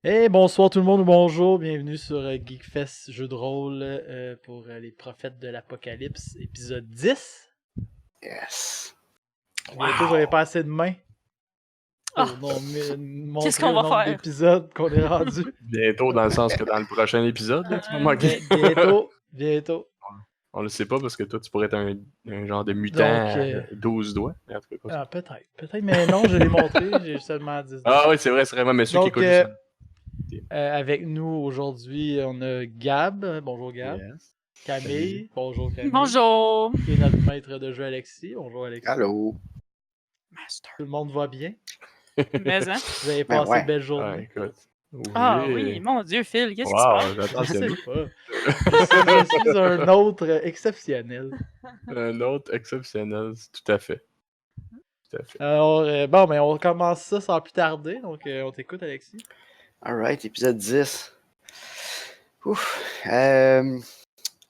Hey, bonsoir tout le monde ou bonjour, bienvenue sur Geekfest Jeux de rôle pour les prophètes de l'Apocalypse, épisode 10. Yes. Bientôt, j'aurai pas assez de mains pour Qu'est-ce montrer qu'on le va nombre faire? d'épisodes qu'on est rendu. Bientôt, dans le sens que dans le prochain épisode, là, tu vas manquer. Bientôt. On le sait pas parce que toi, tu pourrais être un genre de mutant Donc, à 12 doigts. En tout cas, peut-être, mais non, je l'ai montré, j'ai seulement 10 doigts. Ah oui, c'est vrai, mais ceux qui Donc, écoutent juste avec nous aujourd'hui, on a Gab, bonjour Gab. Yes. Camille, bonjour Camille. Bonjour. Et notre maître de jeu Alexis, bonjour Alexis. Allô. Master. Tout le monde va bien? Mais hein? Vous avez Ben passé ouais. une belle Ah, journée? écoute. Ah oui, mon Dieu, Phil, qu'est-ce qui se Wow, passe? j'attends Je sais celui. pas. Je suis un autre exceptionnel. Un autre exceptionnel, tout à fait. Alors, bon, ben on commence ça sans plus tarder. Donc, on t'écoute, Alexis. Alright, épisode 10. Ouf. Faire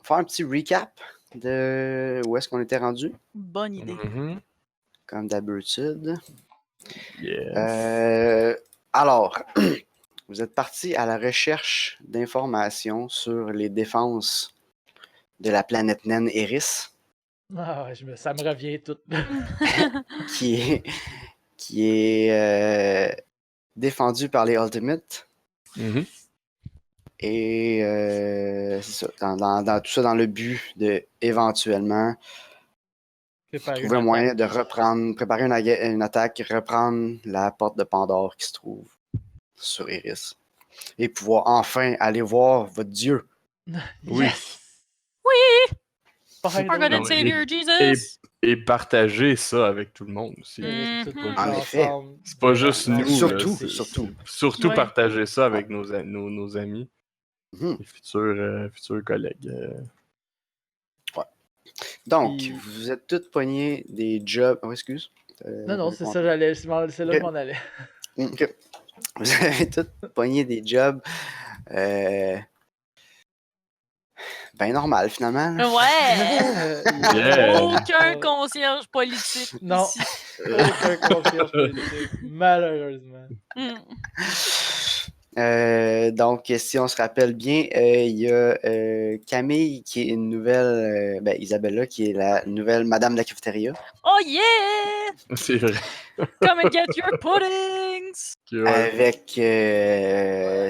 un petit recap de où est-ce qu'on était rendu, Bonne idée. Mhm. comme d'habitude. Yes. Alors, vous êtes parti à la recherche d'informations sur les défenses de la planète naine Eris, Ah, ça me revient tout. qui est défendue par les Ultimates. Mhm. Et c'est ça, dans tout ça dans le but de éventuellement trouver un moyen de préparer une attaque, reprendre la porte de Pandore qui se trouve sur Eris. Et pouvoir enfin aller voir votre dieu. Oui. Yes! Oui! Finally. Our God and Non, Savior Jesus! Et partager ça avec tout le monde aussi. En effet. C'est pas juste nous. Surtout, là, surtout. Surtout Ouais. partager ça avec nos amis, Mhm. les futurs collègues. Donc, Puis- vous êtes tous pognés des jobs. Oh, excuse. Non, c'est ça, c'est là que je m'en allais. Ok. Vous avez tous pogné des jobs. Ben normal, finalement. là. Ouais! Yeah. Aucun concierge politique Non. ici. Aucun concierge politique, malheureusement. Donc, si on se rappelle bien, il y a Camille qui est une nouvelle, Isabella qui est la nouvelle Madame de la cafétéria. Oh yeah! C'est vrai. Come and get your puddings! Ouais. Avec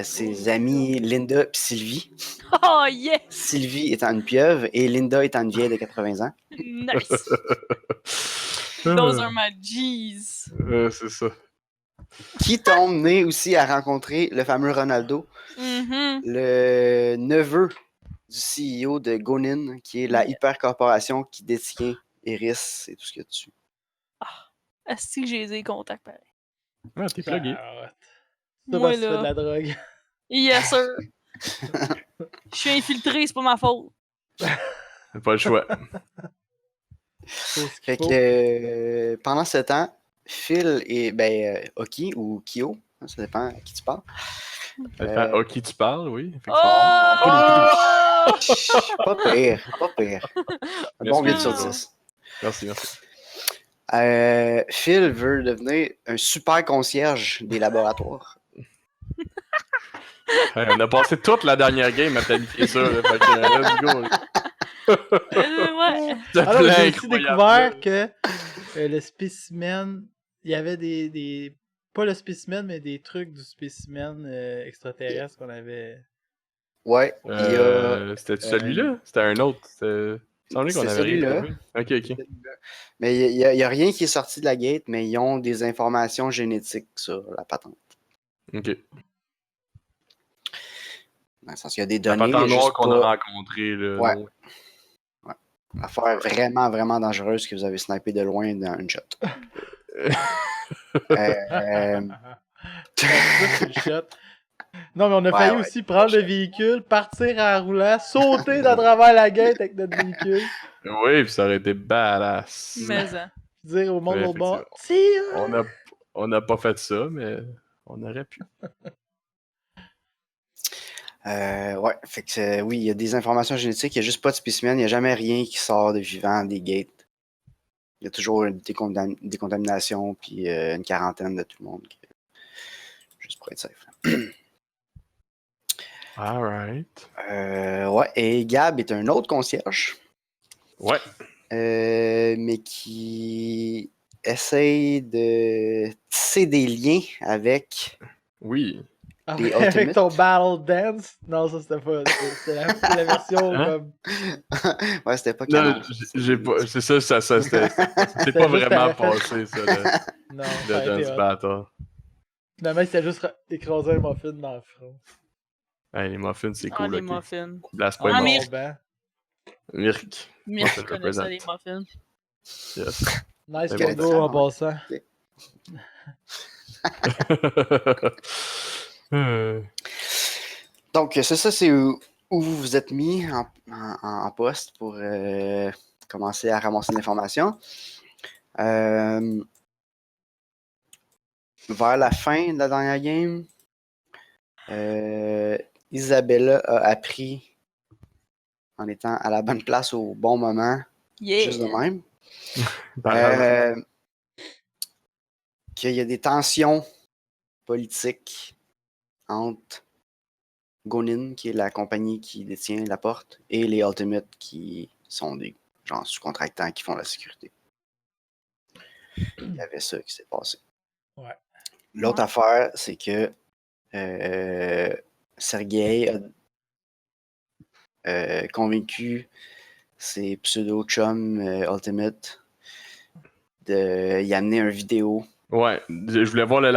ses amies Linda et Sylvie. Oh yeah! Sylvie étant une pieuvre et Linda étant une vieille de 80 ans. Nice! Those are my G's. C'est ça. Qui t'ont mené aussi à rencontrer le fameux Ronaldo, Mhm. le neveu du CEO de Gonin, qui est la hypercorporation qui détient Eris et tout ce qu'il y a dessus. Est-ce que j'ai des contacts pareil? Ah, t'es plugué. Ça, Moi, parce que tu fais de là. la drogue. Yes, sir. Je suis infiltré, c'est pas ma faute. Pas le choix. C'est ce qu'il Fait faut. que pendant ce temps, Phil et Oki ou Kyo, hein, ça dépend à qui tu parles. À qui tu parles, oui. Oh! Pas pire, pas pire. Un bon 8 sur 10. Merci. Phil veut devenir un super concierge des laboratoires. Hey, on a passé toute la dernière game à planifier ça. Là, fait que, let's go. Ouais. C'était Alors, plein j'ai aussi incroyable, découvert que le spécimen, il y avait des. Pas le spécimen, mais des trucs du spécimen extraterrestre qu'on avait. Ouais, il y a. C'était celui-là? C'était un autre. Il semblait qu'on C'est avait rien celui-là. trouvé. Ok. Mais il y a rien qui est sorti de la gate, mais ils ont des informations génétiques sur la patente. Ok. Dans le sens qu'il y a des La données. patente noire juste qu'on pas- a rencontrée. Là, Ouais. non. Affaire vraiment, vraiment dangereuse que vous avez snipé de loin dans une shot. C'est une shot. Non, mais on a failli aussi prendre le véhicule, partir en roulant, sauter dans travers la gate avec notre véhicule, Oui, puis ça aurait été badass. Mais hein. dire au monde Ouais, au bord, effectivement. tire! On n'a pas fait ça, mais on aurait pu. Ouais, fait que oui, il y a des informations génétiques, il n'y a juste pas de spécimen, il n'y a jamais rien qui sort de vivant des gates. Il y a toujours une décontamination, puis une quarantaine de tout le monde. Juste pour être safe. Alright. Ouais, et Gab est un autre concierge. Ouais. Mais qui essaye de tisser des liens avec Oui. les Avec Ultimates. ton Battle Dance? Non, ça c'était pas. C'était la version Hein? comme. Ouais, c'était pas Non, canon. j'ai pas. C'est ça, c'était pas C'était vraiment juste à- passé, ça, Non, le ça a été Dance hot. Battle. Finalement, c'était juste écraser un muffin dans le front. Hey, les muffins, c'est Ah, cool, les ok. muffins. Blast pas En Ah, les mais- muffins. tombant. Mirk. Mirk Muffin connaît ça, represent. les muffins. Yes. Nice C'est bon. logo en passant. Donc, c'est ça, c'est où vous vous êtes mis en poste pour commencer à ramasser de l'information. Vers la fin de la dernière game, Isabella a appris en étant à la bonne place au bon moment, juste de Yeah! même, Par hasard. qu'il y a des tensions politiques entre Gonin, qui est la compagnie qui détient la porte, et les Ultimates, qui sont des gens sous-contractants qui font la sécurité. Il y avait ça qui s'est passé. Ouais. L'autre Ouais. affaire, c'est que Sergei a convaincu ses pseudo-chums Ultimate de y amener un vidéo. Ouais, je voulais voir le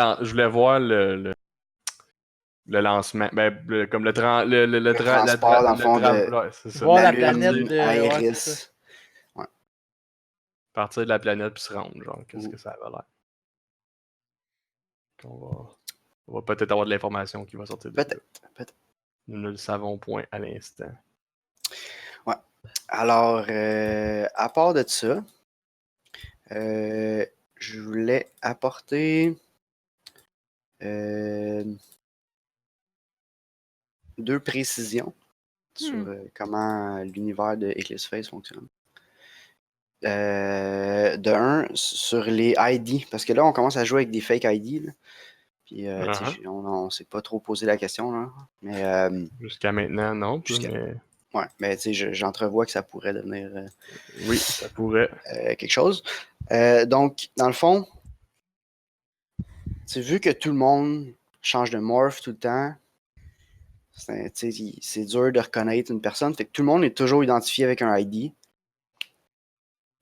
lancement. Ben, comme le Transport, dans le fond, de ouais, c'est ça. Voir la Lune planète à de. Ouais, c'est Eris. ça. Partir de la planète puis se rendre, genre, qu'est-ce Ouh. que ça avait l'air. On va peut-être avoir de l'information qui va sortir de là. Peut-être. Nous ne le savons point à l'instant. Ouais. Alors, à part de ça, je voulais apporter deux précisions sur comment l'univers de Eclipse Phase fonctionne. De un, sur les ID, parce que là, on commence à jouer avec des fake ID. Là. Puis, on s'est pas trop posé la question. Là. Mais, Jusqu'à maintenant, non. Mais... Ouais, mais j'entrevois que ça pourrait devenir oui, ça pourrait. quelque chose. Donc, dans le fond, vu que tout le monde change de morph tout le temps, c'est dur de reconnaître une personne. Fait que tout le monde est toujours identifié avec un ID.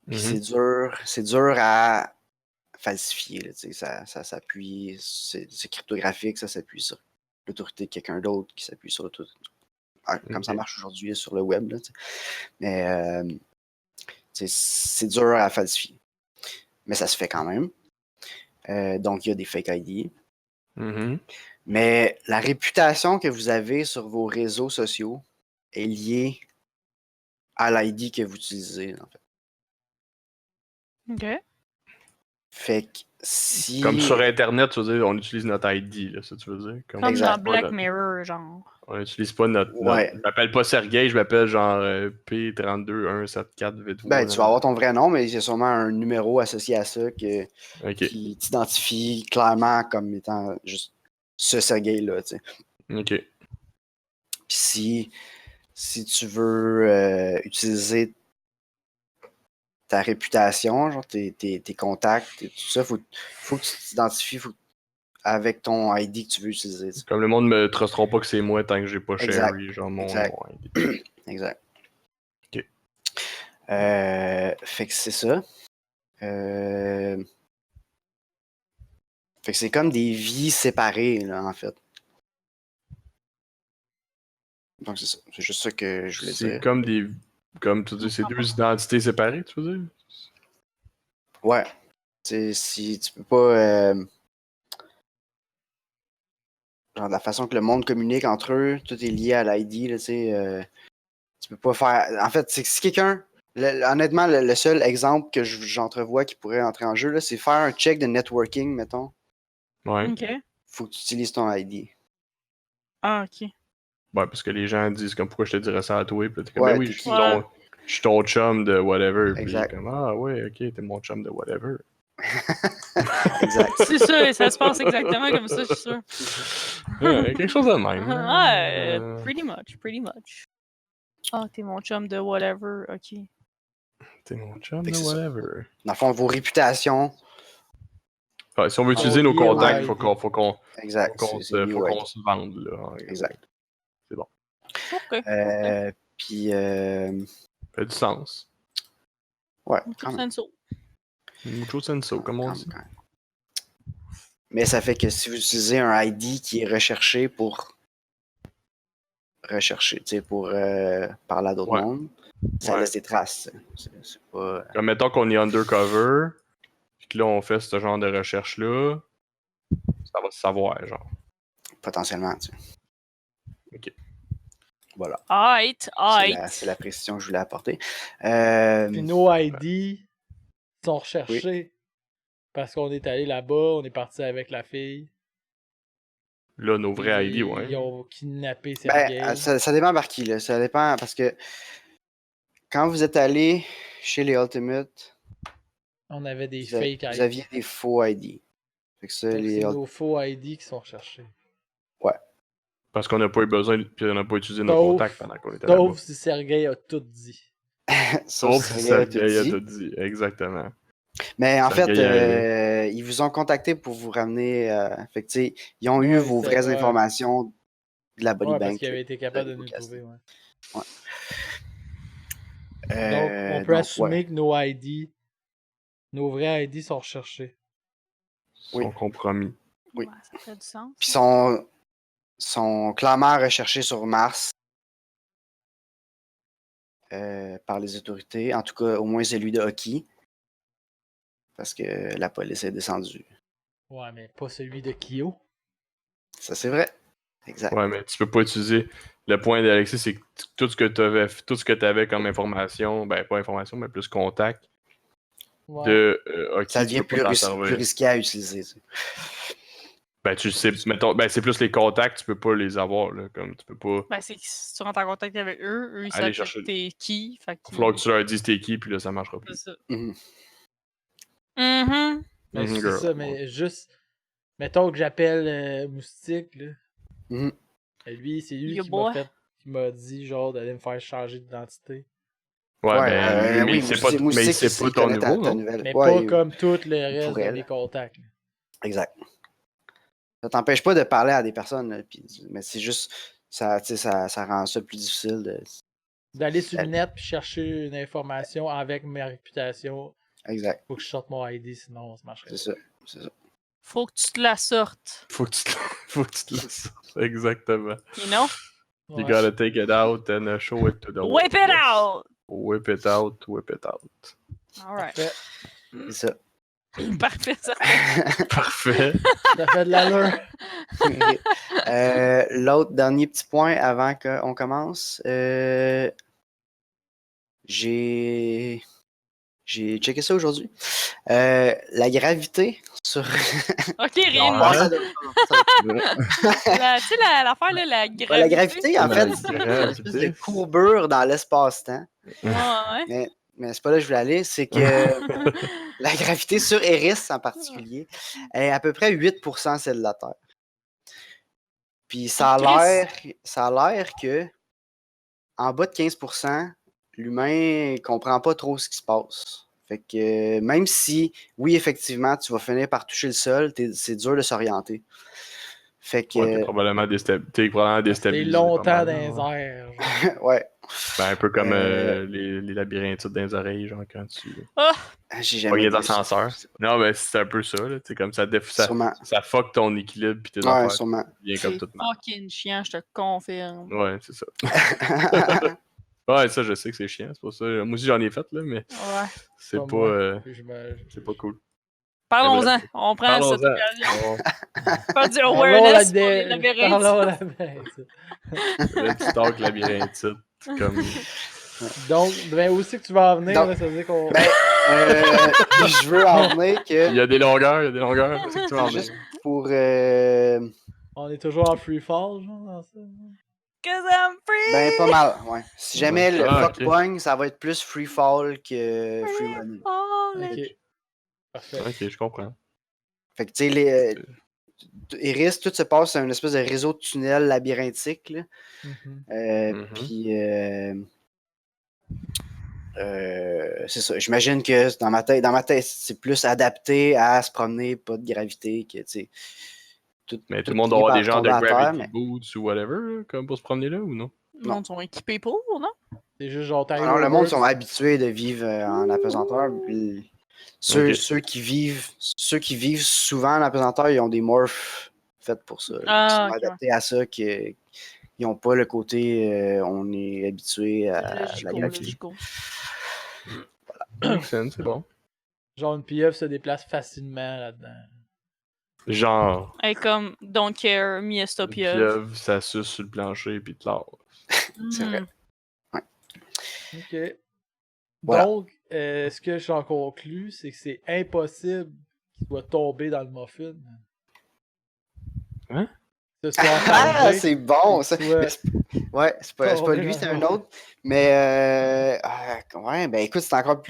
Puis c'est dur à falsifier. Là, ça s'appuie, c'est cryptographique, ça s'appuie sur l'autorité de quelqu'un d'autre qui s'appuie sur l'autorité. Comme ça marche aujourd'hui sur le web. Là, mais c'est dur à falsifier. Mais ça se fait quand même. Donc, il y a des fake ID. Mais la réputation que vous avez sur vos réseaux sociaux est liée à l'ID que vous utilisez, en fait. OK. Fait que si... Comme sur Internet, tu veux dire, on utilise notre ID, là, ça tu veux dire? Comme Exact. dans Black Mirror, genre. On n'utilise pas notre... Ouais. Je m'appelle pas Sergei, je m'appelle genre P32174 Ben, tu vas avoir ton vrai nom, mais il y a sûrement un numéro associé à ça qui t'identifie clairement comme étant juste ce Sergei-là, tu sais. OK. Puis si tu veux utiliser ta réputation, genre tes contacts et tout ça, faut que tu t'identifies avec ton ID que tu veux utiliser. T'sais. Comme le monde me trustera pas que c'est moi tant que j'ai pas Sherry, genre mon exact. nom ID. Exact. OK. Fait que c'est ça. Fait que c'est comme des vies séparées, là, en fait. Donc c'est ça. C'est juste ça que je voulais dire. C'est comme des... Comme tu dis, c'est deux identités séparées, tu veux dire? Ouais. T'sais, si tu peux pas... genre, la façon que le monde communique entre eux, tout est lié à l'ID, là, tu sais. Tu peux pas faire... En fait, c'est que si quelqu'un... honnêtement, le seul exemple que j'entrevois qui pourrait entrer en jeu, là, c'est faire un check de networking, mettons. Ouais. OK. Faut que tu utilises ton ID. Ah, OK. Ouais, parce que les gens disent comme pourquoi je te dirais ça à toi, puis t'es comme Ouais, ben oui, t'es je qui? suis ton chum de whatever, puis Exact. comme ah ouais, ok, t'es mon chum de whatever. Exact. C'est sûr, ça se passe exactement comme ça, je suis sûr. Quelque chose de même. Ouais, pretty much. Ah, t'es mon chum de whatever, ok. T'es mon chum, Fait que c'est ça. whatever. Dans le fond, vos réputations. Ouais, si on veut utiliser nos lié au contacts, ID. faut qu'on Exact. c'est lié au ID. se vende, là. Exact. C'est bon. Ok. Puis, Ça fait du sens. ouais, Mucho quand même. senso. Mucho senso, comme on Quand dit. même. Mais ça fait que si vous utilisez un ID qui est recherché pour parler à d'autres Ouais. mondes, ça Ouais. laisse des traces. C'est pas... Comme mettons qu'on est undercover, puis que là on fait ce genre de recherche-là, ça va se savoir, genre. potentiellement, tu sais. Ok. Voilà. Alright. C'est la précision que je voulais apporter. Puis nos ID sont recherchés parce qu'on est allé là-bas, on est parti avec la fille. Là, nos vrais ID, Ils ouais. ont kidnappé Sergei. Ben, ça dépend par qui, là. Ça dépend parce que quand vous êtes allé chez les Ultimate, On avait des vous fake ID. aviez des faux ID. Fait que ça, Donc, les c'est nos faux ID qui sont recherchés. Parce qu'on n'a pas eu besoin, puis on n'a pas utilisé nos contacts pendant qu'on était là-bas. Sauf si Sergei a tout dit. Sauf si Sergei a tout Sergei a dit. tout dit, exactement. Mais en Sergei fait, ils vous ont contacté pour vous ramener. Fait que, tu sais, ils ont eu Ouais, vos vraies informations de la Body Ouais, Bank. parce qu'ils avaient été capables de vous nous casser. trouver. Ouais. Ouais. Donc, on peut assumer que nos ID, nos vrais ID sont recherchés. Oui. Sont compromis. Oui. Ouais, ça fait du sens. Puis sont clairement recherchés sur Mars par les autorités. En tout cas, au moins celui de Hockey. Parce que la police est descendue. Ouais, mais pas celui de Kyo. Ça, c'est vrai. Exact. Ouais, mais tu peux pas utiliser. Le point d'Alexis, c'est que tout ce que tu avais comme information, ben pas information, mais plus contact Ouais. de Hockey, Ça tu devient peux pas t'en servir. plus risqué à utiliser. Tu sais. Ben, tu sais, mettons, ben, c'est plus les contacts, tu peux pas les avoir, là. Comme tu peux pas. Ben, c'est que si tu rentres en contact avec eux, ils Aller savent chercher. que t'es qui. Fait Il va qu'ils... falloir que tu leur dises t'es qui, puis là, ça marchera C'est plus. ça. Mhm. Mhm. Mais c'est girl. ça, mais juste. Mettons que j'appelle Moustique, là. Mhm. Et lui, c'est lui Yo, qui boy. m'a dit, genre, d'aller me faire changer d'identité. Ouais, Ouais, mais oui, c'est pas, Moustique, mais c'est pas il ton connaît niveau, ta non? nouvelle. Mais Ouais, pas comme tout le reste pourrait, de là. mes contacts. Là. Exact. Ça t'empêche pas de parler à des personnes, là, mais c'est juste, ça rend ça plus difficile de... D'aller sur le net puis chercher une information avec ma réputation. Exact. Faut que je sorte mon ID, sinon ça marcherait C'est pas. ça. Faut que tu te la sortes. Faut que tu te laisses. Exactement. You know? You Ouais. gotta take it out and show it to the world. Whip it Yes. out! Whip it out, whip it out. Alright. Parfait. C'est ça. Parfait, ça. Parfait. Ça fait de l'allure. L'autre dernier petit point avant qu'on commence. J'ai checké ça aujourd'hui. La gravité sur. Ok, rien de Ouais. moi. Ça doit- Tu sais, l'affaire, là, la gravité. la gravité, en La fait, c'est une gravité. espèce de courbure dans l'espace-temps. Ouais. Mais c'est pas là que je voulais aller. C'est que la gravité sur Eris en particulier est à peu près 8% celle de la Terre. Puis ça a l'air que en bas de 15%, l'humain comprend pas trop ce qui se passe. Fait que même si, oui, effectivement, tu vas finir par toucher le sol, c'est dur de s'orienter. Fait que. Ouais, t'es probablement T'es déstabilisé. longtemps pas dans mal, les là. airs. Genre. Ouais. Ben, un peu comme les labyrinthites dans les oreilles, genre quand tu Ah! J'ai il jamais y a vu ça. d'ascenseur. Non, mais c'est un peu ça, là. C'est comme ça, Sûrement. ça fuck ton équilibre pis tes Ouais, affaires. sûrement. Bien comme C'est tout mal. fucking chiant, je te confirme. Ouais, c'est ça. Ouais, ça, je sais que c'est chiant, c'est pour ça. Moi aussi, j'en ai fait, là, mais Ouais. c'est Pas pas, moi. c'est pas cool. Parlons-en. bref. On prend cette Parlons-en. occasion. On- Faire du Parlons awareness pour les labyrinthes. Parlons labyrinthe. Le petit talk labyrinthite. Comme... Donc, ben aussi que tu vas en venir, Donc, là, ça veut dire qu'on. Ben, je veux en venir Il que y a des longueurs, C'est que tu vas en juste venir. pour On est toujours en free fall, genre, dans ça. Cause I'm free! ben pas mal, ouais. Si jamais le Ah, fuck ok. pogne, ça va être plus free fall que free running. Falling. Ok. Parfait. Ok, je comprends. Fait que, tu sais, Iris, tout se passe sur une espèce de réseau de tunnels labyrinthiques, là. Puis, c'est ça. J'imagine que dans ma tête, c'est plus adapté à se promener, pas de gravité, que, tu sais. Mais tout le monde doit finit avoir par des genres de tomber à terre, gravity mais- boots ou whatever, là, comme pour se promener là ou non? Le monde sont équipés pour, non? C'est juste genre t'arrives Alors, au le monde work, sont habitués de vivre en apesanteur. Puis ceux qui vivent souvent en apesanteur, ils ont des morphs faits pour ça. Ah, Ils sont ok, adaptés à ça, qu'ils n'ont pas le côté on est habitué à la Logico, gravité. logico. Makes sense, c'est bon. genre une pieuvre se déplace facilement là-dedans. Genre, Hey, comme Don't Care, Miesta une Pieuvre. pieuvre, ça suce sur le plancher puis te lave. C'est vrai. Ok. Voilà. Donc, ce que j'en conclus, c'est que c'est impossible qu'il soit tombé dans le muffin. Hein? Ce soit Ah, enfermé, c'est bon, ça. qu'il soit Mais ouais, c'est pas tombé lui, dans c'est le un muffin. autre. Mais, ouais, ben écoute, c'est encore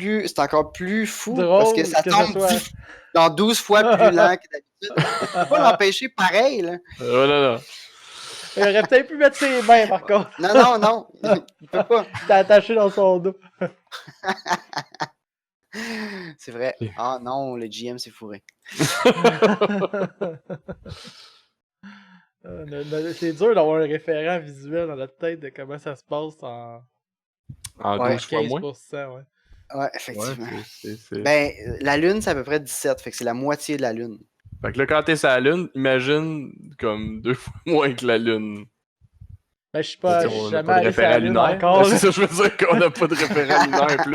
plus fou parce que Drôle ça que ça tombe soit. dans 12 fois plus lent que d'habitude. Tu peux pas l'empêcher pareil, là. Oh là là. Il aurait peut-être pu mettre ses mains, par contre. Non, il peut pas. T'es attaché dans son dos. C'est vrai. Ah non, le GM s'est fourré. C'est dur d'avoir un référent visuel dans notre tête de comment ça se passe en En Ouais. 12 fois moins. 15%. Ouais. Ouais, Ouais, effectivement. c'est... Ben, la Lune, c'est à peu près 17, fait que c'est la moitié de la Lune. Fait que là, quand t'es sur la Lune, imagine comme 2 fois moins que la Lune. Ben, je suis On jamais n'a pas de allé sur la référent Lune lunaire. encore. C'est ça que je veux dire, qu'on n'a pas de référent lunaire plus.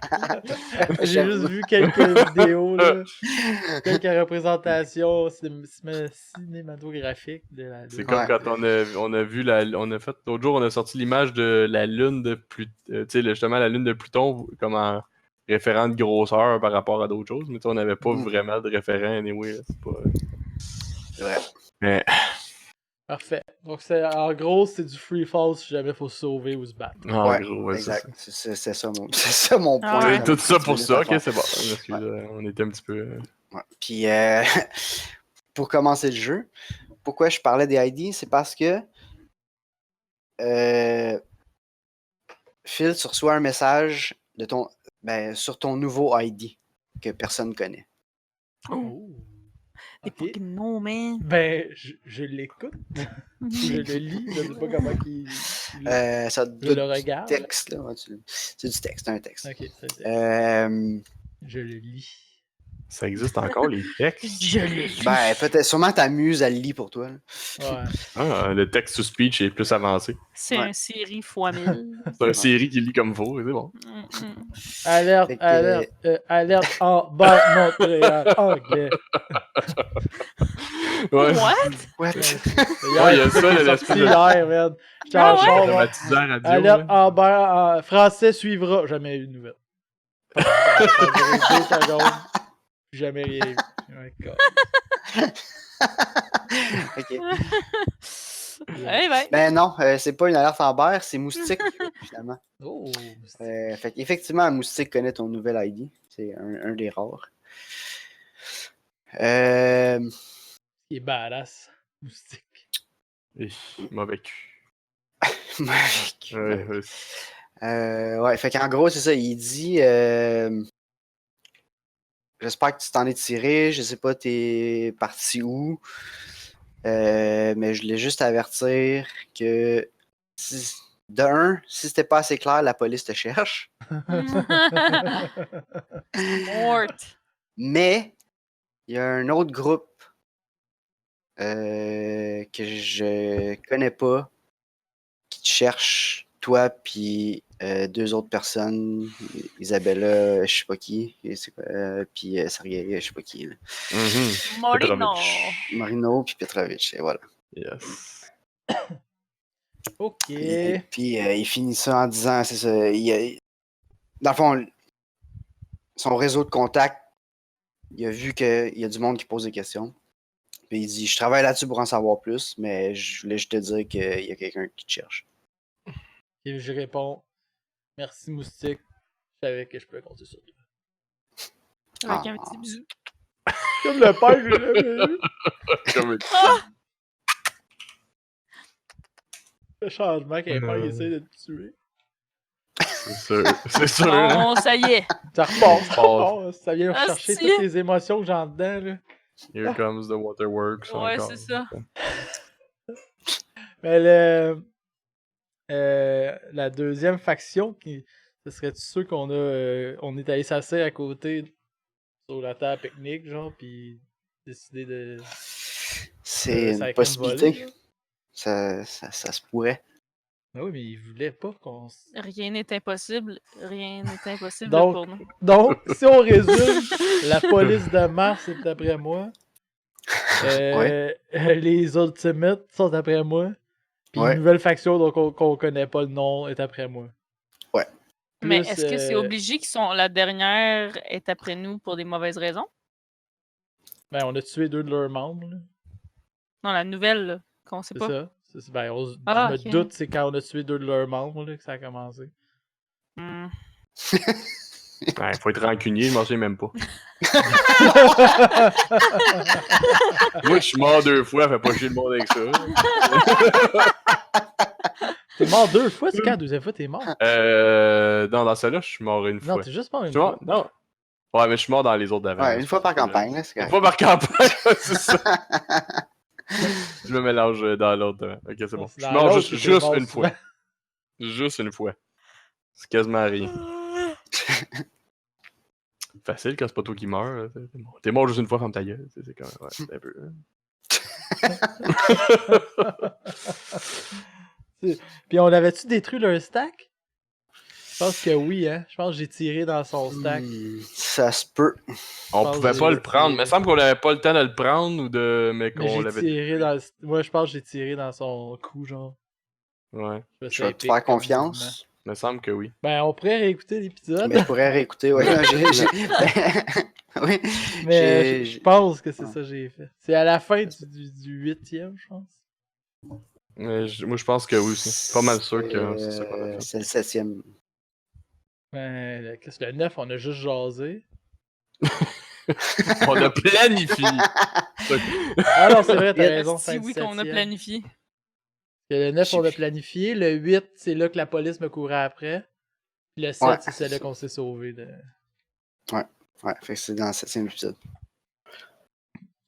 J'ai juste vu quelques vidéos, là. Quelques représentations cinématographiques de la C'est Lune. comme Ouais. quand on a vu on a fait l'autre jour, on a sorti l'image de la lune de Pluton, tu sais, justement la lune de Pluton comme en référent de grosseur par rapport à d'autres choses, mais tu sais, on n'avait pas vraiment de référent anyway, là, c'est pas... C'est vrai. Mais Parfait. Donc, en gros, c'est du free fall si jamais faut se sauver ou se battre. en Ouais, gros, ouais, c'est exact. ça. C'est ça mon Ah point. ouais. C'est tout ça pour ça, Métaphore. ok, c'est bon. Excuse, on était un petit peu... Ouais. Puis, pour commencer le jeu, pourquoi je parlais des ID, c'est parce que Phil, tu reçois un message de sur ton nouveau ID que personne connaît. Oh. Des Ok. fucking no, man. Ben, je l'écoute. Je le lis. Je sais pas comment qu'il. Ça Je doit le être du regarde. texte, là. Ouais, c'est du texte, c'est un texte. Ok, c'est ça. Je le lis. Ça existe encore, les textes? Je l'ai lu. Ben, peut-être, sûrement t'amuses à le lire pour toi. Là. Ouais. Ah, le text-to-speech est plus avancé. C'est Ouais. une série x 1000. C'est une série qui lit comme faut, c'est bon. Alerte, Fait que- alerte, alerte en bas Montréal, anglais. Ouais. What? What? Ouais, il y a ça, c'est l'espèce sorti de- hier, man. J'étais Ah en ouais? char, man. Dramatiseur radio. Alerte là. en bas, français suivra. Jamais eu de nouvelle. Ça a duré 2 secondes. Jamais rien eu. Oh my God. Ok. Eh ben. Ben non, c'est pas une alerte Amber, c'est Moustique, finalement. Oh, Fait qu'effectivement, Moustique connaît ton nouvel ID. C'est un des rares. il est badass. Moustique. Mauvais cul. Magique. Ouais. Fait qu'en gros, c'est ça. Il dit j'espère que tu t'en es tiré. Je sais pas, t'es parti où. Mais je voulais juste avertir que si c'était pas assez clair, la police te cherche. Mort. Mais il y a un autre groupe que je connais pas qui te cherche, toi puis 2 autres personnes, Isabella, je sais pas qui, puis Sergei, je sais pas qui. Là. Morino. Marino puis Petrovich, et voilà. Yes. Ok. Et puis il finit ça en disant, c'est ça, dans le fond, son réseau de contacts, il a vu qu'il y a du monde qui pose des questions. Puis il dit, je travaille là-dessus pour en savoir plus, mais je voulais juste te dire qu'il y a quelqu'un qui te cherche. Et je réponds, merci Moustique. Je savais que je pouvais compter sur toi. Avec un petit bisou. Comme le père que j'ai jamais eu. Comme... Le changement qu'un père il essaie de te tuer. C'est sûr. C'est sûr. Hein? Bon, ça y est. Ça repart, ça repart. Ça vient Ah, chercher si. toutes les émotions que j'ai en dedans, là. Here comes the waterworks. Ouais, encore. c'est ça. Mais la deuxième faction, ce serait-tu sûr qu'on a... on est allé s'asseoir à côté sur la table pique-nique, genre, puis décider de... C'est ça une a possibilité. volé, là? Ça se pourrait. Ben oui, mais ils voulaient pas qu'on... Rien n'est impossible. Rien n'est impossible Donc- pour nous. Donc, si on résume, la police de Mars c'est d'après moi. Les Ultimates sont après moi. Puis Ouais. une nouvelle faction dont qu'on connaît pas le nom est après moi. Ouais. Mais Plus, est-ce que c'est obligé qu'ils sont la dernière est après nous pour des mauvaises raisons? Ben, on a tué 2 de leurs membres, là. Non, la nouvelle, là, qu'on sait C'est pas. ça. Ben, Ah, je me ok. doute, c'est quand on a tué 2 de leurs membres là, que ça a commencé. Hmm. Ouais, faut être rancunier, je m'en souviens même pas. Moi, je suis mort 2 fois, fait pas chier le monde avec ça. T'es mort 2 fois, c'est quand la deuxième fois t'es mort? Dans celle-là, je suis mort une Non, fois. t'es juste mort Je une suis mort? fois. Non. Ouais, mais je suis mort dans les autres d'avant. Ouais, une fois par campagne, là, c'est Une correct. fois par campagne, c'est ça. Je me mélange dans l'autre d'avant. Ok, c'est bon. C'est Je suis dans mort l'autre juste, que t'es juste mort une fois. souvent. Juste une fois. C'est quasiment rien. Facile quand c'est pas toi qui meurs. Là. T'es mort juste une fois, ferme ta gueule. C'est quand même. Ouais, c'est un peu. Puis on avait-tu détruit leur stack? Je pense que oui, hein. Je pense que j'ai tiré dans son stack. Ça se peut. On pense pouvait que pas j'ai le prendre. Mais il semble qu'on avait pas le temps de le prendre ou de. Mais Mais qu'on j'ai l'avait. tiré dans... Moi, je pense que j'ai tiré dans son cou, genre. Ouais. Je vais te faire confiance. Il me semble que oui. Ben, on pourrait réécouter l'épisode. Mais je pourrais réécouter, ouais. Oui. Mais je pense que c'est Ouais. ça que j'ai fait. C'est à la fin du 8e, je pense. Mais moi, je pense que oui aussi. Pas mal sûr que c'est ça qu'on a fait. C'est le 7e. Ben, qu'est-ce que le 9, on a juste jasé. On a planifié. Ah non, c'est vrai, t'as raison. Si oui qu'on a planifié. Le 9, on a planifié. Le 8, c'est là que la police me courait après. Puis le 7, Ouais, c'est celui qu'on s'est sauvé de... Ouais, fait que c'est dans le 7e épisode.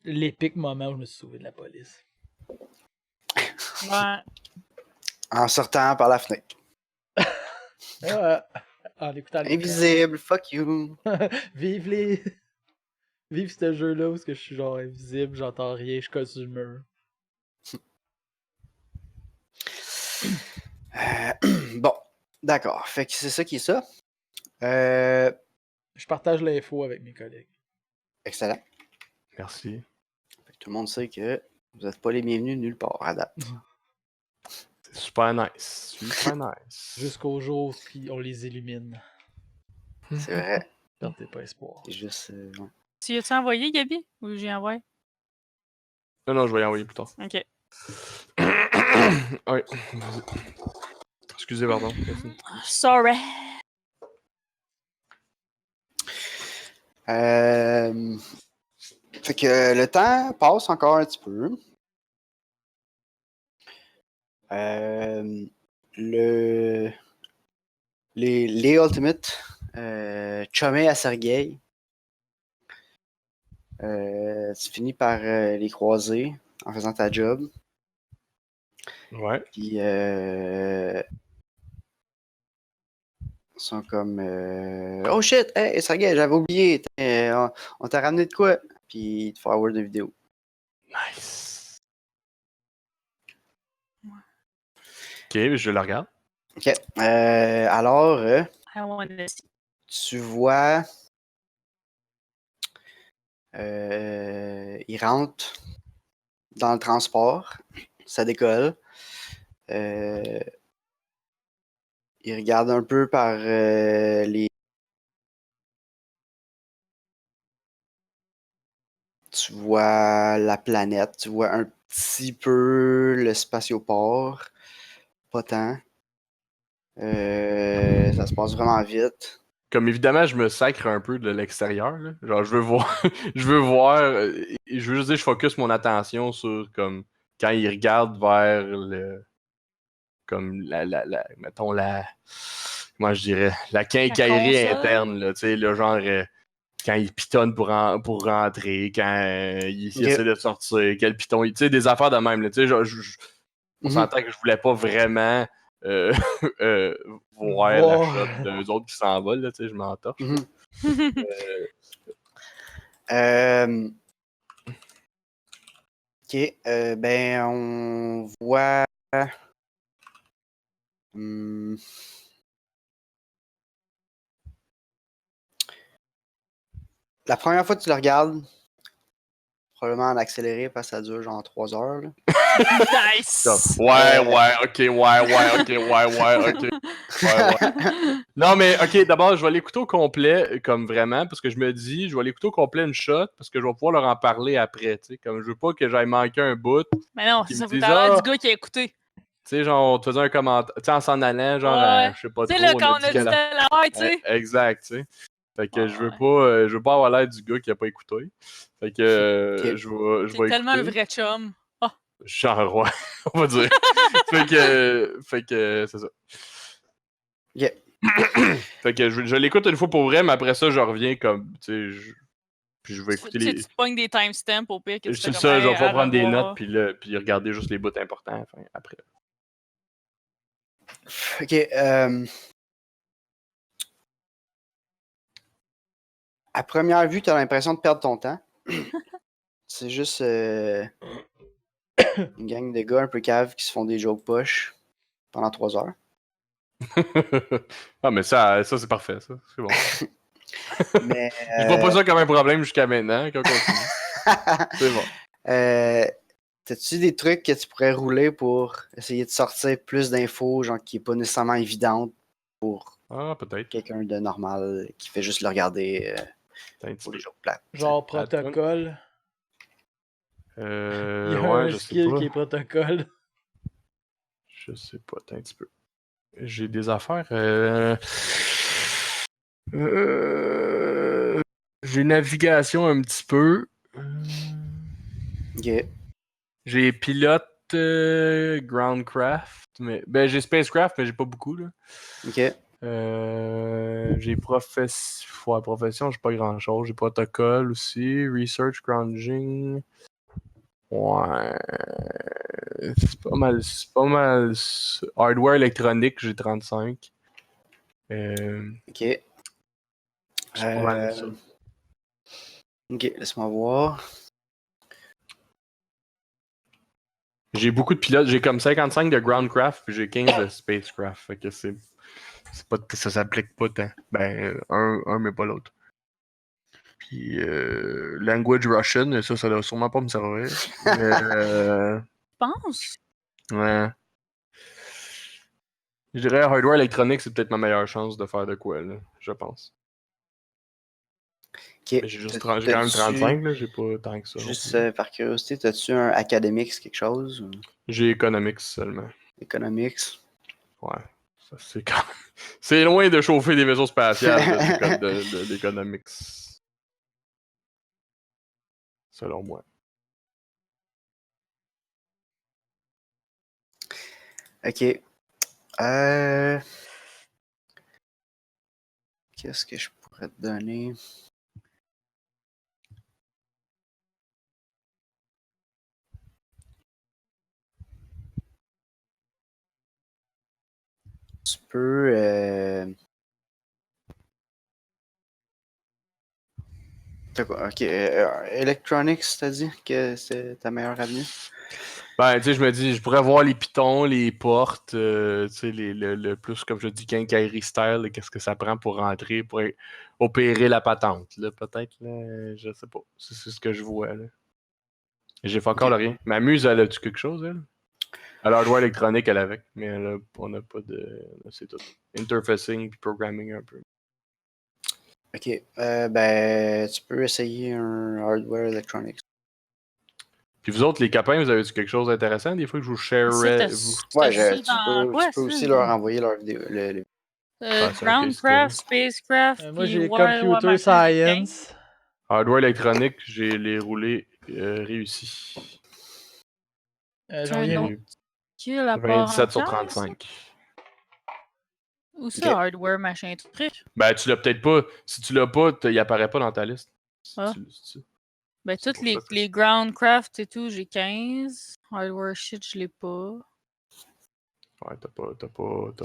L'épique moment où je me suis sauvé de la police. Ouais. En sortant par la fenêtre. En écoutant les Invisible, fuck you. Vive les... Vive ce jeu-là où je suis genre invisible, j'entends rien, je colle sur le mur. Bon, d'accord. Fait que c'est ça qui est ça. Je partage l'info avec mes collègues. Excellent. Merci. Fait que tout le monde sait que vous n'êtes pas les bienvenus nulle part à date. C'est super nice. Super nice. Jusqu'au jour où on les illumine. C'est vrai. Perdez pas espoir. C'est juste. Ouais. Tu as-tu envoyé, Gabi? Ou j'ai envoyé? Non, je vais y envoyer plus tard. Ok. Oui. Excusez, pardon. Merci. Sorry. Fait que le temps passe encore un petit peu. Les Ultimates, chumé à Sergei. Tu finis par les croiser en faisant ta job. Ouais. Puis ils sont comme oh shit, hey Sergei, j'avais oublié. On t'a ramené de quoi? Puis ils te forward une vidéo. Nice. Ok, je la regarde. Ok. Alors, I wanna see. tu vois. Il rentre dans le transport, ça décolle. Il regarde un peu par les. Tu vois la planète, tu vois un petit peu le spatioport, pas tant. Ça se passe vraiment vite. comme évidemment, je me sacre un peu de l'extérieur. Là. Genre, je veux voir, je veux juste dire, je focus mon attention sur comme quand il regarde vers le, comme mettons comment je dirais, la quincaillerie console. interne là, tu sais, le genre quand il pitonne pour rentrer, quand il essaie de sortir, quel piton, tu sais, des affaires de même. Là, tu sais, genre, on s'entend que je voulais pas vraiment voir la shot d'eux autres qui s'envolent, là, tu sais, je m'entorche. Ok, ben on voit. La première fois que tu le regardes, probablement en accéléré parce que ça dure genre 3 heures. Là. Nice! Ouais, ok. Non, mais ok, d'abord, je vais l'écouter au complet, comme vraiment, parce que je me dis, je vais l'écouter au complet une shot, parce que je vais pouvoir leur en parler après, tu sais. Comme je veux pas que j'aille manquer un bout. Mais non, qui ça me vous disent, a l'air du gars qui a écouté. Tu sais, genre, on te faisait un commentaire, tu sais, en s'en allant, genre, Ouais. je sais pas Tu sais, trop, là, on quand a on a dit dit que tout à l'heure, tu sais. Exact, tu sais. Fait que Ouais, je veux pas avoir l'air du gars qui a pas écouté. Fait que Ok. je C'est vais tellement le écouter. vrai chum. Je suis en roi, on va dire. fait que c'est ça. Yeah. Fait que je l'écoute une fois pour vrai, mais après ça, je reviens comme, tu sais, puis je vais écouter Tu te pognes des timestamps au pire que tu fais C'est comme ça, je vais à pas prendre des revoir. notes, puis regarder juste les bouts importants après. Ok. À première vue, tu as l'impression de perdre ton temps. C'est juste une gang de gars un peu caves qui se font des jokes poches pendant 3 heures. Ah, mais ça c'est parfait, ça. C'est bon. Mais, Je vois pas ça comme un problème jusqu'à maintenant, qu'on continue. C'est bon. T'as-tu des trucs que tu pourrais rouler pour essayer de sortir plus d'infos, genre qui est pas nécessairement évidente pour Ah, peut-être. quelqu'un de normal qui fait juste le regarder pour les jokes plates? Genre protocole. Il y a Ouais, un je sais skill pas. qui est protocole. Je sais pas, attends un petit peu. J'ai des affaires. J'ai navigation un petit peu. Ok. J'ai pilote Groundcraft. Mais... Ben, j'ai Spacecraft, mais j'ai pas beaucoup. Là. Ok. J'ai profession, j'ai pas grand chose. J'ai protocole aussi. Research, grounding. Ouais. C'est pas mal. Hardware électronique, j'ai 35. Ok. C'est pas mal ça. Ok, laisse-moi voir. J'ai beaucoup de pilotes. J'ai comme 55 de Groundcraft, puis j'ai 15 de Spacecraft. Fait que c'est pas, ça s'applique pas tant. Ben, un mais pas l'autre. Puis, language Russian, ça doit sûrement pas me servir. Je pense. Ouais. Je dirais hardware électronique, c'est peut-être ma meilleure chance de faire de quoi, là, je pense. Ok. Mais j'ai quand même 35, là, j'ai pas tant que ça. Juste par curiosité, as-tu un academics quelque chose? Ou J'ai economics seulement. economics? Ouais. Ça, c'est quand même... C'est loin de chauffer des vaisseaux spatials de l'economics. Selon moi. Ok. Qu'est-ce que je pourrais te donner? Tu peux. Ok. Electronics, t'as dit que c'est ta meilleure avenue? Ben, tu sais, je me dis, je pourrais voir les pitons, les portes, tu sais, le plus, comme je dis, quincaillerie style, qu'est-ce que ça prend pour rentrer, pour opérer la patente, là, peut-être, là, je sais pas. C'est ce que je vois, là. J'ai fait encore rien. Ma muse, elle a-tu quelque chose, elle? Elle a hardware électronique, elle avec, mais on n'a pas de... C'est tout. Interfacing puis programming un peu. Ok. Ben, tu peux essayer un hardware electronics. Puis vous autres, les copains, vous avez-tu quelque chose d'intéressant? Des fois que je vous sharerais... Ouais, tu peux aussi leur envoyer leur vidéo. c'est un Groundcraft, case Spacecraft, Moi, puis j'ai War Computer Machin, j'ai 15. Science. Hardware électronique, j'ai les roulés réussis. J'en viens un pas. autre skill à part 27 sur en classe? 35. Ou ça, Ok. hardware, machin, truc? Ben, tu l'as peut-être pas. Si tu l'as pas, il apparaît pas dans ta liste. Ah. Ben, C'est toutes pour ça que- les Groundcraft et tout, j'ai 15. Hardware shit, je l'ai pas. Ouais, t'as pas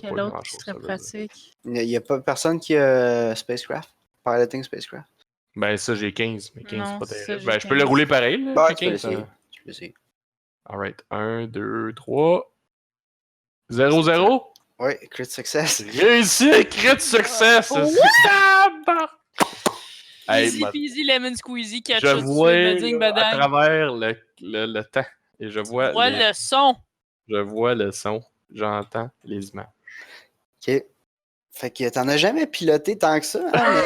Quel autre grand qui chose. serait pratique? Il n'y a pas personne qui a Spacecraft? Piloting Spacecraft? Ben, ça, j'ai 15, mais 15, c'est Non, pas ça, terrible. j'ai Ben, je peux le 15. rouler pareil, là. Bah, j'ai tu peux 15, l'essayer. hein. Tu peux l'essayer. Alright, 1, 2, 3. 0, 0. Oui, crit success. Réussi, crit success! Hey, Easy peasy lemon squeezy, catch je ça tout de vois suite, bading là, à badang. travers le temps et je vois, Vois le son. je vois le son, j'entends les images. Ok. Fait que t'en as jamais piloté tant que ça, hein,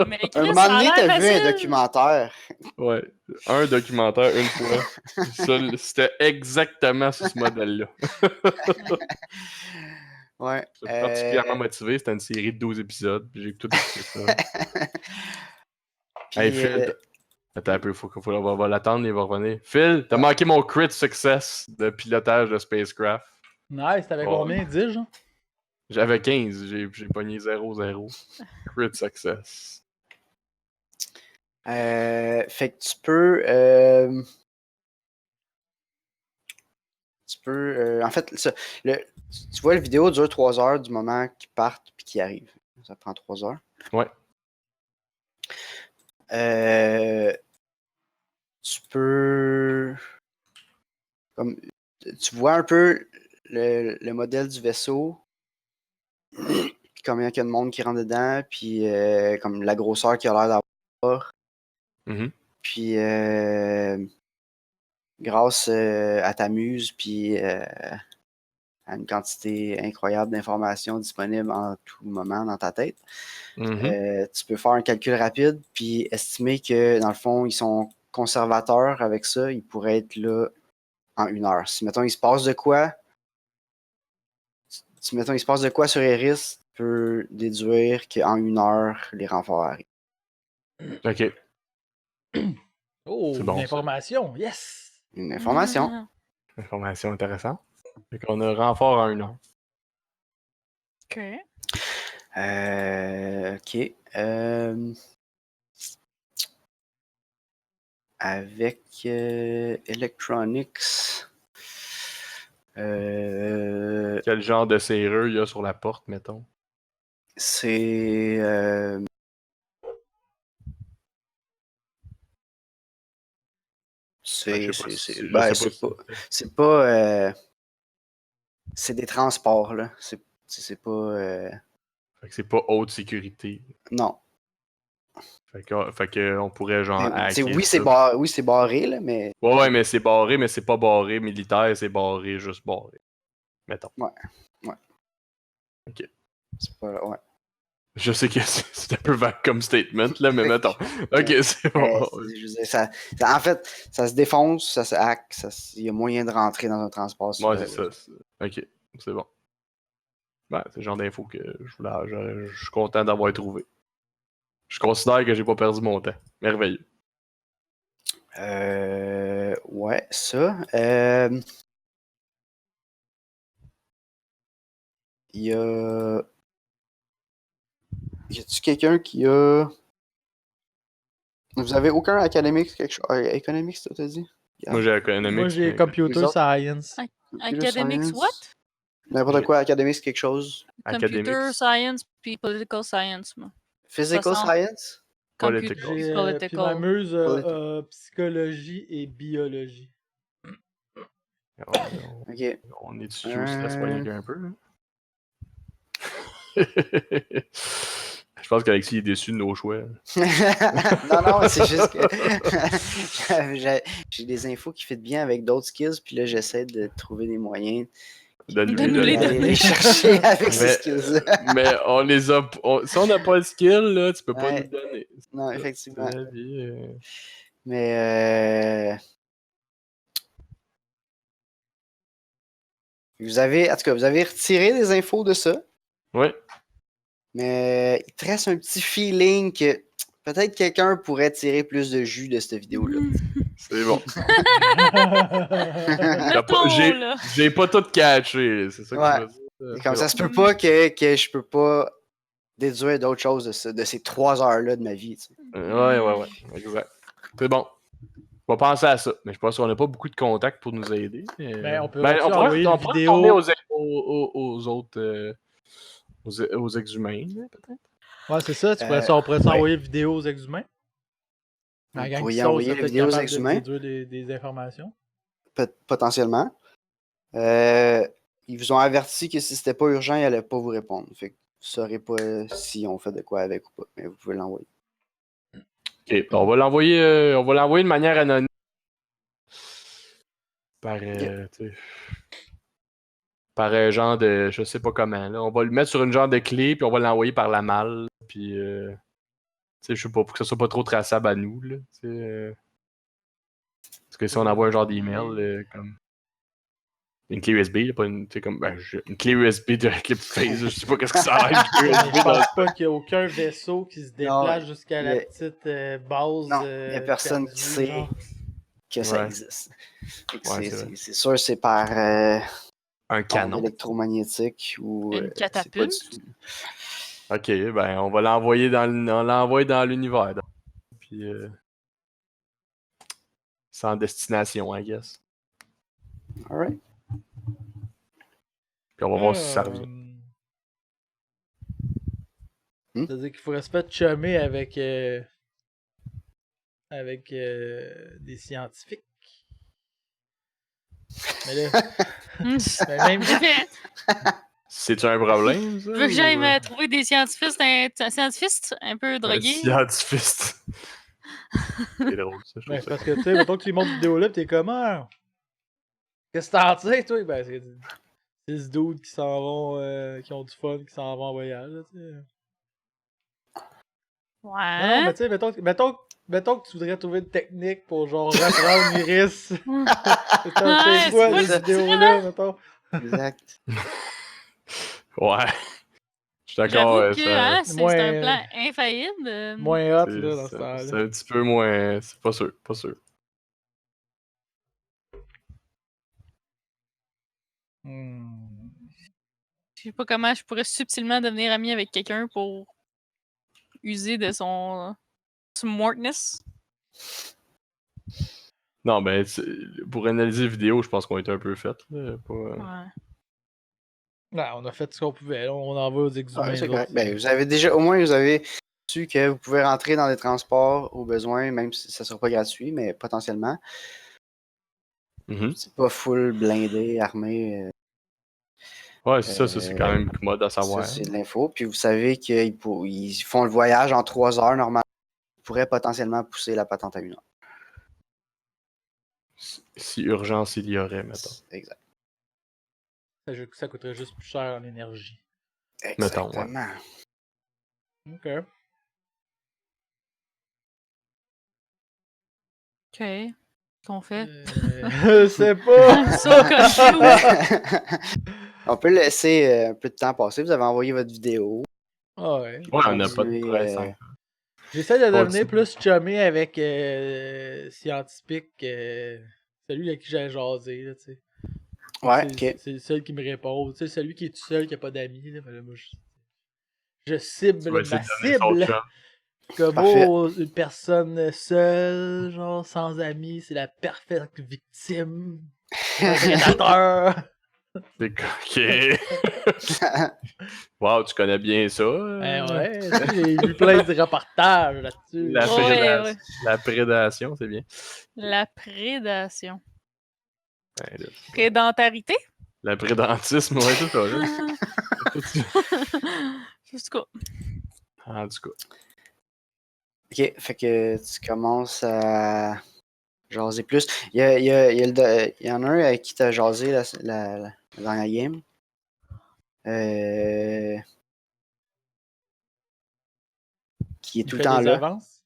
mais Mais un Chris, moment ça a donné, l'air t'as vu un facile. documentaire. Ouais, un documentaire une fois. Ça, c'était exactement sur ce modèle-là. Ouais. J'étais particulièrement motivé, c'était une série de 12 épisodes, puis j'ai tout écouté ça. Puis, Hey Phil, attends un peu, on va l'attendre, il va revenir. Phil, t'as manqué mon crit success de pilotage de spacecraft. Nice, t'avais Oh. combien? 10, genre? J'avais 15, j'ai pogné 0-0. Crit success. fait que tu peux. En fait, tu vois, la vidéo dure 3 heures du moment qu'ils partent puis qu'ils arrivent. Ça prend 3 heures. Ouais. Tu peux. Comme, tu vois un peu le modèle du vaisseau, puis combien il y a de monde qui rentre dedans, puis comme la grosseur qu'il a l'air d'avoir. Mm-hmm. Puis grâce à ta muse, puis à une quantité incroyable d'informations disponibles en tout moment dans ta tête, tu peux faire un calcul rapide, puis estimer que dans le fond, ils sont conservateurs avec ça, ils pourraient être là en 1 heure. Si, mettons, il se passe de quoi, sur Eris, tu peux déduire qu'en 1 heure, les renforts arrivent. Ok. Oh, C'est bon, une information, yes! Une information. Information intéressante. Fait qu'on a renfort en 1 heure. Ok. Ok. Avec Electronics. Quel genre de serrure il y a sur la porte, mettons? C'est. Je sais pas. C'est pas. C'est des transports, là. C'est pas. Fait que c'est pas haute sécurité. Non. Fait que on pourrait genre hacker Oui, ça. c'est barré, là, mais. Ouais, mais c'est barré, mais c'est pas barré militaire, c'est barré, juste barré. Mettons. Ouais. Ok. C'est pas. Ouais. Je sais que c'est un peu vague comme statement, là, mais mettons. Ok, c'est bon. Je veux dire, en fait, ça se défonce, ça se hack, il y a moyen de rentrer dans un transport. Ouais, c'est ça. Ok, c'est bon. Ouais, c'est le genre d'infos que je suis content d'avoir trouvé. Je considère que j'ai pas perdu mon temps. Merveilleux. Ouais, ça. Il y a. Y a-tu quelqu'un qui a. Vous avez aucun académique, quelque chose. Economics, t'as dit? Moi, j'ai Economics. Moi, j'ai mais- Computer Les autres? Science. Academics Science. what? N'importe quoi, académique, quelque chose. Computer Academics. science puis political science, moi. Physical Ça sent- science? Computer Political. J'ai, puis ma political. muse psychologie et biologie. Ok. On est dessus aussi, ça se poigne un peu. Hein? Je pense qu'Alexis est déçu de nos choix. non, c'est juste que j'ai des infos qui fit bien avec d'autres skills, puis là, j'essaie de trouver des moyens De nous d'aller les donner. les chercher avec ces skills. Mais on les a. Si on n'a pas le skill, là, tu peux pas Ouais. nous le donner. Non, C'est effectivement. la vie. Mais en tout cas, vous avez retiré des infos de ça. Ouais. Mais il te reste un petit feeling que peut-être quelqu'un pourrait tirer plus de jus de cette vidéo-là. C'est bon. Mettons, là. J'ai pas tout catché, c'est ça que Ouais. je veux dire. Comme C'est ça bon. se peut pas que je peux pas déduire d'autres choses de ces 3 heures-là de ma vie. Tu sais. Ouais. Exact. C'est bon. On va penser à ça. Mais je pense qu'on n'a pas beaucoup de contacts pour nous aider. Mais on peut on envoyer une pourrait vidéo tourner aux autres. Aux ex-humains, là, peut-être. Ouais, c'est ça. On pourrait s'envoyer une vidéo aux ex-humains. Vous La gang qui pourriez sont envoyer la vidéo aux capable de ex-humains, déduire des informations. potentiellement. Ils vous ont averti que si c'était pas urgent, ils allaient pas vous répondre. Fait que vous saurez pas si on fait de quoi avec ou pas. Mais vous pouvez l'envoyer. Ok, on va l'envoyer de manière anonyme. Par genre de. Je sais pas comment. Là. On va le mettre sur une genre de clé, puis on va l'envoyer par la malle. Puis. Je sais pas, pour que ça soit pas trop traçable à nous. Là, parce que si on envoie un genre d'email, comme. Une clé USB, là, pas une. Comme, une clé USB de clip face, je sais pas qu'est-ce que ça a l'air. Je pense pas qu'il y a aucun vaisseau qui se déplace jusqu'à la petite base. Non, il y a personne qui sait que ça existe. C'est sûr, c'est par un canon électromagnétique ou une catapulte. Ok, ben on va l'envoyer dans l'univers. Puis sans destination, I guess. Alright. Puis on va voir si ça revient. C'est-à-dire qu'il faudrait se faire chummer avec des scientifiques. Mais là, même... C'est-tu un problème, ça? Tu veux que j'aille trouver des scientifiques un peu drogués? Scientifiques. C'est drôle, ça, je trouve ça. Parce que, tu sais, mettons que tu montes une vidéo là, pis t'es comment? Qu'est-ce que t'en sais, toi? Ben, c'est 6 dudes qui s'en vont, qui ont du fun, qui s'en vont en voyage, là, tu sais. Ouais. Non, mais tu sais, mettons que tu voudrais trouver une technique pour, genre, reprendre Iris. C'est quoi, les vidéos-là, mettons? Exact. Ouais. Je suis d'accord. C'est un plan infaillible. Moins hot, là, dans ce temps-là. C'est un petit peu moins. C'est pas sûr. Je sais pas comment je pourrais subtilement devenir ami avec quelqu'un pour user de son smartness. Non, ben, pour analyser la vidéo, je pense qu'on était un peu fait. Ouais. Non, on a fait ce qu'on pouvait. Là, on envoie aux exhumés. C'est correct. Ben, vous avez déjà, au moins, vous avez su que vous pouvez rentrer dans des transports au besoin, même si ça ne sera pas gratuit, mais potentiellement. C'est pas full blindé, armé. Ouais, c'est ça, c'est quand même commode à savoir. Ça, c'est de l'info. Puis vous savez qu'ils font le voyage en 3 heures normalement. Ils pourraient potentiellement pousser la patente à 1 heure. Si urgence il y aurait, mettons. Exact. Ça coûterait juste plus cher en énergie. Exactement. Mettons, ouais. Ok. Qu'on fait? Je sais pas! On peut laisser un peu de temps passer. Vous avez envoyé votre vidéo. Ouais, on n'a pas de presse. J'essaie de devenir plus chumé avec Scientifique. Celui avec qui j'ai jasé, là, tu sais. Ouais, ok. C'est celui qui me répond. Tu sais, celui qui est tout seul, qui a pas d'amis. Là, moi, je cible ma cible. Comme une personne seule, genre sans amis, c'est la parfaite victime. Un prédateur. C'est ok. Wow, tu connais bien ça. Ouais, j'ai vu plein de reportages là-dessus. La prédation, c'est bien. La prédation. Ouais, Prédentarité? La prédentisme, ouais, c'est ça. Là. En tout cas. Ok, fait que tu commences à jaser plus. Il y en a un avec qui t'as jasé la dernière game. Qui est tout le temps là. Avances?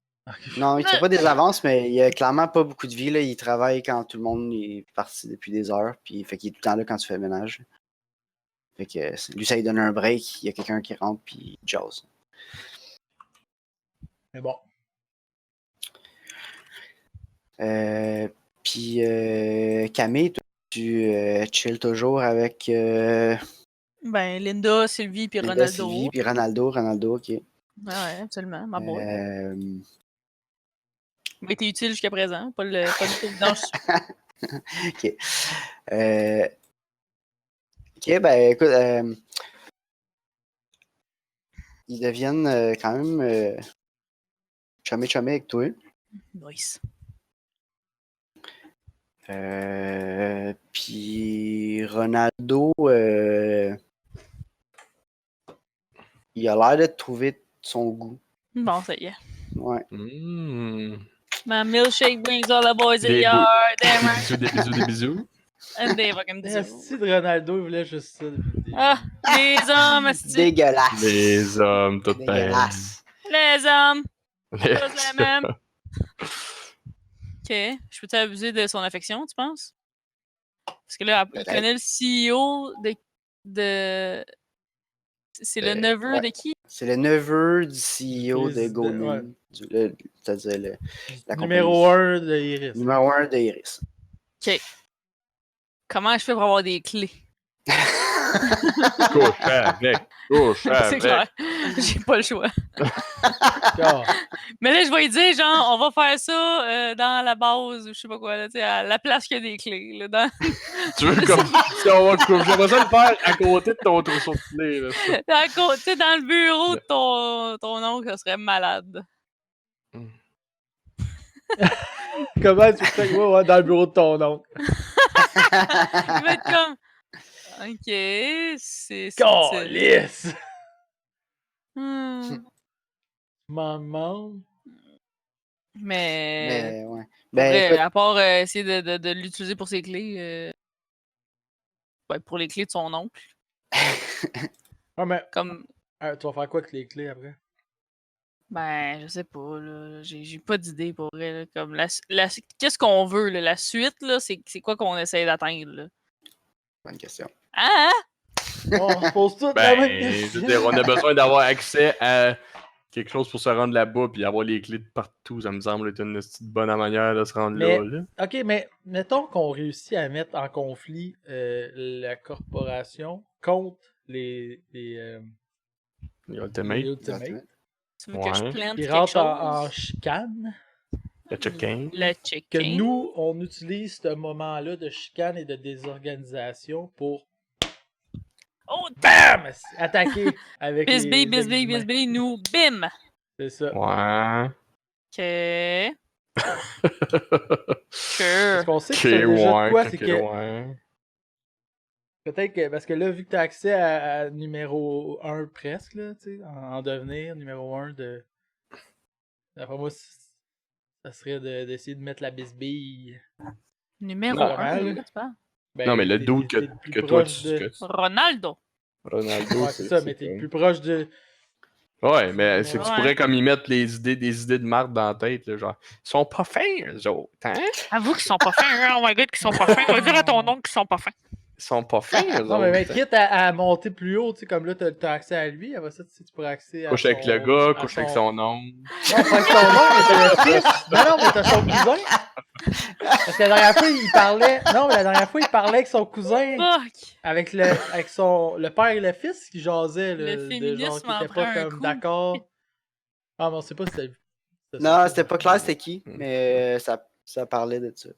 Non, il fait pas des avances, mais il a clairement pas beaucoup de vie. Là. Il travaille quand tout le monde est parti depuis des heures. Puis fait qu'il est tout le temps là quand tu fais le ménage. Fait que lui, ça lui donne un break. Il y a quelqu'un qui rentre, puis il jase. Mais bon. Puis Camille, toi, tu chill toujours avec Ben, Linda, Sylvie, puis Linda, Ronaldo. Sylvie, puis Ronaldo, ok. Ouais, absolument, ma boy. Il a été utile jusqu'à présent, pas le vidange. Ok. Ok, ben écoute, ils deviennent quand même chumé avec toi. Nice. Puis Ronaldo, il a l'air de trouver son goût. Bon, ça y est. Ouais. My milkshake brings all the boys in the yard. Des bisous. And they fucking do. Si de Ronaldo, il voulait juste ça depuis le début. Ah, les hommes, asti. Dégueulasse. Les hommes, tout Dégueulasse. Les hommes. Les Tous les mêmes. Ok. Je peux t'abuser de son affection, tu penses? Parce que là, il connaît le CEO de... C'est le neveu de qui? C'est le neveu du CEO de Goldman. Ouais. C'est-à-dire la Numéro 1 de Iris. Numéro 1 de Iris. Ok. Comment je fais pour avoir des clés? Couche avec. C'est clair. J'ai pas le choix. D'accord. Mais là, je vais lui dire, genre, on va faire ça dans la base, ou je sais pas quoi, là, à la place qu'il y a des clés. Là, dans... Tu veux comme. J'aimerais ça le faire à côté de ton trousseau de clés. Là. Dans le bureau de ton oncle, ça serait malade. Comment tu fais dans le bureau de ton oncle? Il va être comme. Ok, c'est. Calice! Maman. Mais ouais. Ben, Écoute, à part essayer de l'utiliser pour ses clés. Pour les clés de son oncle. Ah, mais. Comme. Tu vas faire quoi avec les clés après? Ben, je sais pas, là. J'ai pas d'idée pour vrai. Là. Comme qu'est-ce qu'on veut, là? La suite, là, c'est quoi qu'on essaie d'atteindre, là? bonne question. Ah! On se pose tout Ben, la même question. je veux dire, on a besoin d'avoir accès à quelque chose pour se rendre là-bas, puis avoir les clés de partout. Ça me semble être une petite bonne manière de se rendre là. Ok, mais mettons qu'on réussit à mettre en conflit la corporation contre les Ultimates. Tu veux que je plante Ils quelque rentrent chose? en chicane. Le check-in. Le check-in. Que nous, on utilise ce moment-là de chicane et de désorganisation pour BAM! Attaquer avec Bisbee, nous, bim! C'est ça. Ouais. Ok. Parce qu'on sait que Ok, c'est déjà de quoi, c'est ok, que ouais. peut-être que, parce que là, vu que tu as accès à numéro 1 presque, là, tu sais, en devenir numéro 1 de... D'après moi, ça serait d'essayer de mettre la bisbille. Numéro Non. 1, tu parles? Ben, Non, mais le doute que toi, tu... Ronaldo. Ronaldo, ouais, c'est ça, mais t'es plus proche de... Ouais, mais c'est que tu Ouais. pourrais comme y mettre des idées de marde dans la tête, là, genre, ils sont pas fins, eux autres, hein? Avoue qu'ils sont pas fins, hein? Oh my god, qu'ils sont pas fins. Va dire à ton oncle qu'ils sont pas fins. Ils sont pas fins, eux Non, autres. mais quitte à monter plus haut, tu sais, comme là, t'as accès à lui, après ça, tu pourrais accès à Couche avec le gars, couche avec son oncle. Non, pas avec son oncle, mais c'est le fils. Non, mais t'as son cousin. Parce que la dernière fois, il parlait... Non, mais la dernière fois, il parlait avec son cousin. Fuck! Avec le père et le fils qui jasaient, là, Le de féminisme genre qui en étaient prend pas un comme coup. d'accord. Ah, mais on sait pas si c'était... Non, c'était pas clair c'était qui, mais ça parlait de ça.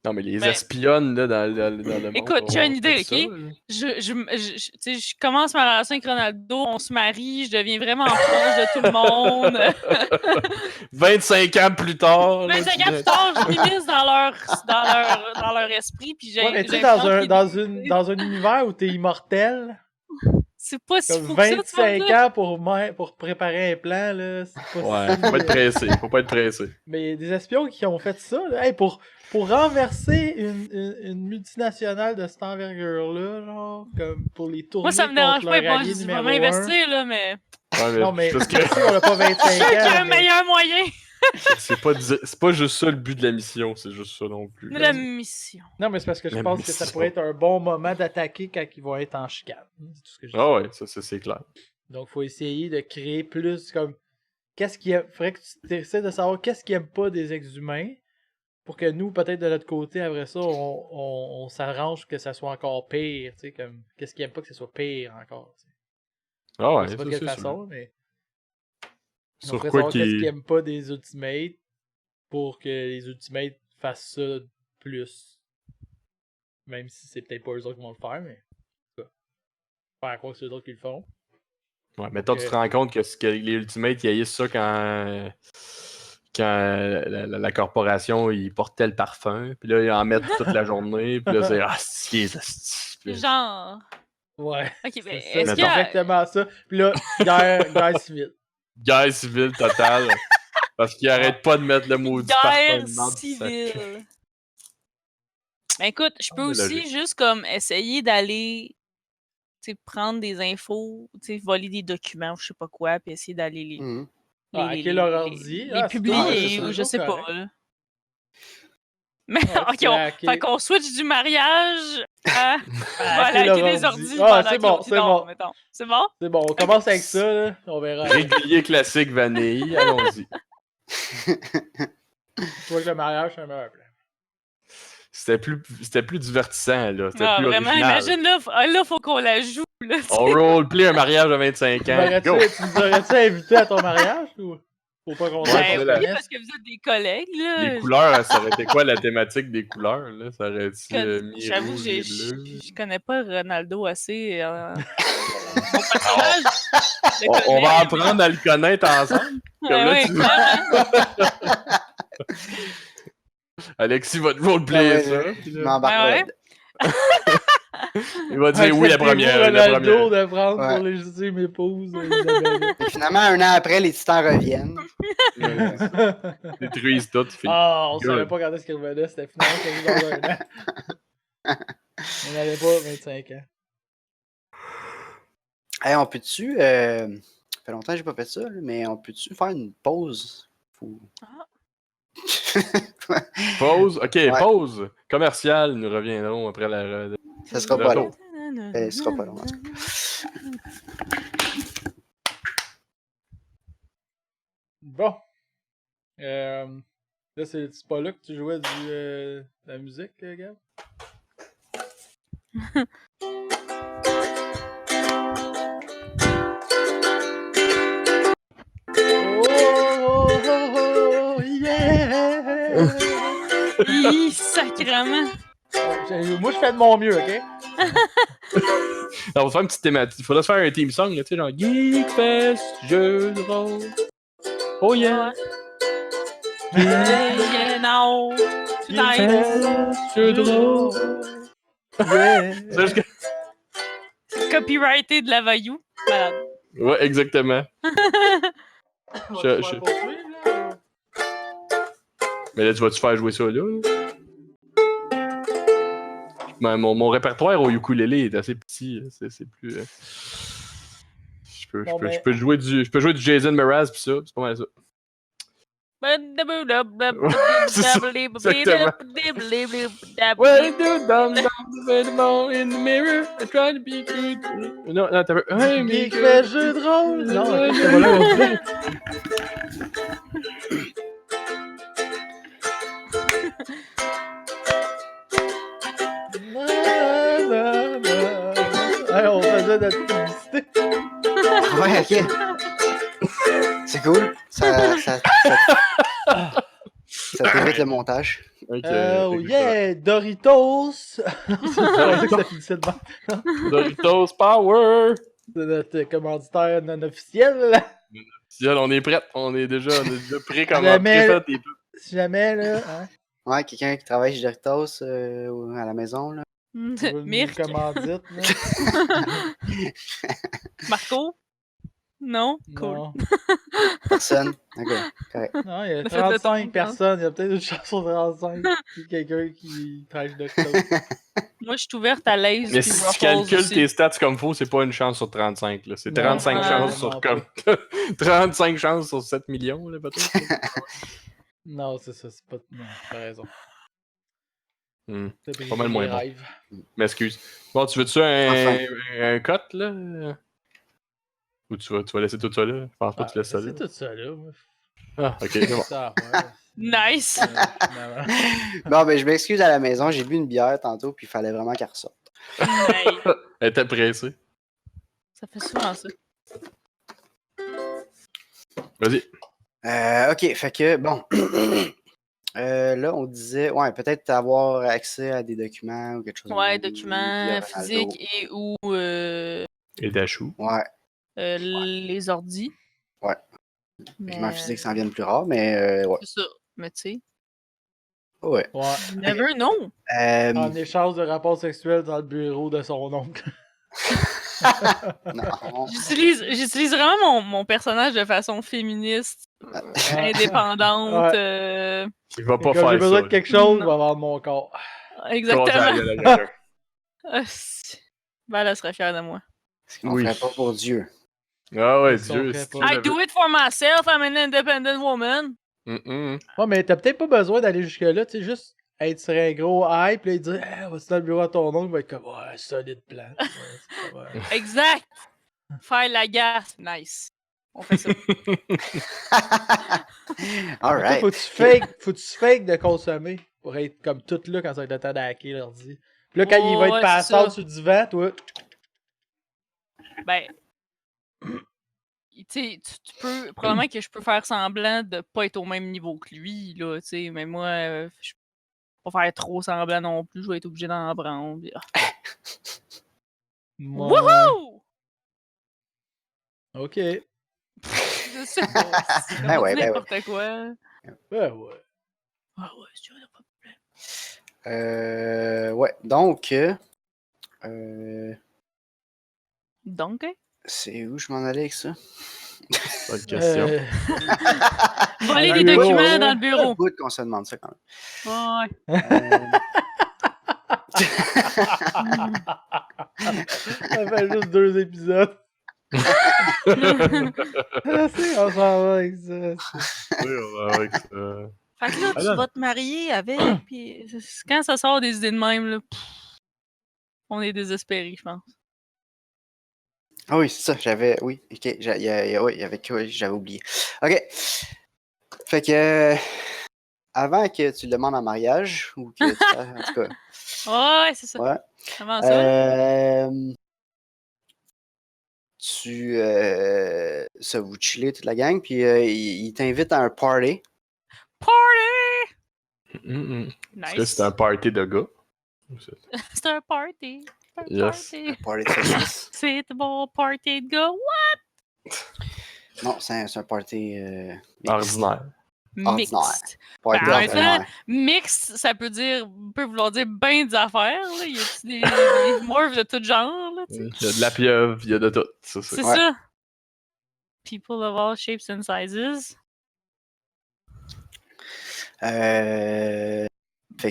Non, mais les espionnes, là, dans le monde. Écoute, j'ai une idée, ça, ok? Je commence ma relation avec Ronaldo, on se marie, je deviens vraiment proche de tout le monde. 25 ans plus tard. 25 ans plus tard, je m'immisce dans leur esprit, puis j'ai. Ouais, mais tu sais, dans un univers où t'es immortel, C'est pas si comme fou que ça, tu vas me 25 dire. ans pour préparer un plan, là, c'est pas Ouais, si... faut pas être pressé, faut pas être pressé. Mais il y a des espions qui ont fait ça, là. Hey, pour renverser une multinationale de cette envergure-là, genre, comme pour les tourner Moi, ça me dérange contre pas, leur bon, allié je dis numéro vraiment 1. investir, là, mais. Ouais, Non, mais parce je sais qu'on a pas 25 Je sais qu'il y a ans, un meilleur moyen. C'est pas juste ça le but de la mission, c'est juste ça non plus. De la mission. Non, mais c'est parce que je La pense que ça mission. pourrait être un bon moment d'attaquer quand ils vont être en chicane. C'est tout ce que je dis. Ah ouais, ça c'est clair. Donc, faut essayer de créer plus comme. Qu'est-ce qui faudrait que tu essaies de savoir qu'est-ce qu'ils aiment pas des ex-humains pour que nous, peut-être de notre côté, après ça, on s'arrange que ça soit encore pire. Tu sais, comme. Qu'est-ce qu'ils aiment pas que ça soit pire encore. Tu sais. Ah ouais, Je sais pas de ça, quelle c'est façon, mais. On Sur pourrait quoi savoir qu'est-ce qu'ils qui. aiment pas des Ultimates pour que les Ultimates fassent ça plus. Même si c'est peut-être pas eux autres qui vont le faire, mais. en tout cas, faire quoi que c'est eux autres qui le font. Ouais, mais toi, tu te rends compte que les Ultimates, ils haïssent ça quand la corporation, ils portaient le parfum, puis là, ils en mettent toute la journée, puis là, c'est ah, c'est Genre. Ouais. Ok, mais C'est est-ce ça, qu'il y a. exactement ça. Puis là, guerre civile. guerre civile totale. Parce qu'ils arrêtent pas de mettre le maudit Guerre parfum de menthe du sac. civile. Ben écoute, je peux mais aussi logique. juste comme essayer d'aller prendre des infos, voler des documents ou je sais pas quoi, puis essayer d'aller les, Mhm. Hacker leur ordi. les Ah, c'est publier toujours ou je sais pas. correct. Là. Mais Ouais, ok, tu peux hacker. fait qu'on switch du mariage à Hacker hacker leur les ordi. ordi Ah, pendant c'est que bon, l'autre, il c'est dort, bon. mettons. C'est bon? C'est bon, on commence avec ça, là. On verra. Régulier classique vanille, allons-y. Je vois que le mariage, c'est un meilleur plan. C'était plus divertissant, là. C'était Ah, plus vraiment, original. imagine là, faut qu'on la joue. Là, On roleplay un mariage à 25 ans. Go! Tu nous aurais-tu invité à ton mariage ou faut pas qu'on Ouais, aille Ben qu'on la- oui, connaisse? parce que vous êtes des collègues, là. Les couleurs, ça aurait été quoi la thématique des couleurs, là? Ça aurait été J'avoue, mi-rouge, mi-bleu. je connais pas Ronaldo assez. Mon personnage, je le On connais, va mais- apprendre à le connaître ensemble. Comme là, Ouais, clairement. Alexis va te roleplayer Ouais, ça. je puis là, m'embarque Ouais, là. il va dire oui la première. La Ronaldo première. de prendre Ouais. pour légitimer épouse Isabelle. Et finalement, un an après, les titans reviennent. Détruisent tout. Fait... Ah, on Good. savait pas quand est-ce qu'il revenait, c'était finalement quelque chose dans un an. On n'avait pas 25 ans. Hey, on peut-tu. Ça fait longtemps que j'ai pas fait ça, là, mais on peut-tu faire une pause? Ah. Pause. Ok, Ouais. pause. Commercial. Nous reviendrons après la. Ça sera Le pas retour. long. Ça sera pas long, en tout cas. Bon. Là, c'est pas là que tu jouais de la musique, Gab? Oh, oh, oh, yeah! Hi, sacrément. Moi, je fais de mon mieux, ok? On va faire une petite thématique. Il faudrait se faire un team song, là, tu sais, genre Geekfest, jeu de rôle. Oh yeah! Yeah, now. Tonight. Geekfest, jeu de rôle. Yeah! C'est juste que- C'est copyrighté de la Vaillou. Malade. Ouais, exactement. On va je- poursuivre, là? Mais là, tu vas-tu faire jouer ça là? Mon répertoire au ukulélé est assez petit. C'est plus. Bon, ben- Je peux jouer du Jason Mraz pis ça, c'est pas mal ça. C'est ça, exactement. Well, do dumb in the mirror and try to be good. Non, t'as peu. Hey, Geek fait jeu de rôle! Non, c'est pas là qu'on fait. Hey, on faisait notre publicité. Ouais, ok. C'est cool. Ça t'évite le montage. Oh yeah! Doritos! C'est pas ça que ça finissait de même. Doritos Power! C'est notre commanditaire non officiel. On est prêt, on est déjà prêt comme Jamais- préfet des Si jamais, là, hein, Ouais, quelqu'un qui travaille chez Doritos à la maison, là. tu veux une Mirk. commandite, là. Marco? Non? Cool. Non. Personne. Ok, correct. Non, il y a Le fait de 35 ton personnes. Il y a peut-être une chance sur 35. Puis quelqu'un qui travaille chez Doritos. Moi, je suis ouverte à l'aise. Mais si tu calcules tes stats comme faut, c'est pas une chance sur 35. Là. C'est 35 chances sur comme 35 chances sur 7 millions, là, peut-être. Non, c'est ça, c'est pas. Non, t'as raison. C'est pas mal moins bon. Rêves. M'excuse. Bon, tu veux-tu un cut, là? Ou tu vas laisser tout ça là? Je pense pas que tu laisses ça là. C'est tout ça là. Ah, ok, c'est bon. Ça, ouais. Nice! Bon, ben, je m'excuse à la maison, j'ai bu une bière tantôt, puis il fallait vraiment qu'elle ressorte. Elle était pressée. Ça fait souvent ça. Vas-y. Ok, fait que, bon. Là, on disait, ouais, peut-être avoir accès à des documents ou quelque chose. Ouais, documents physiques et ou. Et Dachou. Ouais. Les ordis. Ouais. Les documents physiques s'en viennent plus rares, mais ouais. C'est ça. Mais tu sais. Ouais. Never know. En échange de rapports sexuels dans le bureau de son oncle. Non. J'utilise vraiment mon personnage de façon féministe, indépendante. Il va pas quand faire j'ai besoin ça, de quelque chose, je vais vendre mon corps. Exactement. Ben, elle serait fière de moi. Ce qu'on ferait pas pour Dieu. Ah ouais, Dieu. I do it for myself, I'm an independent woman. Ouais, mais t'as peut-être pas besoin d'aller jusque-là, tu sais, juste être sur un gros hype, là, et dire, hey, vas-tu dans le bureau à ton oncle, il va être comme, ouais, solide plan. Ouais. Exact! Faire la gaffe, nice. On fait ça. Alright. Faut que tu fake de consommer pour être comme tout là quand ça va être le temps d'hacker l'ordi. Puis là, quand il va être passant sur le divan, toi. Ben. Tu sais, tu peux. Probablement que je peux faire semblant de pas être au même niveau que lui, là, tu sais, mais moi, je peux pas faire trop semblant non plus, je vais être obligé d'en prendre. Wouhou! Ok. Je sais pas. C'est n'importe quoi. Ben ouais. Ah ouais, c'est sûr, pas de problème. Ouais, donc. Donc? C'est où je m'en allais avec ça? Pas de question. Voler des documents dans le bureau. C'est le bout qu'on se demande ça quand même. Ouais. Ça fait juste 2 épisodes. On s'en va avec ça. Oui, on va avec ça. Fait que là, tu vas te marier avec, puis quand ça sort des idées de même, là, on est désespérés, je pense. Ah oui, c'est ça, j'avais. Oui, ok, j'avais oublié. Ok. Fait que. Avant que tu le demandes en mariage, ou que tu en tout cas. Ouais, c'est ça. Ouais. Avant ça. Ça vous chillez toute la gang, puis il t'invite à un party. Party! Nice. Est-ce que c'est un party de gars? C'est un party. Yes. Un party de saucisse. C'est un bon party de gars. What? Non, c'est un party ordinaire. Mixed. Party ordinaire. Mixed, ça peut vouloir dire bien des affaires. Là. Il y a des morphs de tout genre. Là, il y a de la pieuvre, il y a de tout. C'est ça. People of all shapes and sizes. Fait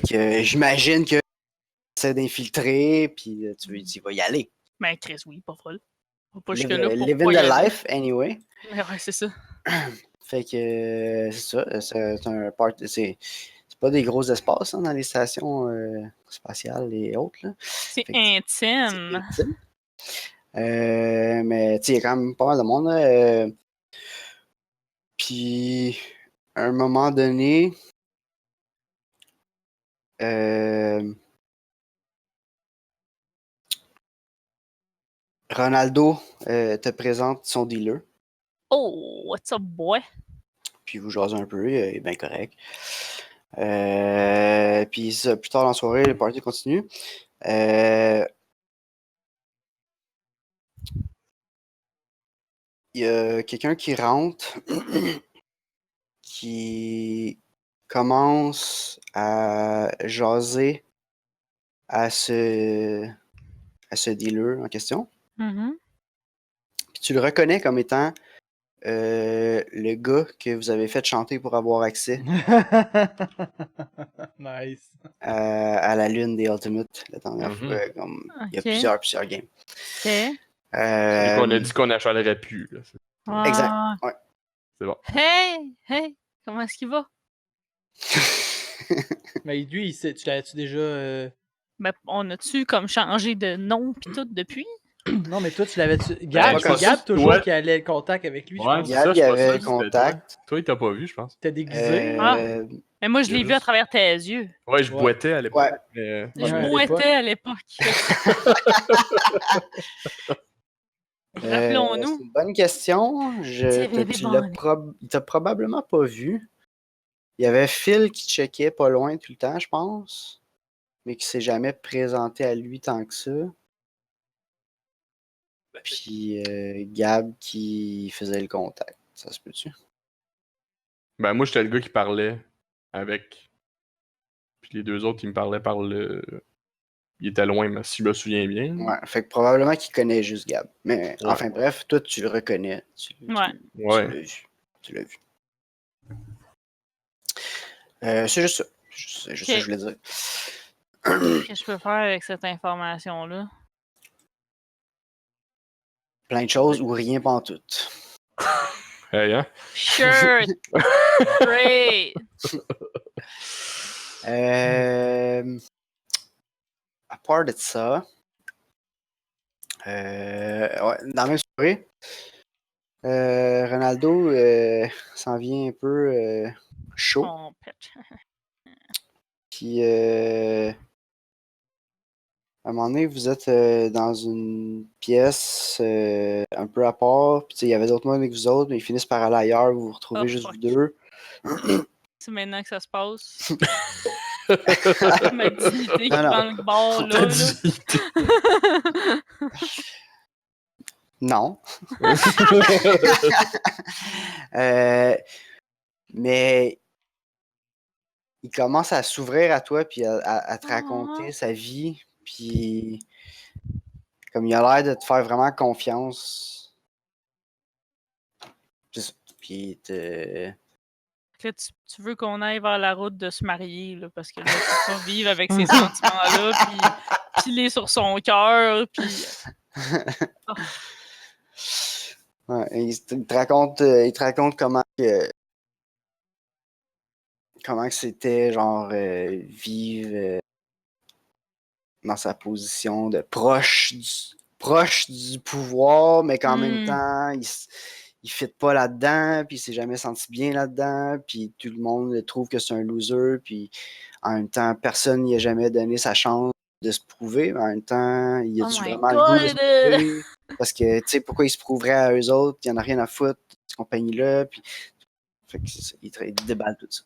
que j'imagine que tu essaies d'infiltrer, puis tu vas y aller. Ben, Chris, oui, pas folle. Pas jusque-là pour living the life, anyway. Ouais, c'est ça. Fait que c'est ça. C'est un party. C'est pas des gros espaces hein, dans les stations spatiales et autres. Là. C'est intime. Mais tu sais, il y a quand même pas mal de monde. Là, puis, à un moment donné, Ronaldo te présente son dealer. Oh, what's up, boy? Puis vous jasez un peu, il est bien correct. Puis ça, plus tard dans la soirée, le party continue. Il y a quelqu'un qui rentre qui commence à jaser à ce dealer en question. Mm-hmm. Puis tu le reconnais comme étant Le gars que vous avez fait chanter pour avoir accès Nice. à la lune des Ultimate, la dernière Mhm. fois. Il y a Ok. plusieurs games. Ok. Vu qu'on a dit qu'on achalerait plus. Là. Exact. Ah. Ouais. C'est bon. Hey! Comment est-ce qu'il va? Mais lui, tu l'avais-tu déjà. Ben, on a-tu comme changé de nom pis tout depuis? Non, mais toi, tu l'avais-tu. Gab, pas c'est Gab ça. toujours Ouais. qui allait le contact avec lui, je Ouais, pense. c'est Gab, ça, il je y pense avait que c'était contact. Toi, il t'a pas vu, je pense. T'es déguisé. Mais moi, je il y a l'ai vu à juste- travers tes yeux. Ouais, je Ouais. boitais à l'époque. Ouais. Mais... Je à boitais à l'époque. C'est Rappelons-nous. une bonne question. Il t'a probablement pas vu. Il y avait Phil qui checkait pas loin tout le temps, je pense. Mais qui s'est jamais présenté à lui tant que ça. Puis Gab qui faisait le contact. Ça se peut-tu? Ben, moi, j'étais le gars qui parlait avec. Puis les deux autres, ils me parlaient par le. Il était loin, mais si je me souviens bien. Ouais, fait que probablement qu'il connaît juste Gab. Mais Ouais. enfin bref, toi tu le reconnais. Ouais. Tu l'as vu. Tu l'as vu. C'est juste ça. C'est juste ça que je voulais dire. Qu'est-ce que je peux faire avec cette information-là? Plein de choses ou rien pantoute. Hey, hein? Sure! Great! À part de ça, ouais, dans la même soirée, Ronaldo s'en vient un peu chaud. On pète. Puis à un moment donné, vous êtes dans une pièce un peu à part. Puis il y avait d'autres mondes avec vous autres, mais ils finissent par aller ailleurs. Vous vous retrouvez Oh, juste fuck. vous deux. C'est maintenant que ça se passe. Ma dignité qui Non, non. prend le bord, là. Non. Mais il commence à s'ouvrir à toi puis à te raconter sa vie. Puis comme il a l'air de te faire vraiment confiance. Puis Là, tu veux qu'on aille vers la route de se marier, là, parce que là, tu peux pas vivre avec ces sentiments-là, puis piler sur son cœur, puis... Ouais, il te raconte comment que c'était genre vivre dans sa position de proche du pouvoir, mais qu'en même temps il fit pas là-dedans, puis il s'est jamais senti bien là-dedans, puis tout le monde trouve que c'est un loser, puis en même temps personne n'y a jamais donné sa chance de se prouver, mais en même temps il a vraiment le goût de se prouver, parce que tu sais pourquoi il se prouverait à eux autres, il y en a rien à foutre de cette compagnie-là, puis fait que il déballe tout ça.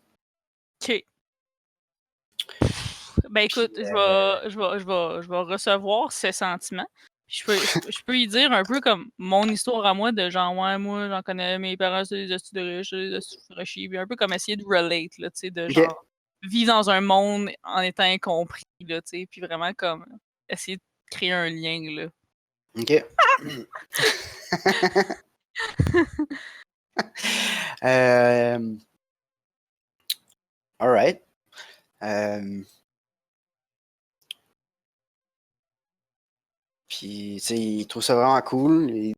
OK. Ben écoute, je vais recevoir ces sentiments. Je peux y dire un peu comme mon histoire à moi de genre, ouais, moi, j'en connais, mes parents, c'est des études de riches, des études de riches, puis un peu comme essayer de relate, là, tu sais, de genre, vivre dans un monde en étant incompris, là, tu sais, puis vraiment comme essayer de créer un lien, là. OK. All right. Puis, tu sais, il trouve ça vraiment cool.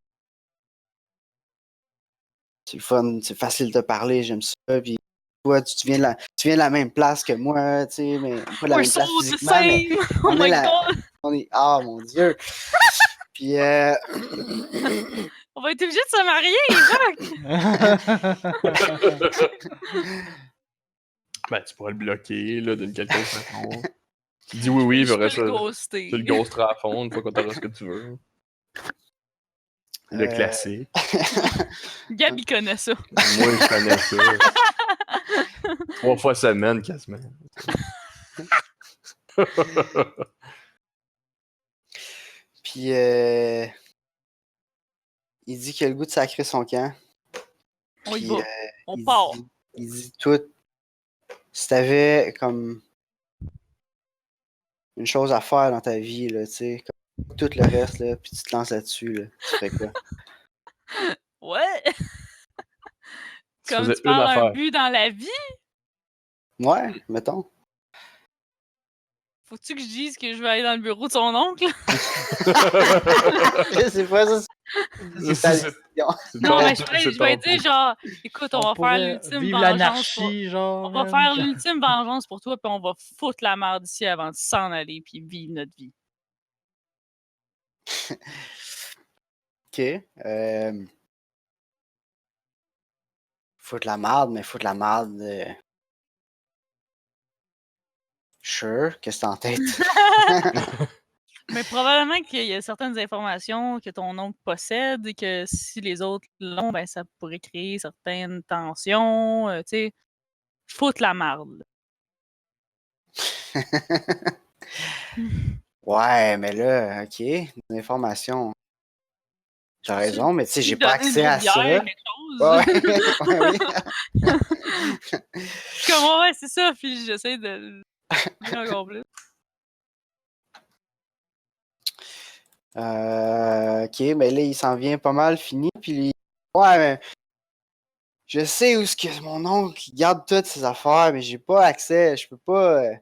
C'est le fun, c'est facile de parler, j'aime ça. Puis, toi, tu viens de la même place que moi, tu sais, mais pas de la même place physiquement, mais Oh my God! Ah, mon Dieu! Puis, On va être obligé de se marier, Jacques! Ben, tu pourrais le bloquer, là, d'une quelconque façon. Tu dis oui, je peux ça. le ghoster. Tu le ghosteras à fond une fois qu'on t'aura ce que tu veux. Le classique. Gab, il connaît ça. Moi, je connais ça. 3 fois semaine, quasiment. puis il dit qu'il a le goût de sacrer son camp. On y Puis, va. On part. Il dit tout. Si t'avais comme une chose à faire dans ta vie, là, tu sais, comme tout le reste, là, puis tu te lances là-dessus, là, tu ferais quoi? Ouais! Comme tu parles un but dans la vie? Ouais, mettons. Faut-tu que je dise que je vais aller dans le bureau de son oncle? C'est pas ça. C'est ta décision. Non, mais je vais dire genre, écoute, on va faire l'ultime vivre vengeance. l'anarchie, genre. On va faire l'ultime vengeance pour toi, puis on va foutre la merde ici avant de s'en aller, puis vivre notre vie. Ok. Foutre la merde, mais foutre la merde. Sure, qu'est-ce que t'as en tête? Mais probablement qu'il y a certaines informations que ton oncle possède et que si les autres l'ont, ben ça pourrait créer certaines tensions. Tu sais, foutre la marde. Ouais, mais là, ok, des informations. T'as raison, mais tu sais, j'ai pas accès à ça. Quelque chose. Ouais, oui. Comment ouais, c'est ça, puis j'essaie de encore plus. Ok, mais là, il s'en vient pas mal fini, puis ouais, mais je sais où est-ce que mon oncle il garde toutes ses affaires, mais j'ai pas accès, je peux pas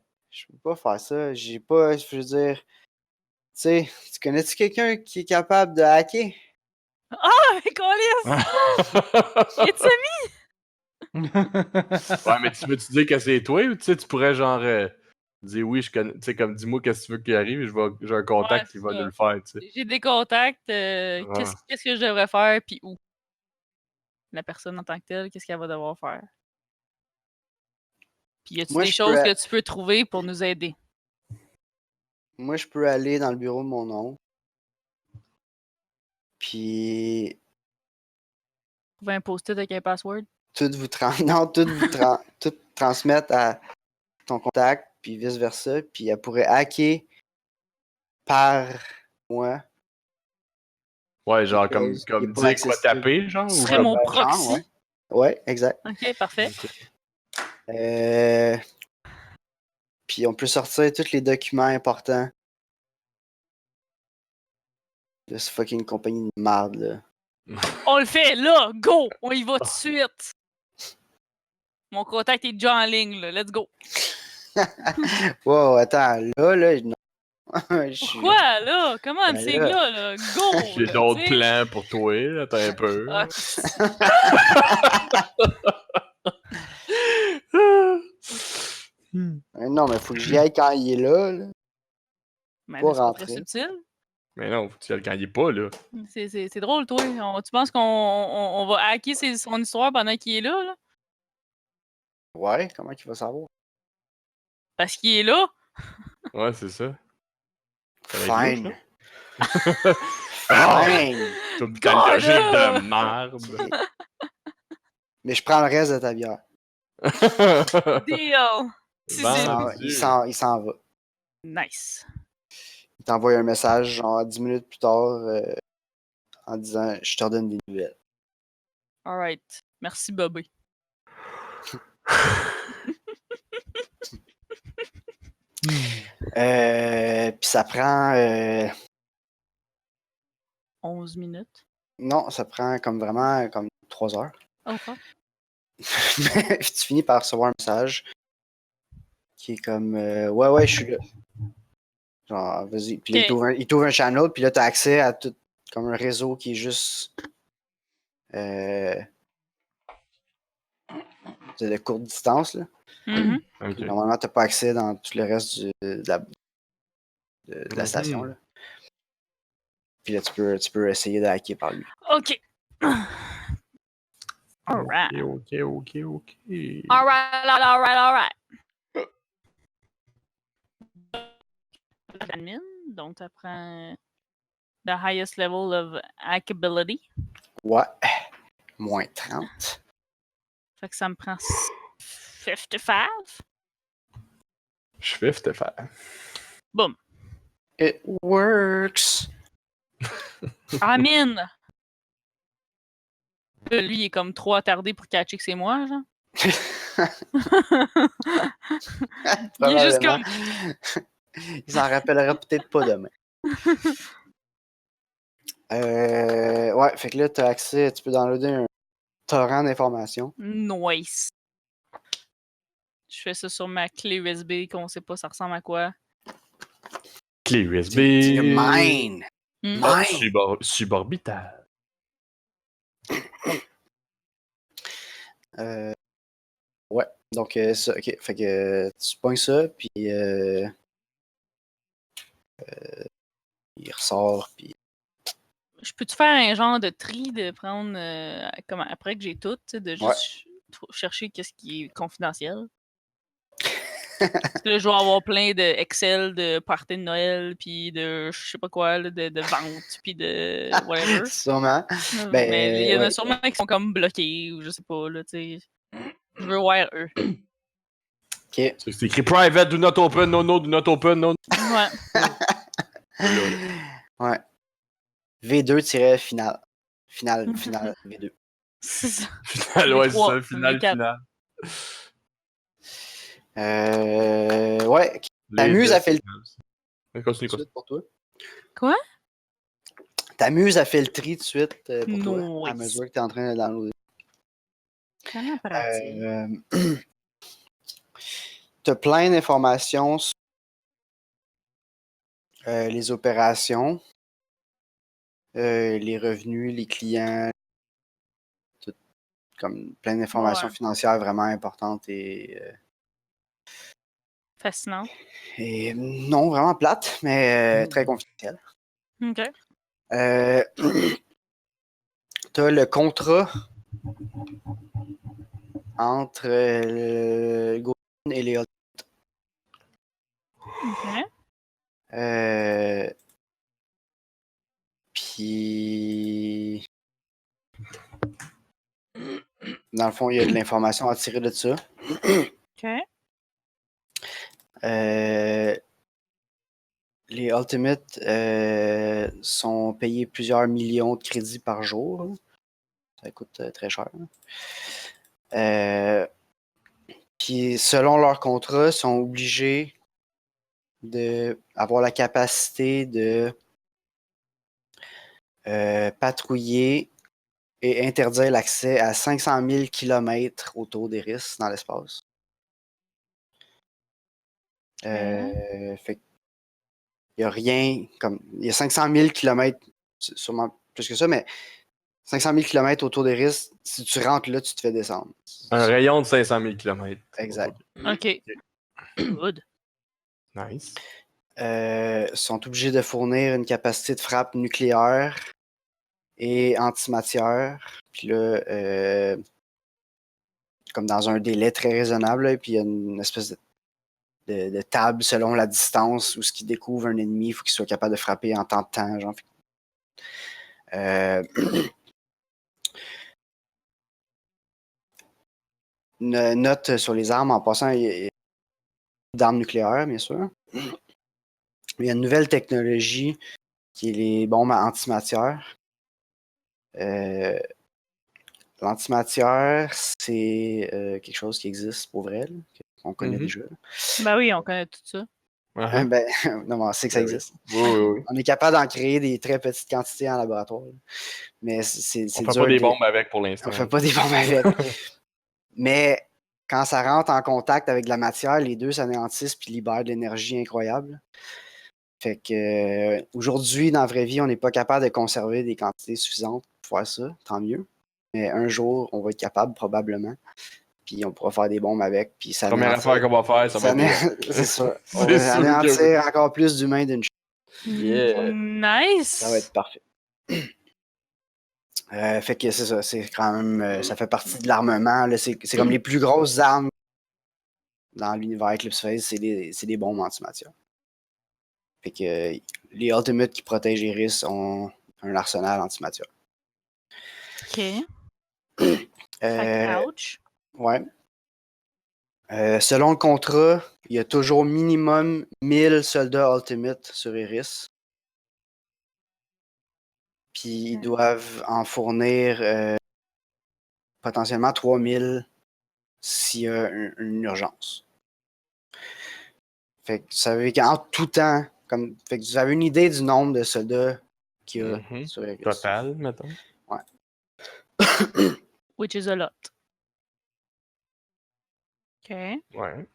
faire ça, j'ai pas, je veux dire, tu sais, tu connais-tu quelqu'un qui est capable de hacker? Ah, mais Colis! It's Ouais, mais tu veux-tu dire que c'est toi ou tu sais, tu pourrais genre dire oui, je connais, tu sais, comme dis-moi qu'est-ce que tu veux qu'il arrive, j'ai un contact qui va nous le faire, tu sais. J'ai des contacts, qu'est-ce que je devrais faire, puis où? La personne en tant que telle, qu'est-ce qu'elle va devoir faire? Puis y a-tu des choses que tu peux trouver pour nous aider? Moi, je peux aller dans le bureau de mon oncle. Puis. Vous pouvez un post-it avec un password? Tout transmettre à ton contact, puis vice-versa. Puis elle pourrait hacker par moi. Ouais, genre comme dire quoi taper, genre? Tu serais mon proxy? Genre, ouais, exact. Ok, parfait. Puis on peut sortir tous les documents importants de cette fucking compagnie de merde, là. On le fait, là! Go! On y va tout de suite! Mon contact est déjà en ligne, là. Let's go! Wow, attends, là, non. Quoi, là? Comment c'est là? Go! J'ai d'autres plans pour toi, là. Attends un peu. Non, mais faut que j'y aille quand il est là. Mais pas c'est rentrer. pas très subtil. Mais non, faut que tu y ailles quand il est pas, là. C'est drôle, toi. Tu penses qu'on va hacker son histoire pendant qu'il est là? Ouais, comment il va savoir? Parce qu'il est là? Ouais, c'est ça. Fine. Fine! Toute ta logique de merde. Mais je prends le reste de ta bière. Deal! Il s'en va. Nice. Il t'envoie un message, genre 10 minutes plus tard, en disant « Je te redonne des nouvelles. » Alright. Merci, Bobby. Puis ça prend... 11 minutes. Non, ça prend comme vraiment comme 3 heures. Oh, fuck. Tu finis par recevoir un message qui est comme ouais, je suis là. Genre, vas-y. Puis là, il t'ouvre un channel, puis là, t'as accès à tout, comme un réseau qui est juste de courte distance, là. Mm-hmm. Okay. Normalement, t'as pas accès dans tout le reste de la station, là. Puis là, tu peux essayer de hacker par lui. OK. Alright. OK. Alright. Admin, donc tu apprends the highest level of hackability. Ouais. Moins 30. Fait que ça me prend 55. Je suis 55. Boom. It works. Amin! Lui, il est comme trop attardé pour catcher que c'est moi, genre. Il est juste comme... Il s'en rappellera peut-être pas demain. Ouais, fait que là, t'as accès, tu peux downloader torrent d'informations. Nice. Je fais ça sur ma clé USB qu'on sait pas ça ressemble à quoi. Clé USB. Tu mine. Suborbital. Ouais. Donc, ça, ok. Fait que tu pognes ça, puis il ressort, puis. Je peux-tu faire un genre de tri de prendre comme après que j'ai tout, de juste chercher qu'est-ce qui est confidentiel? Parce que là, je vais avoir plein de Excel de party de Noël, puis de je sais pas quoi, là, de vente, puis de whatever. Sûrement. Mais il y en a sûrement qui sont comme bloqués, ou je sais pas, là, tu sais. Je veux voir eux. Ok. C'est écrit private, do not open, no, do not open, no. Ouais. Ouais. V2-final. Final V2. C'est ça. Final, ouais, c'est ça, final. Ouais. T'amuses à filtrer. Continue. Pour toi. Quoi? T'amuses à filtrer tout de suite pour toi, Nice. à mesure que t'es en train de downloader. Comment pratique? T'as plein d'informations sur les opérations, les revenus, les clients, tout, comme plein d'informations financières vraiment importantes et fascinant. Et non, vraiment plate, mais très confidentielle. OK. T'as le contrat entre le Golden et les Ultimate. OK. Puis dans le fond, il y a de l'information à tirer de ça. OK. Les Ultimate sont payés plusieurs millions de crédits par jour. Ça coûte très cher. Puis selon leur contrat, ils sont obligés d'avoir la capacité de patrouiller et interdire l'accès à 500 000 km autour des risques dans l'espace. Fait il n'y a rien comme. Il y a 500 000 km, sûrement plus que ça, mais 500 000 km autour des risques, si tu rentres là, tu te fais descendre. Un rayon de 500 000 km. Exact. OK. Good. Nice. Sont obligés de fournir une capacité de frappe nucléaire et antimatière. Puis là, comme dans un délai très raisonnable, là, puis il y a une espèce de table selon la distance où ce qui découvre un ennemi, il faut qu'il soit capable de frapper en temps de temps. Genre. Une note sur les armes, en passant, il y a d'armes nucléaires, bien sûr. Il y a une nouvelle technologie qui est les bombes à antimatière. L'antimatière, c'est quelque chose qui existe pour vrai, qu'on connaît déjà. Ben oui, on connaît tout ça. Ben, non, on sait que ça existe. Oui. On est capable d'en créer des très petites quantités en laboratoire. Mais c'est on fait pas des bombes avec pour l'instant. On fait pas des bombes avec. Mais quand ça rentre en contact avec de la matière, les deux s'anéantissent puis libèrent de l'énergie incroyable. Fait que aujourd'hui, dans la vraie vie, on n'est pas capable de conserver des quantités suffisantes pour faire ça, tant mieux. Mais un jour, on va être capable, probablement. Puis on pourra faire des bombes avec. Puis ça première affaire qu'on va faire, ça va être c'est ça. On va anéantir encore plus d'humains d'une chute. Yeah. Nice! Ça va être parfait. Fait que c'est ça. C'est quand même. Ça fait partie de l'armement. C'est comme les plus grosses armes dans l'univers Eclipse Phase, c'est des bombes antimatière. Fait que les Ultimates qui protègent Iris ont un arsenal antimatière. OK. Ouch. Ouais. Selon le contrat, il y a toujours minimum 1000 soldats Ultimate sur Iris. Puis ils doivent en fournir potentiellement 3000 s'il y a une urgence. Fait que vous savez qu'en tout temps, fait que vous avez une idée du nombre de soldats qu'il y a sur Iris. Total, mettons. Ouais. Which is a lot. OK. Ouais.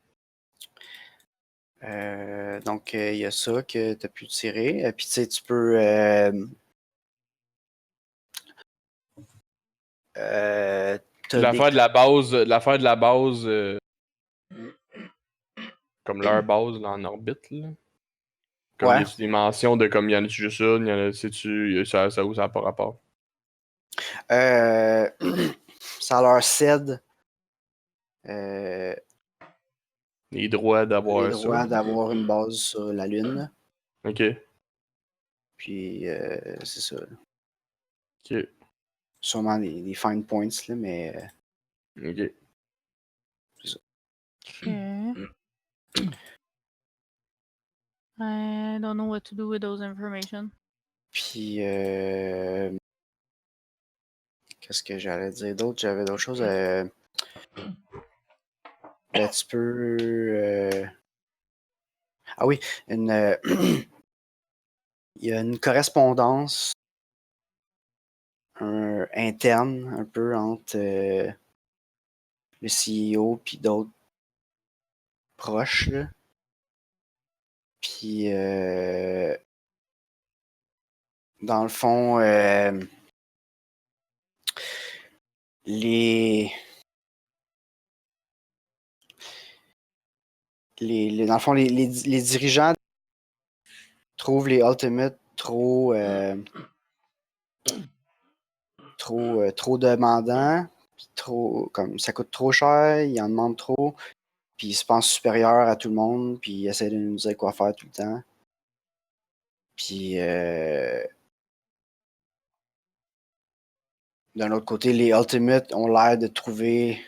Donc, il y a ça que tu as pu tirer. Puis, tu sais, tu peux. L'affaire de la base, comme leur base là, en orbite, là. Comme Ouais. y a-tu des mentions de comme y en a-tu juste une, y en a, sais-tu, ça où ça n'a pas rapport? Ça leur cède Les droits d'avoir les ça. droits d'avoir une base sur la Lune. Ok. Puis, c'est ça. Ok. Sûrement des fine points, là, mais. Ok. C'est ça. OK. I don't know what to do with those information. Puis, qu'est-ce que j'allais dire d'autre? J'avais d'autres choses. Là, tu peux. Ah oui, il y a une correspondance interne un peu entre le CEO puis d'autres proches. Là. Puis, dans le fond, dans le fond, les dirigeants trouvent les Ultimates trop demandants, puis comme ça coûte trop cher, ils en demandent trop, puis ils se pensent supérieurs à tout le monde, puis ils essaient de nous dire quoi faire tout le temps. Puis d'un autre côté, les Ultimates ont l'air de trouver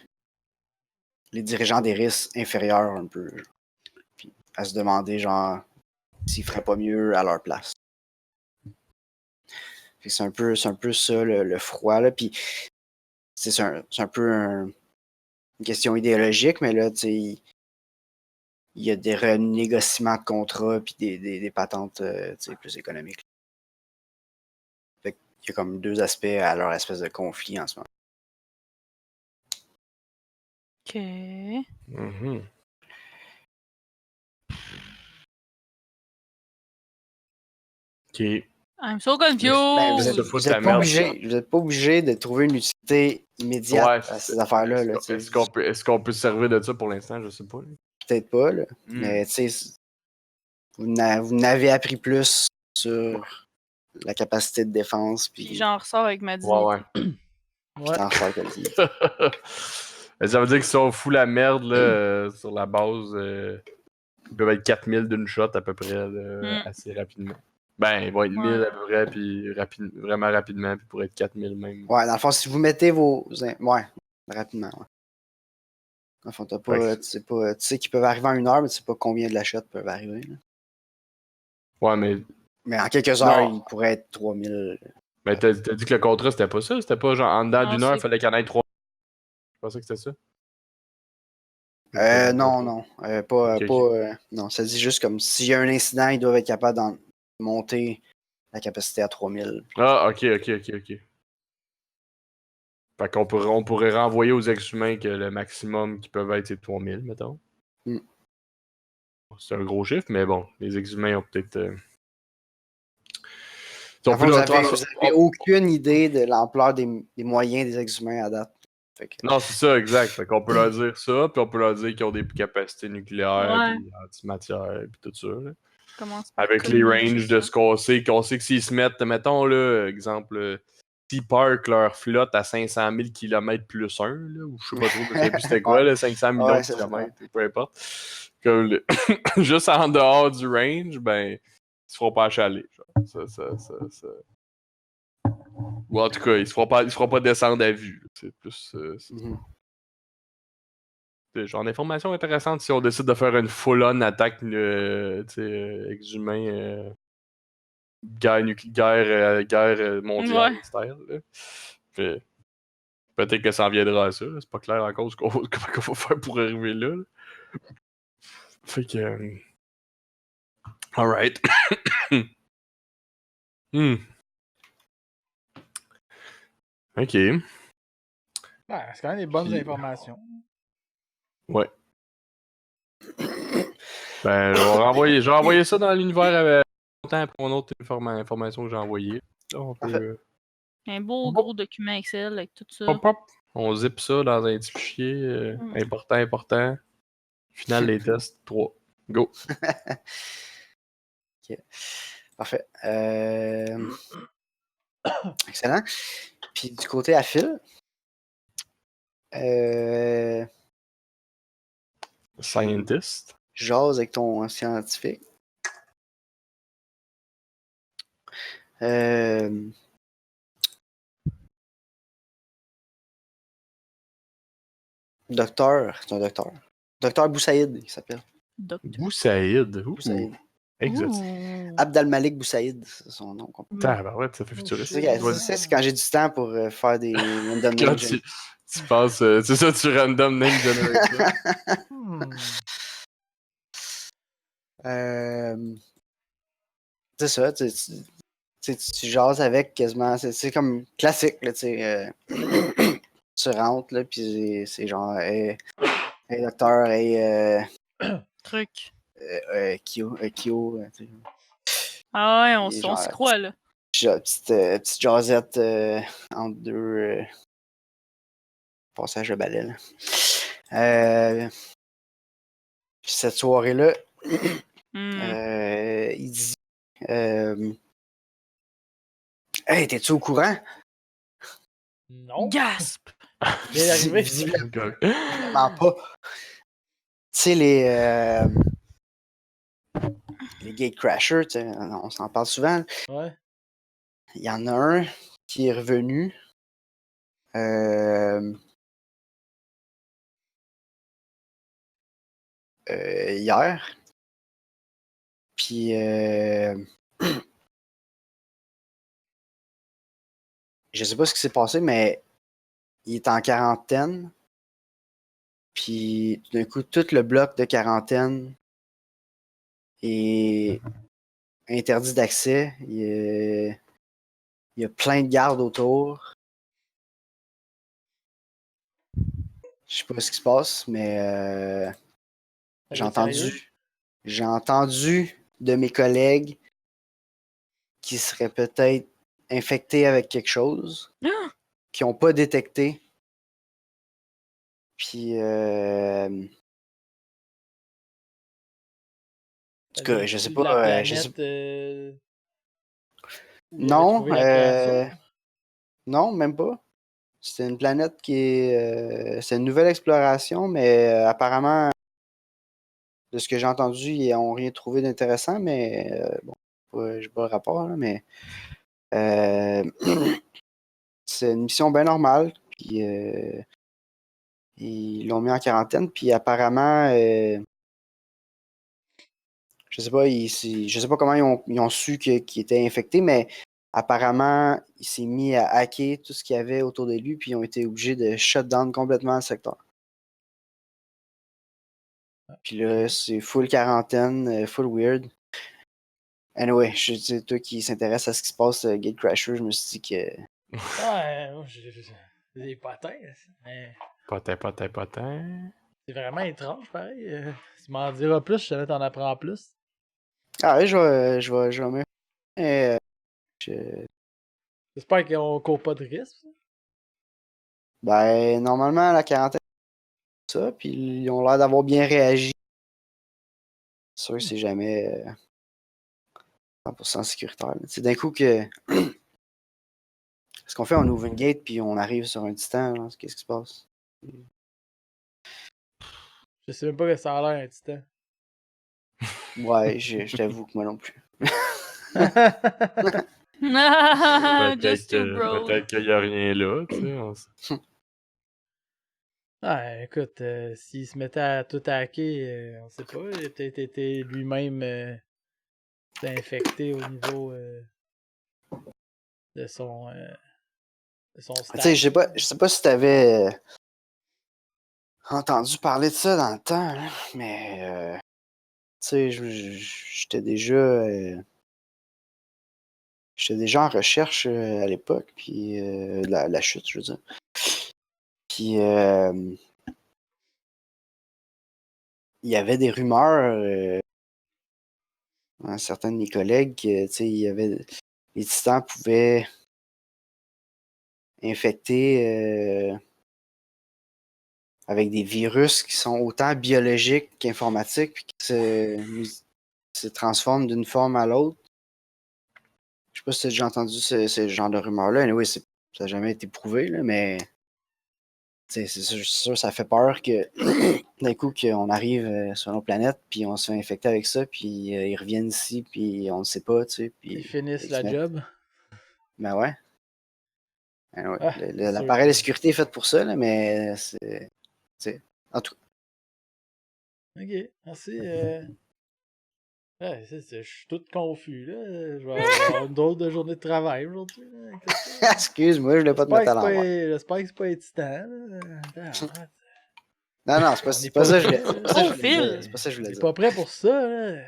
les dirigeants des risques inférieurs un peu. Puis à se demander genre s'ils feraient pas mieux à leur place. Fait que c'est un peu ça le froid là. Puis c'est un peu une question idéologique, mais là, tu sais, il y a des renégociements de contrats puis des patentes plus économiques. Fait qu'il y a comme deux aspects à leur espèce de conflit en ce moment. OK. Mhm. Ok. I'm so Ben, confused! vous n'êtes pas obligé de trouver une utilité immédiate à ces affaires-là. Là, Est-ce qu'on peut se servir de ça pour l'instant? Je sais pas. peut-être pas, là. Mais tu sais, vous n'avez appris plus sur la capacité de défense. Puis j'en ressors avec ma Ouais, dignité. ouais. Puis t'en ressors avec la dignité. Ça veut dire que si on fout la merde là, sur la base, ils peuvent être 4000 d'une shot à peu près là, assez rapidement. Ben, ils vont être 1000 à peu près, puis vraiment rapidement, puis pour être 4000 même. Ouais, dans le fond, si vous mettez vos. Ouais, rapidement. Ouais. Dans le fond, tu sais qu'ils peuvent arriver en 1 heure, mais tu sais pas combien de la shot peuvent arriver. Là. Ouais, mais. Mais en quelques heures, ils pourraient être 3000. Mais t'as dit que le contrat, c'était pas ça? C'était pas genre en dedans d'une heure, il fallait qu'il y en ait 3. Je pensais que c'était ça. Non. Non, ça dit juste comme s'il y a un incident, ils doivent être capables d'en monter la capacité à 3000. Ah, ok. Fait qu'on pourrait renvoyer aux ex-humains que le maximum qui peuvent être, c'est 3000, mettons. C'est un gros chiffre, mais bon, les ex-humains ont peut-être. Vous n'avez aucune idée de l'ampleur des moyens des ex-humains à date. Non, c'est ça, exact. Fait qu'on peut leur dire ça, puis on peut leur dire qu'ils ont des capacités nucléaires, puis antimatière, puis tout ça. Là. Avec les ranges de ce qu'on sait que s'ils se mettent, mettons, là, exemple, s'ils parkent leur flotte à 500 000 km plus 1, là, ou je sais pas trop, je sais plus c'était quoi, là, 500 millions de kilomètres, peu importe. Comme juste en dehors du range, ben, ils se feront pas achaler. Genre. Ça. Ou en tout cas, ils se feront pas descendre à vue. C'est plus. Genre d'informations intéressantes si on décide de faire une full-on attaque ex-humain guerre mondiale style. Là. Peut-être que ça en viendra à ça. C'est pas clair encore comment on va faire pour arriver là. Fait que. Alright. Ok. Ben, c'est quand même des bonnes Puis- informations. Ouais. Ben, je vais renvoyer ça dans l'univers avec longtemps pour une autre information que j'ai envoyée. Là, on peut. Un beau Bon. gros document Excel avec tout ça. Hop, hop. On zip ça dans un petit fichier. Important. Final des tests 3. Go. Ok. Parfait. Excellent. Puis du côté à Phil, Scientist. jase avec ton scientifique. Docteur, c'est un docteur. Docteur Boussaïd, il s'appelle. Docteur. Boussaïd. Boussaïd. Exotique. Abd al-Malik Boussaïd, c'est son nom. Tabarouette, ça fait futuriste. C'est quand j'ai du temps pour faire des random Quand name tu penses, c'est ça, tu random name generator. C'est ça, tu jases avec quasiment, c'est comme classique, là, tu sais. Tu rentres, là, puis c'est genre, hey, docteur, hey, Truc. Kyo, tu sais. Ah ouais, on Et s'y croit, là. Petite jasette entre deux passages de balai, là. Cette soirée-là, il dit hey, t'es-tu au courant? Non. Gasp! Bien arrivé. Visiblement pas. Tu sais, les gatecrashers, on s'en parle souvent. Ouais. Il y en a un qui est revenu. Hier. Puis je sais pas ce qui s'est passé, mais il est en quarantaine. Puis d'un coup, tout le bloc de quarantaine est interdit d'accès. Il y a plein de gardes autour. Je sais pas ce qui se passe, mais j'ai entendu de mes collègues qui seraient peut-être infectés avec quelque chose, qui n'ont pas détecté. Puis, en tout cas, je sais pas. Non, non, même pas. C'est une planète qui est. C'est une nouvelle exploration, mais apparemment, de ce que j'ai entendu, ils n'ont rien trouvé d'intéressant, mais bon, j'ai pas le rapport, là, mais c'est une mission bien normale. Puis ils l'ont mis en quarantaine, puis apparemment, je sais pas, je sais pas comment ils ont su qu'il était infecté, mais apparemment, il s'est mis à hacker tout ce qu'il y avait autour de lui, puis ils ont été obligés de shut down complètement le secteur. Puis là, c'est full quarantaine, full weird. Anyway, toi qui s'intéresse à ce qui se passe, Gatecrasher, je me suis dit que. Ouais, j'ai des potins. Mais... Potin. C'est vraiment étrange, pareil. Tu m'en diras plus, je savais t'en apprends plus. Ah oui, je vais même. J'espère qu'on court pas de risque. Ben, normalement, la quarantaine, c'est ça, puis ils ont l'air d'avoir bien réagi. C'est sûr que c'est jamais 100% sécuritaire. C'est d'un coup que. Ce qu'on fait, on ouvre une gate, puis on arrive sur un titan. Qu'est-ce qui se passe? Je sais même pas que ça a l'air un titan. Ouais, je t'avoue que moi non plus. Peut-être qu'il n'y a rien là, tu sais. Ah, écoute, s'il se mettait à tout hacker, on sait pas, il a peut-être été lui-même infecté au niveau de son stade. Tu sais, je sais pas si t'avais entendu parler de ça dans le temps, hein, mais tu sais, j'étais déjà en recherche à l'époque, puis la chute, je veux dire. Puis il y avait des rumeurs, certains de mes collègues, que il y avait les titans pouvaient infecter avec des virus qui sont autant biologiques qu'informatiques, puis qui se transforment d'une forme à l'autre. Je sais pas si tu as déjà entendu ce genre de rumeur-là. Anyway, ça n'a jamais été prouvé, là, mais c'est sûr, ça fait peur que d'un coup qu'on arrive sur nos planètes, puis on se fait infecter avec ça, puis ils reviennent ici, puis on ne sait pas, tu sais. Puis ils finissent la job. Ben ouais. Anyway, Ah, l'appareil de sécurité est fait pour ça, là, mais c'est... En tout cas. Ok, merci. Ouais, je suis tout confus, là. Je vais avoir une drôle de journée de travail aujourd'hui. Excuse-moi, je voulais pas te mettre à l'envers. J'espère que c'est pas étitant. Non, c'est pas ça que je voulais dire. C'est pas ça que je voulais On n'est dire. pas prêt pour ça, là.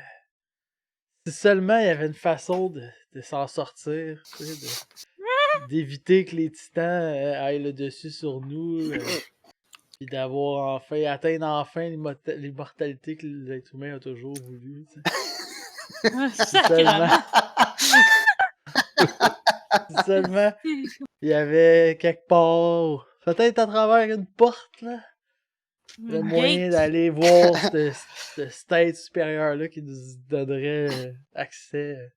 Si seulement il y avait une façon de s'en sortir, tu sais, d'éviter que les titans aillent le dessus sur nous, puis d'avoir atteindre enfin l'immortalité que l'être humain a toujours voulu, tu sais. Si seulement il y avait quelque part, peut-être à travers une porte, là, le moyen d'aller voir cette tête supérieure-là qui nous donnerait accès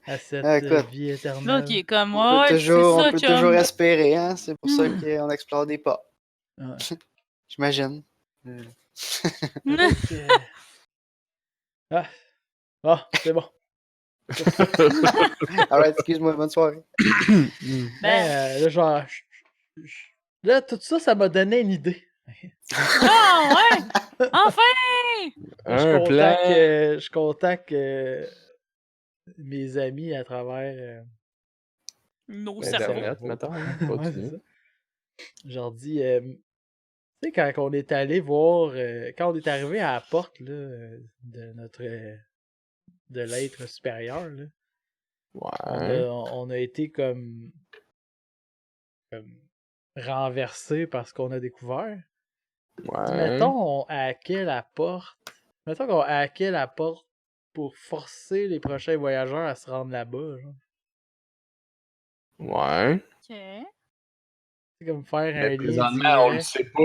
à cette vie éternelle. Là, qui est comme on peut toujours espérer, hein? C'est pour ça qu'on explore des pas. Ouais. J'imagine. C'est bon. Alright, excuse-moi, bonne soirée. Là, tout ça, ça m'a donné une idée. Ah, ouais! Enfin! Je contacte mes amis à travers nos cerveaux. Mettons, ouais, c'est ça. Je leur dis, tu sais, quand on est allé voir, quand on est arrivé à la porte là, de l'être supérieur, là, on a été comme renversé par ce qu'on a découvert. Mettons, on hackait la porte. Mettons qu'on hackait la porte pour forcer les prochains voyageurs à se rendre là-bas. Genre. Ouais. Ok. C'est comme faire un lien présentement, direct. on le sait pas.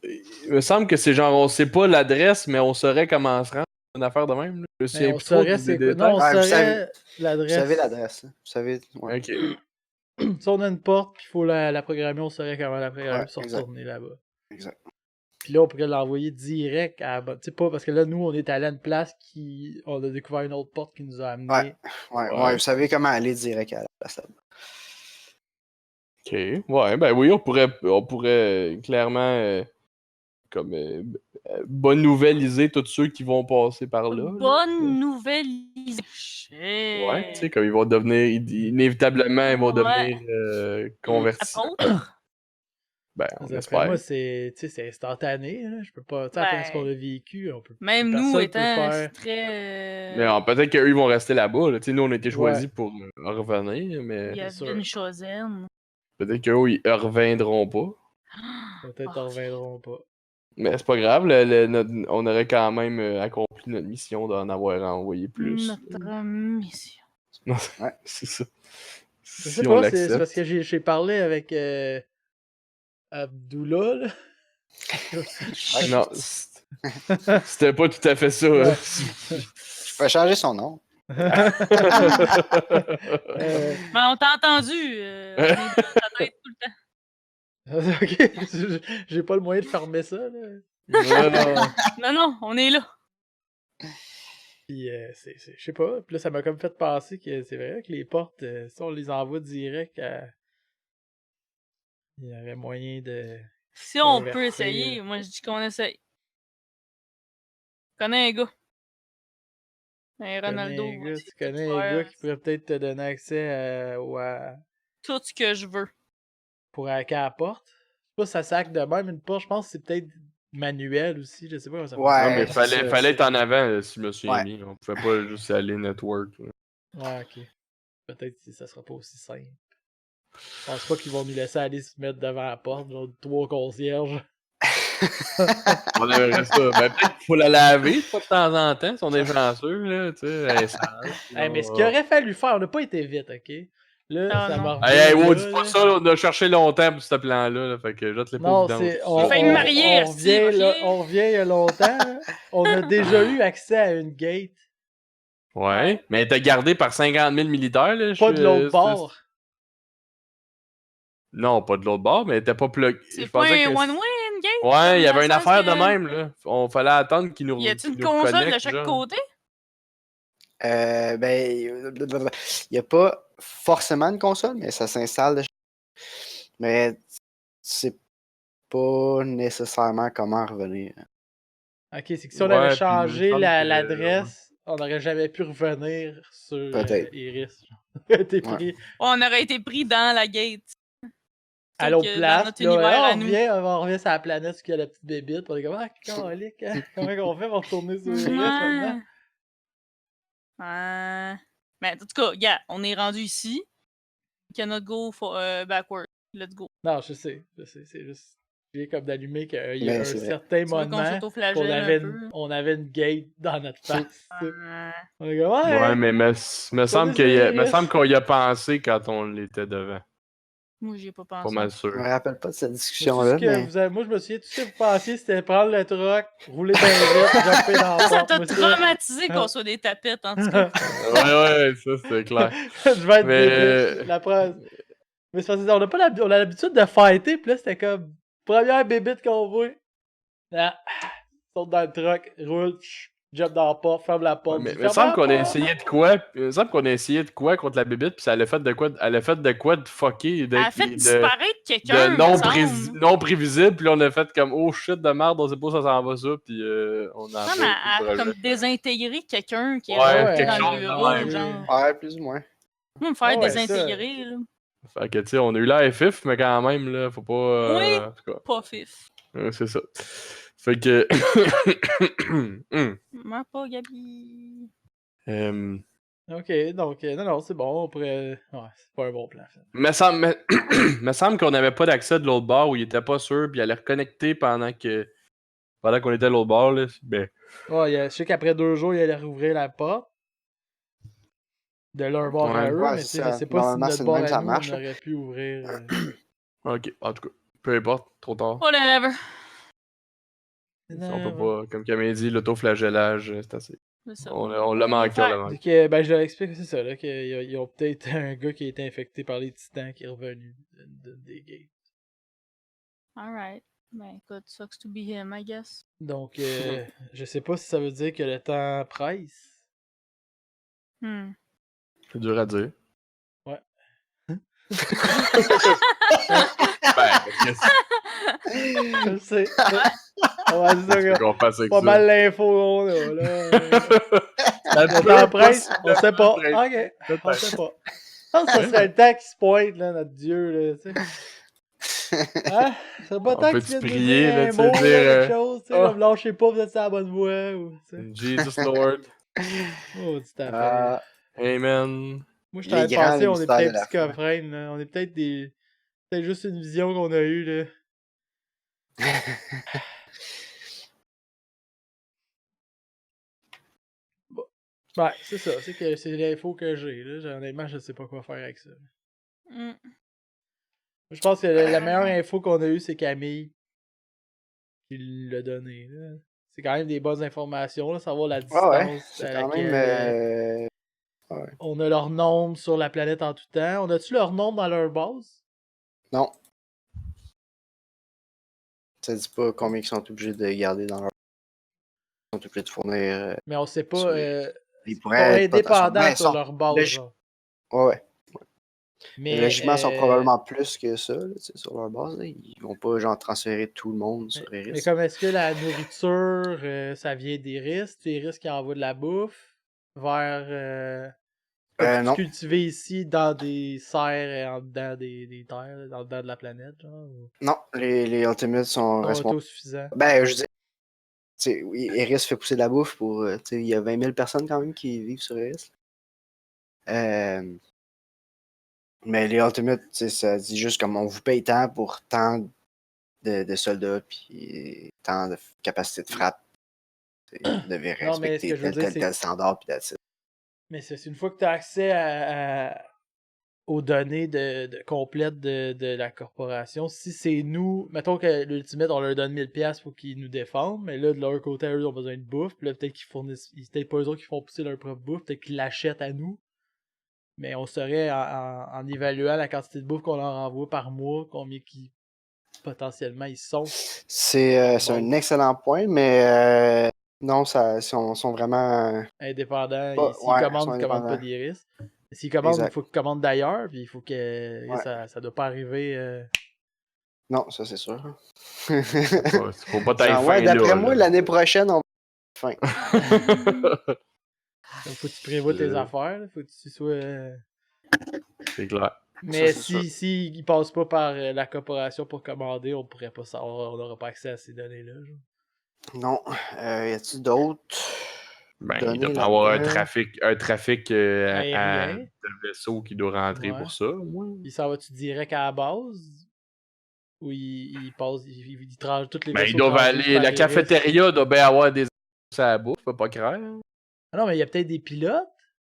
Il me semble que c'est genre, on sait pas l'adresse, mais on saurait comment se rendre. Une affaire de même. Là. Je sais on saurait c'est quoi. Non, on saurait l'adresse. Vous savez l'adresse. Vous savez. Ouais. Ok. Si on a une porte, puis il faut la programmer, on saurait comment la programmer pour se exact. retourner là-bas. Exact. Puis là, on pourrait l'envoyer direct à... Tu sais pas, parce que là, nous, on est allé à une place on a découvert une autre porte qui nous a amené. Ouais, vous savez comment aller direct à la place là-bas. Ok. Ouais, ben oui, on pourrait clairement bonne nouvelle-iser tous ceux qui vont passer par là. Bonne nouvelle. Ouais, tu sais, comme ils vont devenir, inévitablement, ils vont devenir convertis. Ben, on espère. Moi, c'est instantané. Là. Je peux pas. Après ce qu'on a vécu, on peut. Même nous étant très. Mais peut-être qu'eux, ils vont rester là-bas. Là. Nous, on a été choisis pour revenir. Mais... Il y a une chosaine. Peut-être qu'eux, ils reviendront pas. Peut-être qu'ils reviendront pas. Mais c'est pas grave, on aurait quand même accompli notre mission d'en avoir envoyé plus. Notre mission. Ouais. C'est ça. Je sais pas, c'est parce que j'ai parlé avec Abdullah, là. Non, c'était pas tout à fait ça. Ouais. Je peux changer son nom. Mais on t'a entendu. On est dans ta tête tout le temps. Ok, j'ai pas le moyen de fermer ça, là. Non, on est là. Puis, je sais pas. Puis là, ça m'a comme fait penser que c'est vrai que les portes, si on les envoie direct il y aurait moyen de... Si on peut essayer, moi je dis qu'on essaye. Je connais un gars. Un Ronaldo. Tu connais un gars qui pourrait peut-être te donner accès à... Tout ce que je veux. Pour hacker à la porte. Je sais pas si ça sac de même une porte. Je pense que c'est peut-être manuel aussi. Je sais pas comment ça fonctionne. Non, mais fallait être en avant si je me suis mis. On pouvait pas juste aller network. Là. Ouais, ok. Peut-être que ça sera pas aussi simple. Je pense pas qu'ils vont nous laisser aller se mettre devant la porte, genre 3 concierges. On aimerait ça. Ben, peut-être qu'il faut la laver de temps en temps, si on est chanceux, là, tu sais, elle est sale. Mais ce qu'il aurait fallu faire, on n'a pas été vite, ok? Là, ça m'a revenu. Hey, wow, dis pas ça, là, on a cherché longtemps pour ce plan-là, là, fait que jette les Non, pas c'est. on revient il y a longtemps. Là. On a déjà eu accès à une gate. Ouais, mais elle était gardée par 50 000 militaires, là. Pas de l'autre bord. Non, pas de l'autre bord, mais elle était pas pluguée. C'est pas un one-way, une gate? Ouais, il y avait une affaire de même, là. On fallait attendre qu'ils nous Y a-t-il une console de chaque côté? Il n'y a pas forcément une console, mais ça s'installe. Mais c'est pas nécessairement comment revenir. Ok, c'est que si on avait changé l'adresse, on n'aurait jamais pu revenir sur Iris. On aurait été pris dans la gate. À l'autre place, là, on revient sur la planète où il y a la petite bébite, on est comme, calique, hein? Comment on fait pour retourner sur Iris maintenant? Mais en tout cas, regarde, on est rendu ici. Cannot go backward. Let's go. Non, je sais, c'est juste... J'ai comme d'allumer qu'il y a un certain moment on avait une gate dans notre face. On est comme, ouais, mais me semble qu'on y a pensé quand on l'était devant. Moi, j'y ai pas pensé. Pas mal sûr. Je me rappelle pas de cette discussion-là. Moi, je me souviens, tout ce que vous pensiez, c'était prendre le truck, rouler bien vite, jumper dans la porte. Ça t'a traumatisé qu'on soit des tapettes, en tout cas. ouais, ça, c'est clair. Je vais être bébé. La preuve. Mais c'est parce qu'on a l'habitude de fighter, puis là, c'était comme, première bébite qu'on voit. Là, saute dans le truck, roule, jump dans la porte, ferme la porte. Mais il me semble qu'on a essayé de quoi. Il me semble qu'on a essayé de quoi contre la bébite, puis ça elle a fait de quoi de fucker. Elle a fait disparaître quelqu'un. De non prévisible, puis là, on a fait comme oh shit de merde, on sait pas où ça s'en va ça, puis on a. Non, mais elle a comme désintégré quelqu'un qui est dans le bureau, genre. Ouais, plus ou moins. Moi, me faire désintégrer, là. Fait que, tu sais, on a eu l'air fif, mais quand même, là, faut pas. Oui, en tout cas. pas fif. C'est ça. Fait que. Meurs pas, Gabi. Ok, donc, non, c'est bon, on pourrait. Ouais, c'est pas un bon plan. Me semble qu'on n'avait pas d'accès de l'autre bord où il était pas sûr, puis il allait reconnecter pendant qu'on était à l'autre bord, là. Ben. Ouais, je sais qu'après 2 jours, il allait rouvrir la porte. De leur bord à eux, mais je sais pas si notre bord à nous, on aurait pu ouvrir. Ok, en tout cas, peu importe, trop tard. Whatever. On peut pas, comme Camille dit, l'autoflagellage, c'est assez. On l'a manqué, ben, je leur explique, c'est ça, là, qu'ils ont peut-être un gars qui a été infecté par les titans qui est revenu des gates. Alright. Ben, écoute, sucks to be him, I guess. Donc, je sais pas si ça veut dire que le temps presse. C'est dur à dire. Ouais. Je sais. Ouais, c'est ça, pas mal l'info qu'on a, là. Le temps presse, on sait pas. Ok, on sait pas. Je pense que ce serait le temps qui se pointe, là, notre Dieu, là, tu sais. Hein? C'est pas tant que tu prier, là, tu sais, dire quelque chose, tu sais, comme lâchez pas, vous êtes sur la bonne voie, ou, tu sais. Jesus Lord. Oh, tu t'appelles. Amen. Moi, je t'avais pensé, on est peut-être schizophrènes, là. On est peut-être peut-être juste une vision qu'on a eue, là. Bon. Ouais, c'est ça. C'est l'info que j'ai, là. Honnêtement, je sais pas quoi faire avec ça. Je pense que la meilleure info qu'on a eue, c'est Camille qui l'a donné, là. C'est quand même des bonnes informations, là. Savoir la distance à laquelle... On a leur nombre sur la planète en tout temps. On a-tu leur nombre dans leur base? Non. Ça dit pas combien ils sont obligés de garder dans leur... Ils sont obligés de fournir... Mais on sait pas... ils pourraient être indépendants sur leur base. Ouais. Mais, les logiquement sont probablement plus que ça, là, sur leur base. Là. Ils vont pas genre transférer tout le monde sur Iris. Mais comme est-ce que la nourriture, ça vient d'Iris? C'est Iris qui envoie de la bouffe vers... non. cultivé ici dans des serres en dedans des terres, dans dedans de la planète, genre? Non, les Ultimates sont autosuffisants. Ben, je dis, oui, Iris fait pousser de la bouffe pour, il y a 20 000 personnes quand même qui vivent sur Iris. Mais les Ultimates, ça dit juste comme on vous paye tant pour tant de soldats, puis tant de capacité de frappe. Vous devez Non, mais ce que respecter je veux dire, tel standard, puis that's it. Mais c'est une fois que tu as accès aux données complètes de la corporation, si c'est nous, mettons que l'Ultimate, on leur donne 1000$ pour qu'ils nous défendent, mais là, de leur côté, eux, ils ont besoin de bouffe, puis là, peut-être qu'ils fournissent, peut-être pas eux autres qui font pousser leur propre bouffe, peut-être qu'ils l'achètent à nous, mais on saurait, en évaluant la quantité de bouffe qu'on leur envoie par mois, combien qui potentiellement ils sont. C'est un excellent point, mais non, ils sont vraiment indépendants. S'ils commandent, ils commandent pas des risques. S'ils commandent, il faut qu'ils commandent d'ailleurs, puis il faut que ça doit pas arriver. Non, ça c'est sûr. Faut pas tailler fin d'après moi, l'année prochaine, on va fin. Donc, faut que tu prévois tes affaires, là. Faut que tu sois. C'est clair. Mais si ils passent pas par la corporation pour commander, on pourrait pas savoir, on n'aura pas accès à ces données-là. Genre. Non. Y a-t-il d'autres? Il doit pas avoir un trafic de vaisseaux qui doit rentrer pour ça. Puis ça va-tu direct à la base? Ou ils passent, ils tragent toutes les vaisseaux? Ils doivent aller. La cafétéria doit bien avoir des à la bouffe, pas clair. Ah non, mais il y a peut-être des pilotes.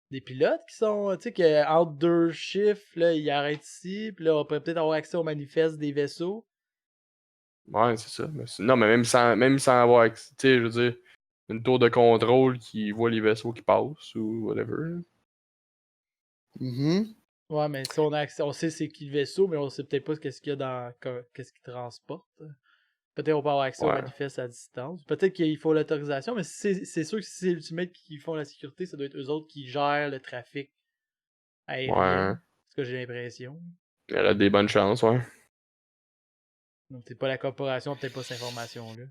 Des pilotes qui sont, tu sais, qu'entre deux chiffres, là, ils arrêtent ici, puis là, on pourrait peut-être avoir accès au manifeste des vaisseaux. Ouais, c'est ça. Non, mais même sans avoir accès, tu sais, je veux dire, une tour de contrôle qui voit les vaisseaux qui passent ou whatever. Ouais, mais si on a accès, on sait c'est qui le vaisseau, mais on sait peut-être pas qu'est-ce qu'il y a dans, qu'est-ce qu'il transporte. Peut-être qu'on peut avoir accès au manifeste à distance. Peut-être qu'il faut l'autorisation, mais c'est sûr que si c'est Ultimate qui font la sécurité, ça doit être eux autres qui gèrent le trafic aérien. C'est ce que j'ai l'impression. Il y a des bonnes chances, ouais. Donc c'est pas la corporation, peut-être pas cette information-là.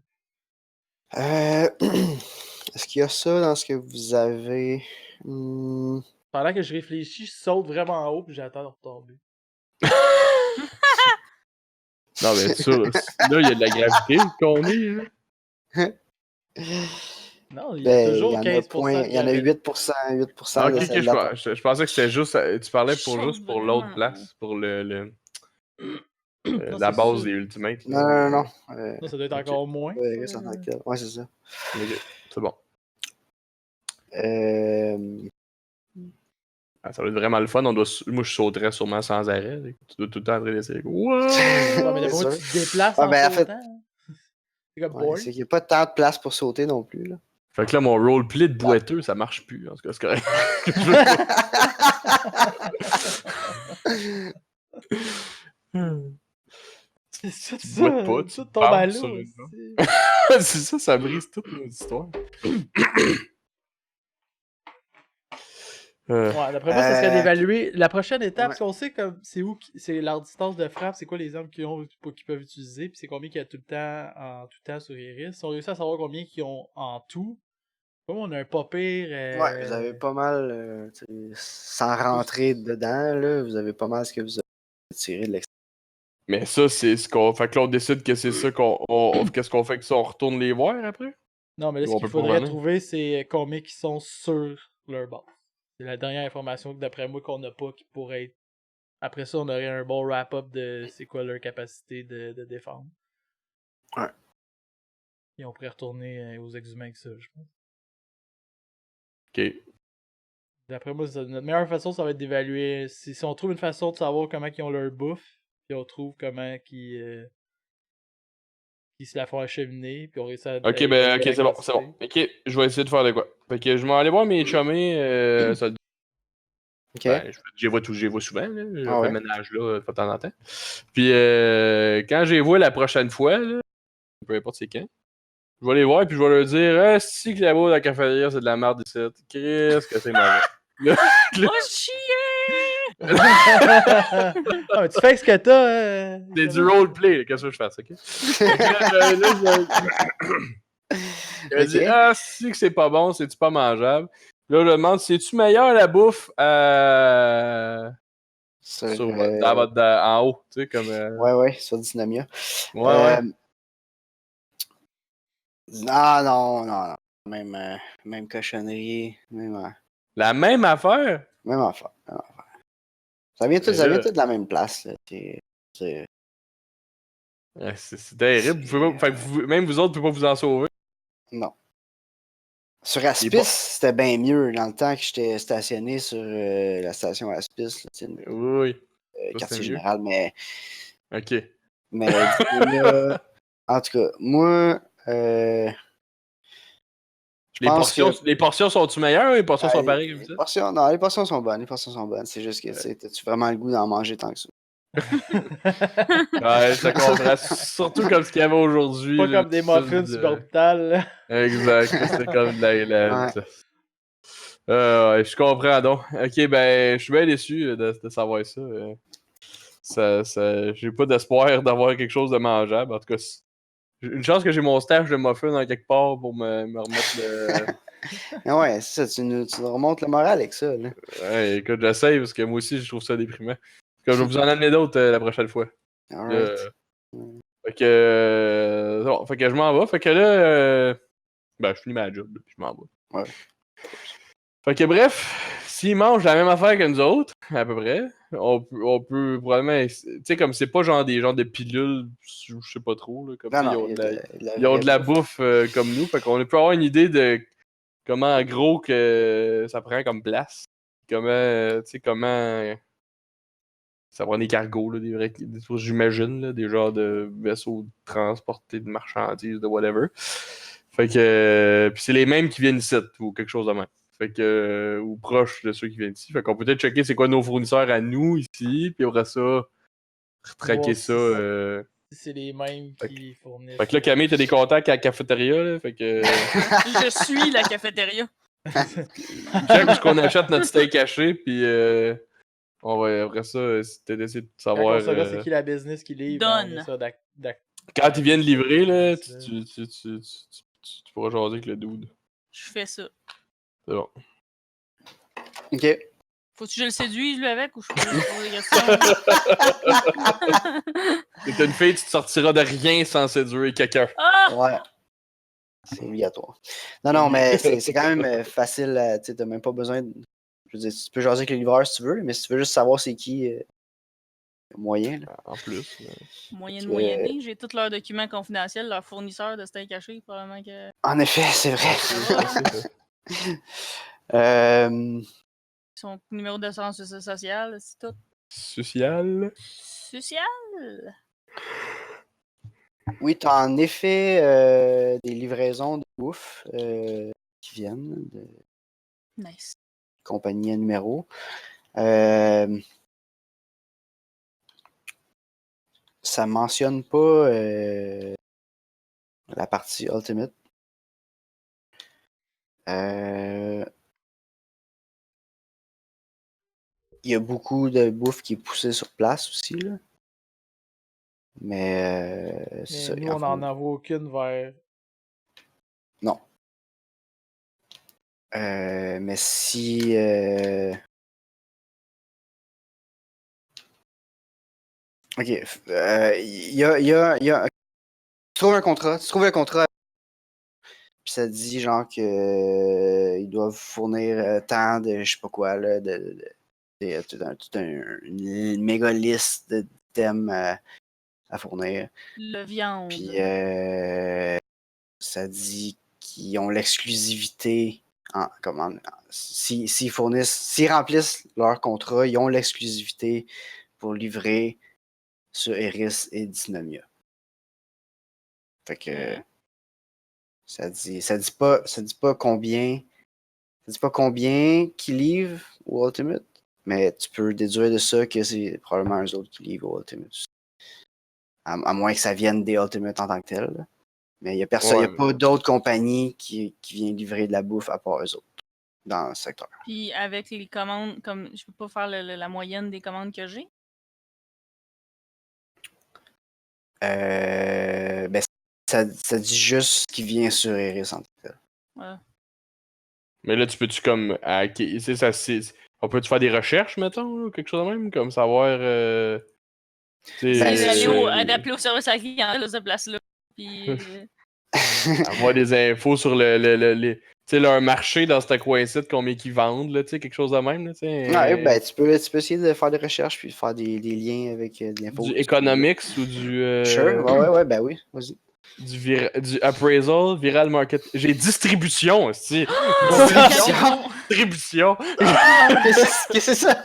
Est-ce qu'il y a ça dans ce que vous avez? Pendant que je réfléchis, je saute vraiment en haut puis j'attends de retomber. Non, mais ça, là, il y a de la gravité qu'on est, hein? Non, il y a toujours 15%. Il y en a 8%. 8% ok, je pensais que c'était juste. Tu parlais juste pour l'autre place, pour la base des Ultimates. Non. Ça doit être encore moins. Ouais, c'est ça. Ok, c'est bon. Ça va être vraiment le fun. Moi, je sauterais sûrement sans arrêt. Tu dois tout le temps en train d'essayer. Wow! Mais d'abord, tu te déplaces en sautant. C'est comme boring. C'est qu'il n'y a pas tant de place pour sauter non plus. Là. Fait que là, mon roleplay de boiteux, ça marche plus. En tout cas, c'est correct. C'est ça, tu boites pas, tu tombes à l'eau. C'est ça brise toute notre histoire. D'après moi, ça serait d'évaluer la prochaine étape, parce qu'on sait comme c'est où c'est leur distance de frappe, c'est quoi les armes qu'ils peuvent utiliser, puis c'est combien qu'il y a tout le temps sur Iris. Si on réussit à savoir combien qu'ils ont en tout, comme on a un pas pire. Ouais, vous avez pas mal, sans rentrer dedans, là, vous avez pas mal ce que vous avez tiré de l'extérieur. Mais ça, c'est ce qu'on fait que là, on décide que c'est ça qu'est-ce qu'on fait que ça, on retourne les voir après? Non, mais là, ce qu'il faudrait trouver, c'est combien qui sont sur leur base. C'est la dernière information que d'après moi qu'on n'a pas qui pourrait être. Après ça, on aurait un bon wrap-up de c'est quoi leur capacité de défendre. Ouais. Et on pourrait retourner aux exhumains avec ça, je pense. Ok. D'après moi, notre meilleure façon, ça va être d'évaluer. Si on trouve une façon de savoir comment ils ont leur bouffe, puis on trouve comment ils se la font acheminer, puis on réussit à. Ok, c'est bon. Ok, je vais essayer de faire de quoi. Fait que je vais aller voir mes chummés. Ok. Je les vois souvent, là. Je fais le ménage là, de temps en temps. Puis quand je les vois la prochaine fois, là, peu importe c'est quand, je vais les voir puis je vais leur dire si que là-bas, la cafétéria, c'est de la merde ici. Qu'est-ce que c'est mauvais. Oh, chier! Tu fais ce que t'as. C'est du roleplay, qu'est-ce que je fasse, ok? Je me dis, si que c'est pas bon, c'est-tu pas mangeable? Là, je demande, c'est-tu meilleur la bouffe en haut, tu sais, comme... Ouais, sur Dynamia. Ouais. Non. Même cochonnerie. La même affaire? Même affaire. Ça vient tout de la même place. Là. C'est terrible. Même vous autres, vous pouvez pas vous en sauver. Non. Sur Aspis, c'était bien mieux dans le temps que j'étais stationné sur la station Aspis. Là, oui. Quartier général, mais. Ok. Mais là, en tout cas, moi. Les portions sont-tu meilleures ou les portions sont pareilles comme ça? Non, les portions sont bonnes. C'est juste que t'as-tu vraiment le goût d'en manger tant que ça? Ouais, je te comprends. Surtout comme ce qu'il y avait aujourd'hui. Pas comme des muffins super hôpital. Exact. C'était comme de la... Ouais, je comprends donc. Ok, ben, je suis bien déçu de savoir ça. J'ai pas d'espoir d'avoir quelque chose de mangeable. En tout cas, une chance que j'ai mon stash de muffins dans quelque part pour me remettre le... Ouais, c'est ça, tu nous remontes le moral avec ça. Là. Ouais, écoute, j'essaye parce que moi aussi, je trouve ça déprimant. Je vais vous en amener d'autres la prochaine fois. Alright. Fait que... bon, fait que je m'en vais. Fait que là... ben, je finis ma job, puis je m'en vais. Ouais. Fait que bref, s'ils mangent la même affaire que nous autres, à peu près, on peut probablement... Tu sais, comme c'est pas genre des genres de pilules, je sais pas trop, là, comme non, ils ont de la bouffe comme nous, fait qu'on peut avoir une idée de comment, en gros, que ça prend comme place. Comment, tu sais, comment... Ça prend des cargos, là, des choses, j'imagine, là, des genres de vaisseaux transportés de marchandises, de whatever. Fait que... puis c'est les mêmes qui viennent ici, ou quelque chose de même. Fait que... ou proches de ceux qui viennent ici. Fait qu'on peut peut-être checker c'est quoi nos fournisseurs à nous, ici, puis après ça, retraquer ça... C'est les mêmes qui fournissent. Fait que là, Camille, t'as des contacts à la cafétéria, là, fait que... Je suis la cafétéria. Check où qu'on achète notre steak haché, puis... on va, après ça, t'as essayé de savoir... Quand on saura c'est qui la business qui livre, on a ça quand ils viennent livrer, là, tu pourras jaser avec le dude. Je fais ça. C'est bon. Ok. Faut-tu que je le séduise, lui, avec, ou je peux lui poser des questions? T'es une fille, tu te sortiras de rien sans séduire quelqu'un. Ah! Ouais. C'est obligatoire. Non, mais c'est quand même facile. Tu n'as même pas besoin de... Je veux dire, tu peux jaser avec le livreur si tu veux, mais si tu veux juste savoir c'est qui, moyen. Là. En plus. Moyen de moyenner, j'ai tous leurs documents confidentiels, leurs fournisseurs de steak caché, probablement que... En effet, c'est vrai. Son numéro d'assurance sociale, c'est tout. Social? Oui, tu as en effet des livraisons de bouffe qui viennent de nice. compagnie à numéro. Ça mentionne pas la partie Ultimate. Il y a beaucoup de bouffe qui est poussée sur place aussi. Là. Mais c'est ça. Nous, on n'en a aucune vers. Non. Mais si. Ok. Il y a. Tu trouves un contrat. Puis ça dit genre que ils doivent fournir tant de je sais pas quoi là, une méga liste de thèmes à fournir. Le viande. Puis ça dit qu'ils ont l'exclusivité s'ils remplissent leur contrat, ils ont l'exclusivité pour livrer sur Eris et Dynamia. Fait que ça dit pas combien qu'ils livrent au Ultimate, mais tu peux déduire de ça que c'est probablement eux autres qui livrent au Ultimate. À moins que ça vienne des Ultimate en tant que tel. Là. Mais il n'y a personne, il n'y a pas d'autres compagnies qui viennent livrer de la bouffe à part eux autres dans le secteur. Puis avec les commandes, comme je peux pas faire la moyenne des commandes que j'ai? Ben, ça dit juste ce qui vient sur Eris en tant que tel. Ouais. Mais là, tu peux-tu comme... on peut-tu faire des recherches, mettons, ou quelque chose de même? Comme savoir... d'appeler au service à client à cette place-là. Puis... avoir des infos sur les... Tu sais, leur marché dans ce coin-ci, combien qu'ils vendent, là, tu sais, quelque chose de même, là, tu sais. Ouais, ben, tu peux essayer de faire des recherches puis de faire des liens avec de l'info. Du economics ou du. Sure, ouais, ben oui, vas-y. Du appraisal, viral market. J'ai distribution aussi. Distribution. Qu'est-ce que c'est ça?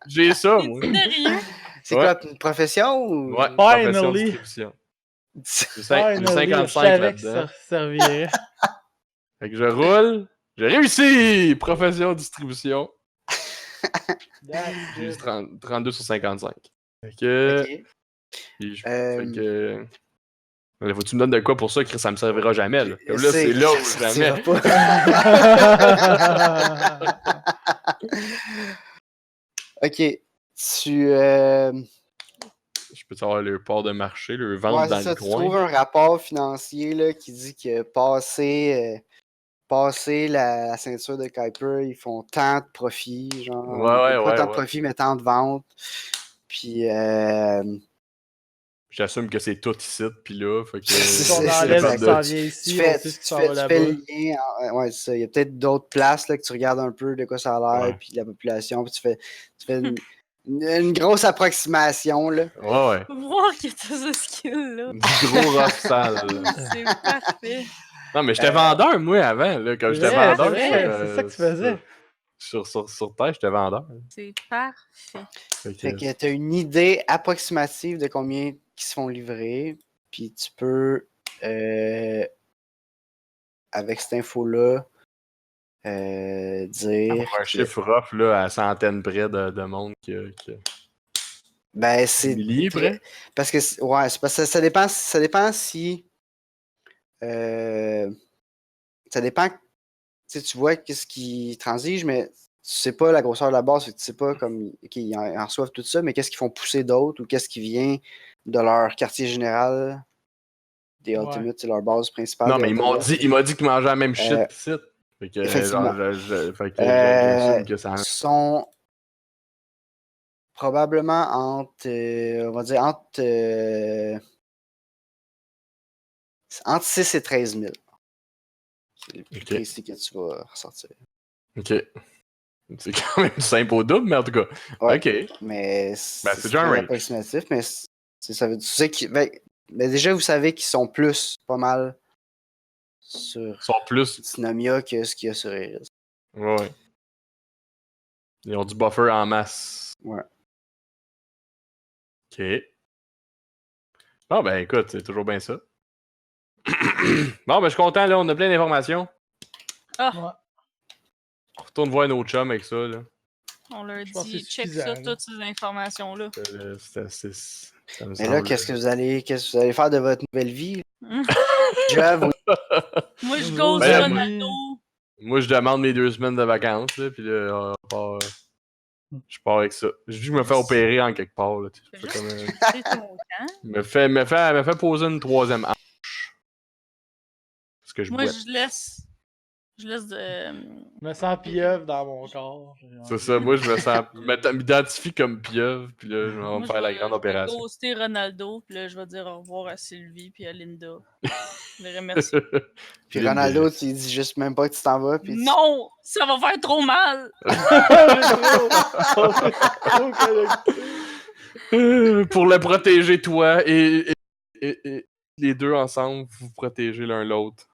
J'ai ça, moi. Sérieux? C'est quoi, une profession ou. Ouais, profession Finally. distribution. J'ai Finally, 55 je savais que là-dedans. ça servirait. Fait que je roule. J'ai réussi! Profession distribution. J'ai 32 sur 55. Fait que. Ok. Fait que. Faut-tu me donnes de quoi pour ça, Chris? Ça me servira jamais, là. Comme là, c'est là où jamais. Ok. Je peux savoir le port de marché, le vente Ouais, dans ça, le tu coin. trouves un rapport financier là, qui dit que passer la ceinture de Kuiper, ils font tant de profits, genre. Pas tant de profits, mais tant de ventes. Puis. J'assume que c'est tout ici, puis là. Fait que. Si on enlève ce qui s'en vient ici, on sait ce qui s'en va là-bas. Tu fais le lien. Ouais, c'est ça. Il y a peut-être d'autres places là, que tu regardes un peu de quoi ça a l'air, puis la population, puis tu fais une grosse approximation, là. Ouais. Voir que t'as ce skill-là. Du gros rough sale. C'est parfait. Non, mais j'étais vendeur, moi, avant. Là, quand j'étais vendeur. C'est ça que tu faisais. Sur Terre, j'étais vendeur. C'est parfait. Fait que tu as une idée approximative de combien qui se font livrer, puis tu peux, avec cette info-là, dire. Un chiffre rough là, à centaines près de monde Ben, c'est. Milliers près? Parce que, ouais, c'est parce que ça dépend si. Ça dépend. Tu vois qu'est-ce qui transige, mais tu sais pas la grosseur de la base, tu sais pas comme qu'ils en reçoivent tout ça, mais qu'est-ce qu'ils font pousser d'autres ou qu'est-ce qui vient de leur quartier général des Ultimates, c'est leur base principale. Non, mais il m'a dit qu'ils mangeaient la même shit ici. Fait que, effectivement. j'assume que ça. Sont probablement entre, on va dire, entre 6 et 13 000. C'est le plus précis que tu vas ressortir. Ok. C'est quand même simple au double, mais en tout cas. Ouais, ok. Mais c'est déjà un range. approximatif, mais ça veut dire mais déjà, vous savez qu'ils sont plus, pas mal, sur Dynamia que ce qu'il y a sur Eris. Ouais. Ils ont du buffer en masse. Ouais. Ok. Bon, ben écoute, c'est toujours bien ça. Bon, ben je suis content, là, on a plein d'informations. Ah! Ouais. On retourne voir nos chums avec ça, là. On leur dit, check ça, toutes ces informations-là. Mais là, qu'est-ce que vous allez faire de votre nouvelle vie? Job, Moi, je cause Ronaldo. Moi, je demande mes 2 semaines de vacances, là, puis là, je pars avec ça. Je dis que je me fais opérer en quelque part, là. Me fait poser une 3e hanche. Parce que moi, je laisse de. Je me sens pieuvre dans mon corps. C'est ça, moi je m'identifie comme pieuvre, puis là je vais me faire la grande opération. Je vais ghoster Ronaldo, puis là je vais dire au revoir à Sylvie puis à Linda. Je les remercie. Puis Ronaldo, tu dis juste même pas que tu t'en vas. Puis non! Ça va faire trop mal! Pour le protéger, toi et les deux ensemble, vous protégez l'un l'autre.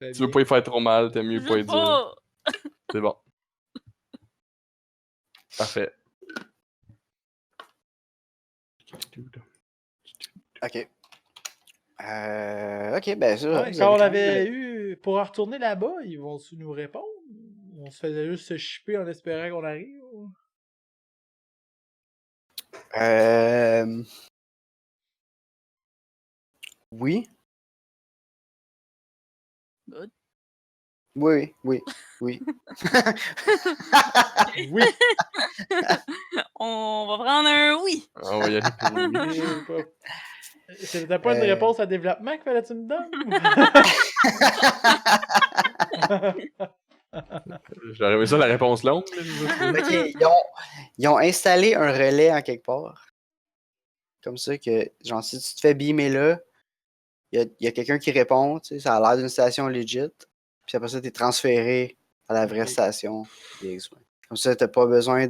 Tu veux pas y faire trop mal, t'aimes mieux pas y dire. C'est bon. Parfait. Ok. Ok, ben ça. Ouais, quand on l'avait eu pour en retourner là-bas, ils vont-tu nous répondre? On se faisait juste se chipper en espérant qu'on arrive? Ou... Oui. Good. Oui. Oui. On va prendre un oui. On va y aller pour oui. C'était pas une réponse à développement qu'il fallait que tu me donnes? J'aurais aimé ça la réponse longue. Ok, ils ont installé un relais en quelque part. Comme ça que, genre, si tu te fais beamer là, il y a quelqu'un qui répond, tu sais, ça a l'air d'une station legit. Puis puis après ça, t'es transféré à la vraie station des X-Wing. Comme ça, t'as pas besoin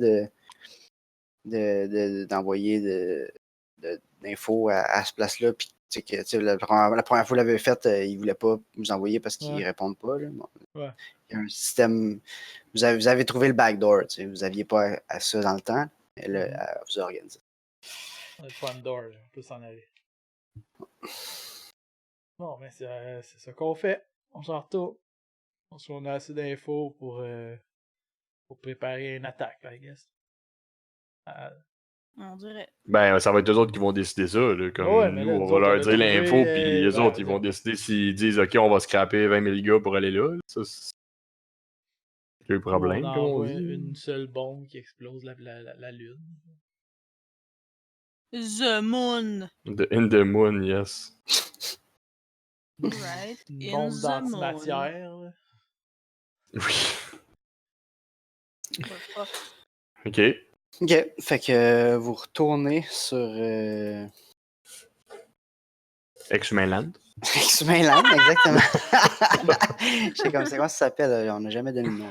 d'envoyer d'infos à ce place-là. Puis, la première fois que vous l'avez fait, ils voulaient pas vous envoyer parce qu'ils répondent pas. Là. Bon. Ouais. Il y a un système. Vous avez trouvé le backdoor. Vous n'aviez pas à ça dans le temps. Et là, elle vous a organisé. Le front door, on peut s'en aller. Bon, mais c'est ça qu'on fait. On s'en retourne. On a assez d'infos pour préparer une attaque, I guess. On dirait. Ben, ça va être eux autres qui vont décider ça. Là, comme Ouais, mais nous, là, on nous va autres, leur on a dire l'info, trouvé, puis les autres, ils vont décider s'ils disent OK, on va scraper 20 000 gars pour aller là. Ça, c'est le problème, on comme on envoie dit. une seule bombe qui explose la lune. The Moon. In the moon, yes. Right. Une In bombe the d'antimatière. Là. Oui. Moon. OK. OK. Fait que vous retournez sur X-Mainland. X-Mainland, exactement. Je sais comme c'est comment ça s'appelle, on n'a jamais donné le nom.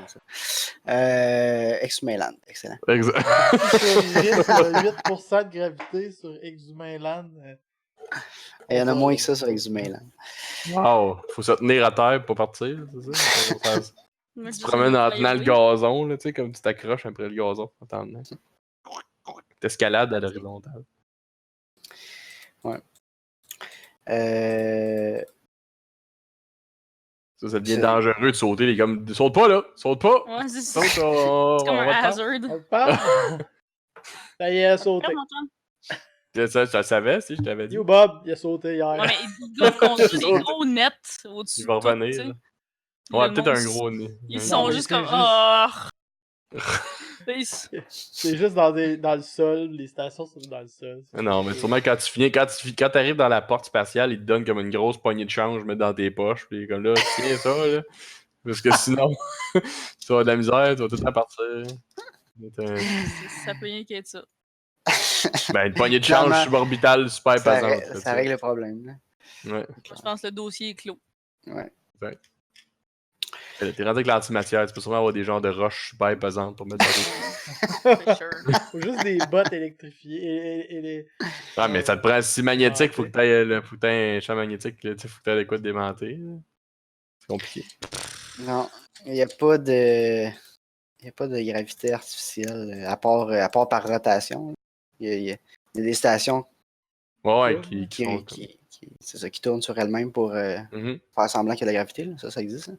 X-Mainland, excellent. Exact. Sur 8% de gravité sur Exhumainland. Il y en a moins que ça sur Exhumainland. Wow. Faut se tenir à terre pour partir, c'est ça? Tu te promènes en tenant le gazon, là, tu sais, comme tu t'accroches après le gazon en t'emmenant. T'escalades à l'horizontale. Ouais. Ça devient dangereux de sauter. Les comme, saute pas là! Saute pas! Ouais, c'est ça. Saute, C'est comme un hazard. On parle? Ça y est, il a sauté. Ça savais, si je t'avais dit. You Bob, il a sauté hier. Ouais, mais ils doivent construire des gros nets au-dessus. Il va revenir. Ouais, peut-être un gros nez. Ils sont juste comme. Oh! C'est juste dans le sol. Les stations sont dans le sol. Non, mais sûrement quand quand t'arrives dans la porte spatiale, ils te donnent comme une grosse poignée de change, mettre dans tes poches, puis comme là, tiens ça, là. Parce que sinon, tu vas avoir de la misère, tu vas tout le temps partir. Ça peut rien qu'être ça. Ben, une poignée de change suborbitale super pesante. Ça règle le problème. Là. Ouais. Je pense que le dossier est clos. Ouais. T'es rendu avec l'antimatière, tu peux sûrement avoir des genres de roches super pesantes pour mettre dans des... Faut juste des bottes électrifiées et les... Ouais, mais ça te prend si magnétique, faut que t'aies un champ magnétique, là, faut que t'aies de quoi te démonter. Là. C'est compliqué. Non, il n'y a pas de gravité artificielle, à part par rotation. Il y a des stations qui tournent sur elles-mêmes pour faire semblant qu'il y a de la gravité. Là. Ça existe. Hein.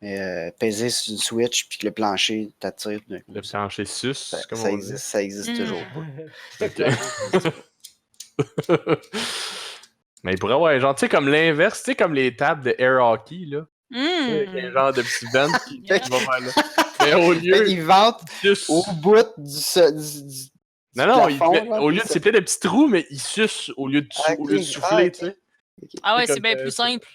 Mais peser sur une switch puis que le plancher t'attire. Le plancher sus, comme ça on existe, dit. ça existe toujours pas. Mais il pourrait avoir genre, tu sais, comme l'inverse, tu sais, comme les tables de air hockey, là. Un genre de petit vent qui va faire là. Mais au lieu. Ils ventent au bout du non, au lieu de c'est peut-être des petits trous, mais ils sucent au lieu de souffler, tu sais. Ah ouais, c'est bien plus simple.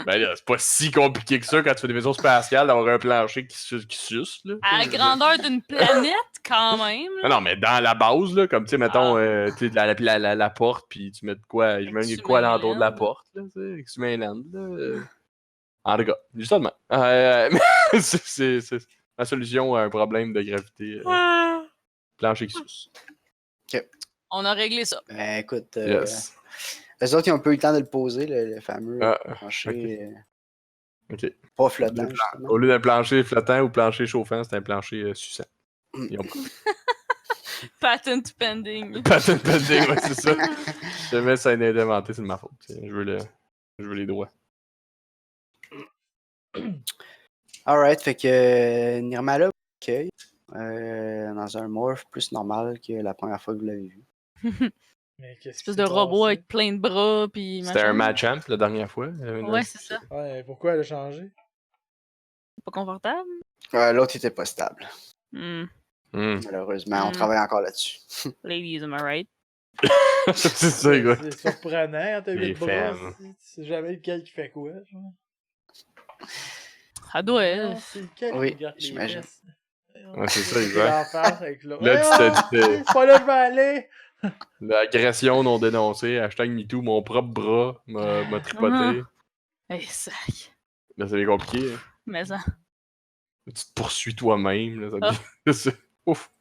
Ben là, c'est pas si compliqué que ça quand tu fais des vaisseaux spatiales d'avoir un plancher qui suce, là. À la grandeur d'une planète, quand même. Non, mais dans la base, là, comme tu sais, mettons, la porte, puis tu mets de quoi, je mets quoi dans l'entour de la porte, là, tu sais, X-Mainland, là. En tout cas, justement. C'est ma solution à un problème de gravité. Plancher qui suce. OK. On a réglé ça. Ben, écoute, Yes. les autres, ils ont un peu eu le temps de le poser, le fameux plancher. OK. Pas flottant. Au lieu d'un plancher flottant ou plancher chauffant, c'est un plancher suçant. Patent pending. Patent pending, ouais, c'est ça. Si jamais ça a été inventé, c'est de ma faute. Je veux les droits. Alright, fait que Nirmala vous accueille dans un morph plus normal que la première fois que vous l'avez vu. Espèce de robot avec plein de bras pis C'était un Machamp la dernière fois. Ouais, c'est ça. Ouais, pourquoi elle a changé? Pas confortable? L'autre était pas stable. Malheureusement, on travaille encore là-dessus. Ladies, am I right? C'est ça, quoi. C'est surprenant, t'as 8 bras, tu sais jamais lequel qui fait quoi, genre. Ça doit être. Oui, j'imagine. Ouais, c'est ça, exact. Là, tu c'est pas là, je vais aller! L'agression non dénoncée, #MeToo, mon propre bras m'a tripoté. Sac. Là, c'est compliqué. Hein. Mais ça. Tu te poursuis toi-même. Là, ça devient... Ouf.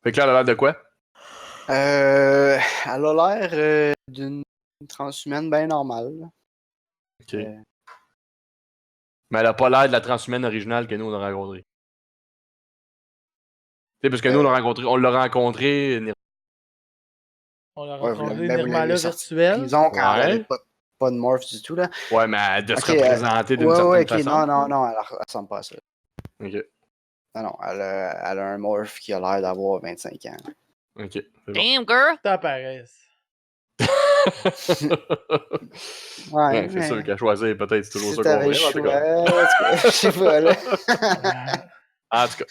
Fait que là, elle a l'air de quoi? Elle a l'air d'une transhumaine bien normale. Ok. Mais elle a pas l'air de la transhumaine originale que nous, on a rencontrée. Tu sais, parce que nous, on l'a rencontré. On l'a rencontré. On l'a Ouais, rencontré vous Nirmala l'avez sorti de virtuelle. prison quand elle Ouais. avait pas de morph du tout, là. Ouais, mais de se Ok, représenter d'une certaine façon. Non, elle ressemble pas à ça. Ok. Non, elle a un morph qui a l'air d'avoir 25 ans. Ok. C'est bon. Damn, girl! Ça paraît. Ouais, c'est sûr qu'à choisir, peut-être, c'est toujours si ça qu'on t'avais voulait, en tout cas. je sais pas, là. En tout cas.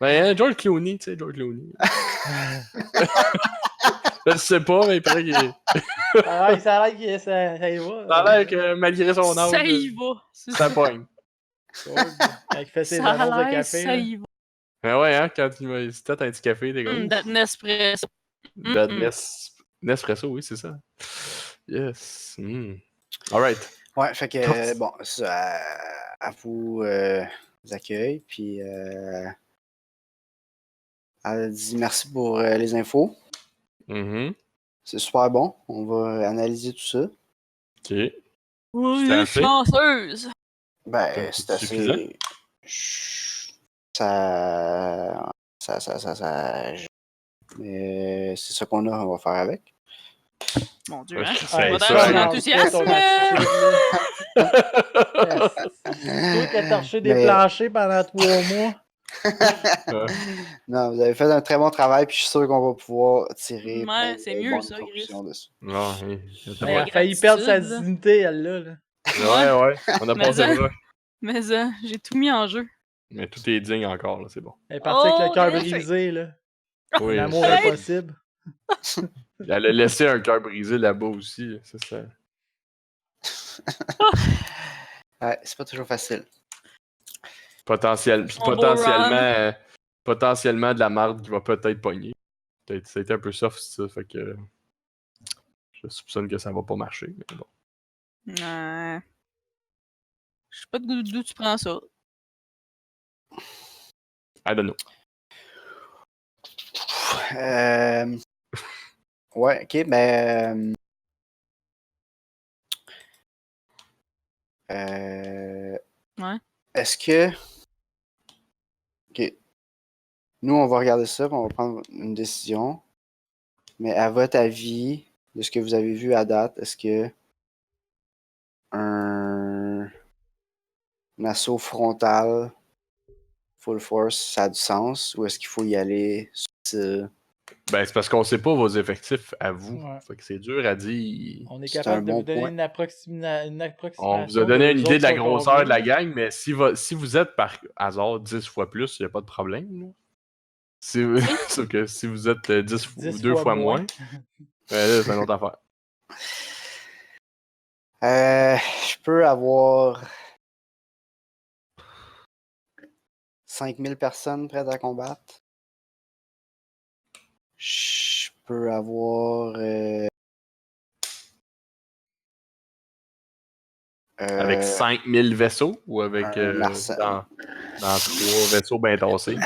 Ben, George Clooney, tu sais, George Clooney. Je sais pas, mais il paraît qu'il est... Ça a l'air que ça y va. Ça a l'air que, malgré son âge, Ça y va. ça pogne. Quand il fait ses Ça annonces a de l'air, café. ça là. y va. Ben ouais, hein, quand il m'a cité un petit café, t'es comme... That Nespresso. That Nespresso, oui, c'est ça. Yes. Alright. Ouais, fait que, bon, ça, à vous accueille, puis elle dit merci pour les infos. Mm-hmm. C'est super bon. On va analyser tout ça. Ok. Oui, C'est assez? chanceuse. Ben, c'est suffisant? assez. Mais c'est ça qu'on a, on va faire avec. Mon Dieu, Ouais, hein? c'est Pas ça, dans hein. ton enthousiasme. Toi qui as torché des Mais- planchers pendant 3 mois. Non, vous avez fait un très bon travail, puis je suis sûr qu'on va pouvoir tirer plein Ouais, c'est de mieux, bonnes ça, conclusions dessus. Non, Elle a failli perdre sa dignité, elle là. Ouais, on a Mais passé ça- le rush. Mais j'ai tout mis en jeu. Mais tout est digne encore, là, c'est bon. Elle est partie avec le cœur magnifique. brisé, là. Oui. L'amour Hey! impossible. Elle a laissé un cœur brisé là-bas aussi. C'est ça. Ouais, c'est pas toujours facile. Puis Mon beau potentiellement de la marde qui va peut-être pogner. Ça a été un peu soft, ça. Fait que je soupçonne que ça va pas marcher. Mais bon. Ouais. Je sais pas d'où tu prends ça. I don't know. Ouais, ok, ben. Ouais. Est-ce que. Ok. Nous, on va regarder ça, puis on va prendre une décision. Mais à votre avis, de ce que vous avez vu à date, est-ce que un assaut frontal, full force, ça a du sens? Ou est-ce qu'il faut y aller subtil? Ben, c'est parce qu'on sait pas vos effectifs à vous. Ouais. Fait que c'est dur à dire. On est C'est capable un de bon vous donner point. une approximation. On vous a donné une eux idée de la autres sont grosseur de la combien, là. gang, mais si vous êtes par hasard 10 fois plus, il n'y a pas de problème. Là. Sauf que si vous êtes 10 ou 2 fois moins, ben là, c'est une autre affaire. Je peux avoir 5000 personnes prêtes à combattre. Je peux avoir. Avec 5000 vaisseaux ou avec un dans 3 vaisseaux bien tassés?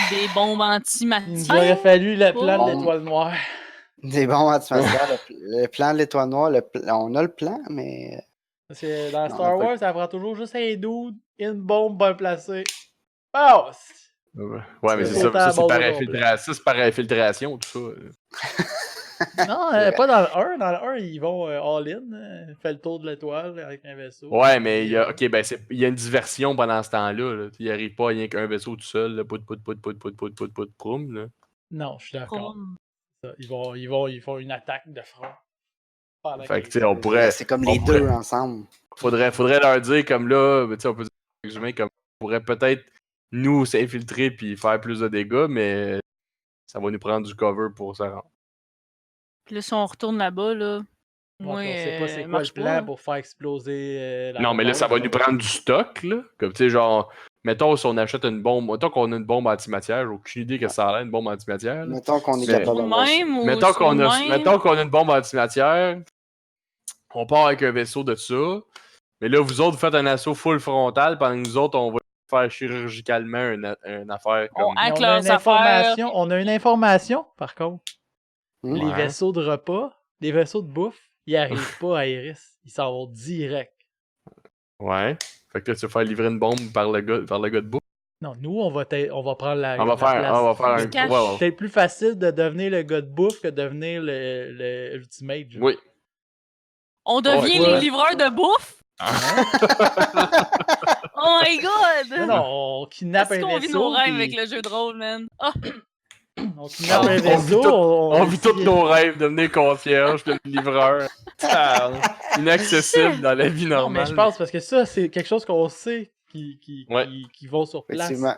Des bombes Il nous antimatières. aurait fallu le plan Bon. de l'étoile noire. Des bombes antimatériales. Le plan de l'étoile noire, on a le plan, mais. Parce que dans Non, Star on a pas- Wars, ça prend toujours juste un dude, une bombe bien placée. Oh! Ouais, mais c'est ça. Ça, c'est par infiltration, tout ça. Non, pas dans le 1. Dans le 1, ils vont all-in. Fait le tour de l'étoile avec un vaisseau. Ouais, mais il y a, il y a une diversion pendant ce temps-là. Là. Il arrive pas à rien qu'un vaisseau tout seul. Là, pout, proum, là. Non, je suis d'accord. Ils font une attaque de front. Fait que, tu sais, on pourrait. C'est comme les deux ensemble. Faudrait leur dire, comme là, tu sais, on peut dire, comme on pourrait peut-être nous s'infiltrer puis faire plus de dégâts, mais ça va nous prendre du cover pour ça rendre. Puis là, si on retourne là-bas, là. Moi, on sait pas c'est quoi marche le plan pas. pour faire exploser la Non, mais là, ça va nous prendre du stock, là. Comme, tu sais, genre, mettons, si on achète une bombe, mettons qu'on a une bombe antimatière, j'ai aucune idée que ça a l'air, une bombe antimatière. Mettons qu'on est Mais- capable d'avoir ça. Même ou Mettons qu'on a, même. mettons qu'on a une bombe antimatière, on part avec un vaisseau de ça, mais là, vous autres, vous faites un assaut full frontal, pendant que nous autres, on va faire chirurgicalement une affaire comme... Avec on a leurs une information, on a une information, par contre. Hmm? Les Ouais. vaisseaux de repas, les vaisseaux de bouffe, ils arrivent pas à Iris. Ils s'en vont direct. Ouais. Fait que là, tu vas faire livrer une bombe par le gars de bouffe. Non, nous, on va prendre la On va faire On se un... cache. Ouais, C'est peut-être plus facile de devenir le gars de bouffe que de devenir le ultimate. genre. Oui. On devient Ouais. les livreurs de bouffe? Oh my god! Non, non, on kidnappe Est-ce un qu'on vit nos vaisseau. rêves puis avec le jeu de rôle, man? Ah! On kidnappe On un vit vaisseau. tout- On vit tous essaye- nos rêves, devenir concierge, devenir livreur. Inaccessible dans la vie Non, normale. mais je pense parce que ça, c'est quelque chose qu'on sait Ouais. qui vont sur place. Effectivement.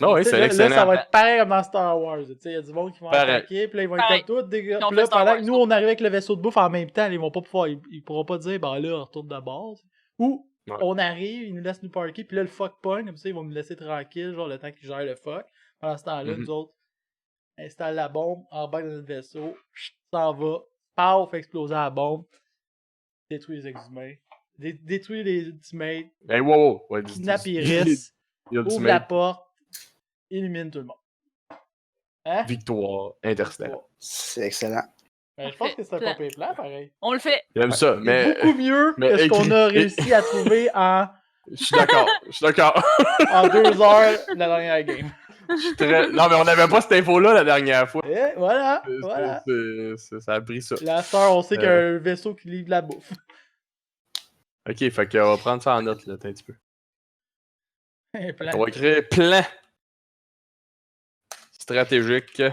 Non, oui, Tu sais, c'est là, excellent. ça va être pareil comme dans Star Wars. Tu sais, il y a du monde qui vont Pareil. attaquer, puis là, ils vont Pareil. être comme tout dégâts. Ils ont Puis là, fait Star pendant Wars, que nous, on arrive avec le vaisseau de bouffe en même temps, ils vont pas pouvoir, ils pourront pas dire, ben là, on retourne de base. Ou, Ouais. on arrive, ils nous laissent nous parker, puis là, le fuck pogne, comme ça, ils vont nous laisser tranquille, genre le temps qu'ils gèrent le fuck. Pendant ce temps-là, Mhm. nous autres, installe la bombe, embarque dans notre vaisseau, s'en va, paf, fait exploser la bombe, détruit les ex-humains, détruit les ultimates, Hey, wow. Ouais, kidnappe Iris, ouvre la porte, illumine tout le monde. Hein? Victoire interstellaire. C'est excellent. Ben, je pense que c'est un Plan. pas pire plan, pareil. On le fait! J'aime ça, C'est mais beaucoup mieux mais que ce qu'on a écrit- réussi à trouver je suis d'accord. en 2 heures la dernière game. Non, mais on n'avait pas cette info-là la dernière fois. Et voilà, voilà. Ça a pris ça. La sœur, on sait qu'il y a un vaisseau qui livre la bouffe. Ok, fait qu'on va prendre ça en note, là, un petit peu. Un plan. On va écrire plan stratégique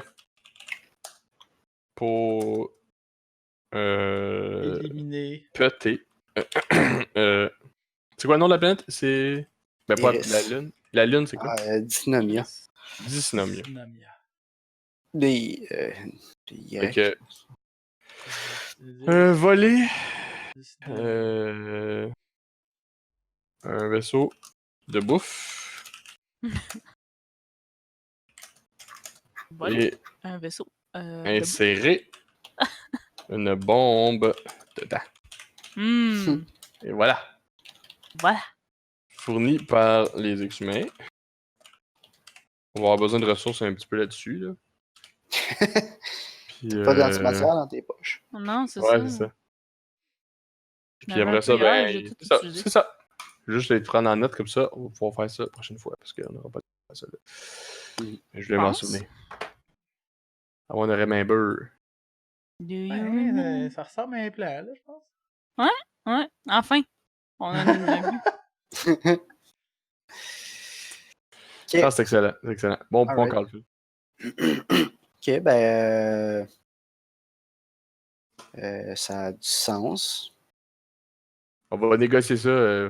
pour Éliminer. péter. C'est quoi le nom de la planète? C'est. Ben, pas Iris. la Lune. La Lune, c'est quoi? Dysnomia. Dysnomia. Dysnomia. Des Fait que. Voler. Un vaisseau de bouffe. Voilà. Et Un vaisseau. insérer une bombe dedans. Et voilà. Voilà. Fourni par les ex-humains. On va avoir besoin de ressources un petit peu là-dessus. Là. Puis, Pas d'antimatière dans tes poches. Non, c'est Ouais, ça. c'est ça. Je Puis n'avais après un ça, peu hier, ben, j'ai tout c'est ça, utilisé. c'est ça. Juste les prendre en note comme ça, on va pouvoir faire ça la prochaine fois parce qu'on n'aura pas de temps à ça là. Je vais m'en Pense. souvenir. Ah, on aurait main beurre. Do you Ouais, remember? ça ressemble à un plan, là, je pense. Ouais, enfin. On a un but. Ok. Ah, c'est excellent, c'est excellent. Bon point, Alright. Carl. Ok, ben. Ça a du sens. On va négocier ça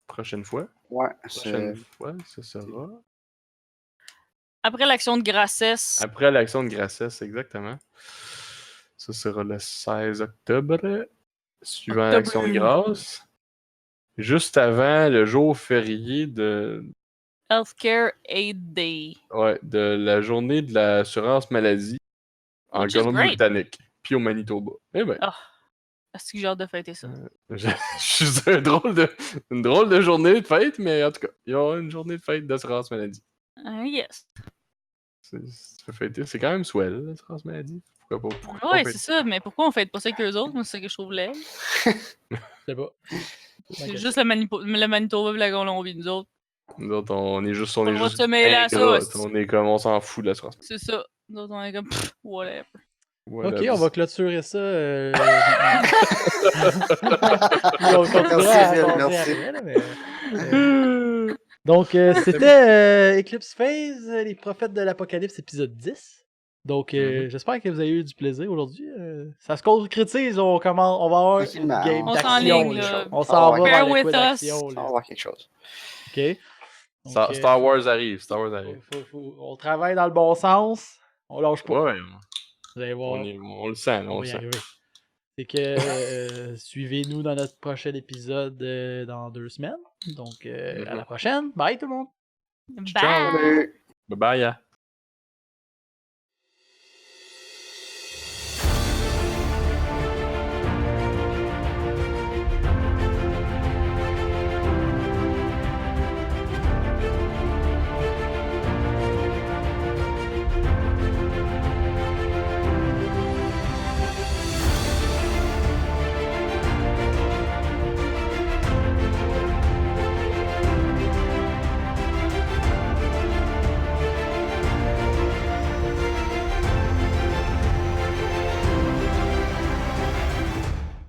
prochaine fois. Ouais, Prochaine fois, ça sera. Après l'action de Grassesse, Après l'action de Grassesse, exactement. Ça sera le 16 octobre, suivant l'action de grâce. Juste avant le jour férié de Healthcare Aid Day. Ouais, de la journée de l'assurance maladie en Which is great. Colombie-Britannique, puis au Manitoba. Eh ben, Est-ce que j'ai hâte de fêter ça? je suis une drôle de journée de fête, mais en tout cas, il y aura une journée de fête d'assurance maladie. Yes. Ça fait fêter. C'est quand même swell, l'assurance maladie. Pourquoi pas? Pourquoi Ouais, pas c'est ça, mais pourquoi on fête pas ça avec eux autres? Moi, c'est ça que je trouve laid. Je sais pas. C'est juste le Manitoba et la Colombie, nous autres. Nous autres, on est juste. Pas le droit de juste se mêler à ça, ingrats. hostie. On est comme, on s'en fout de l'assurance maladie. C'est ça. Nous autres, on est comme, pff, whatever. Voilà, Ok, on va clôturer ça. On Merci, merci. après, là, mais, Donc, c'était Eclipse Phase, les prophètes de l'Apocalypse, épisode 10. Donc, j'espère que vous avez eu du plaisir aujourd'hui. Ça se concrétise, on va avoir une game On d'action. s'enligne, là. là. On s'en va Bear vers le with coup us. d'action. On va là. voir quelque chose. Ok. Donc, Star Wars arrive. Star Wars arrive. on travaille dans le bon sens. On lâche pas. Ouais, Vous allez voir. on le sent, là, on On le va y sent. arriver. c'est que suivez-nous dans notre prochain épisode dans 2 semaines. Donc, à la prochaine. Bye tout le monde! Bye! Ciao! Bye bye!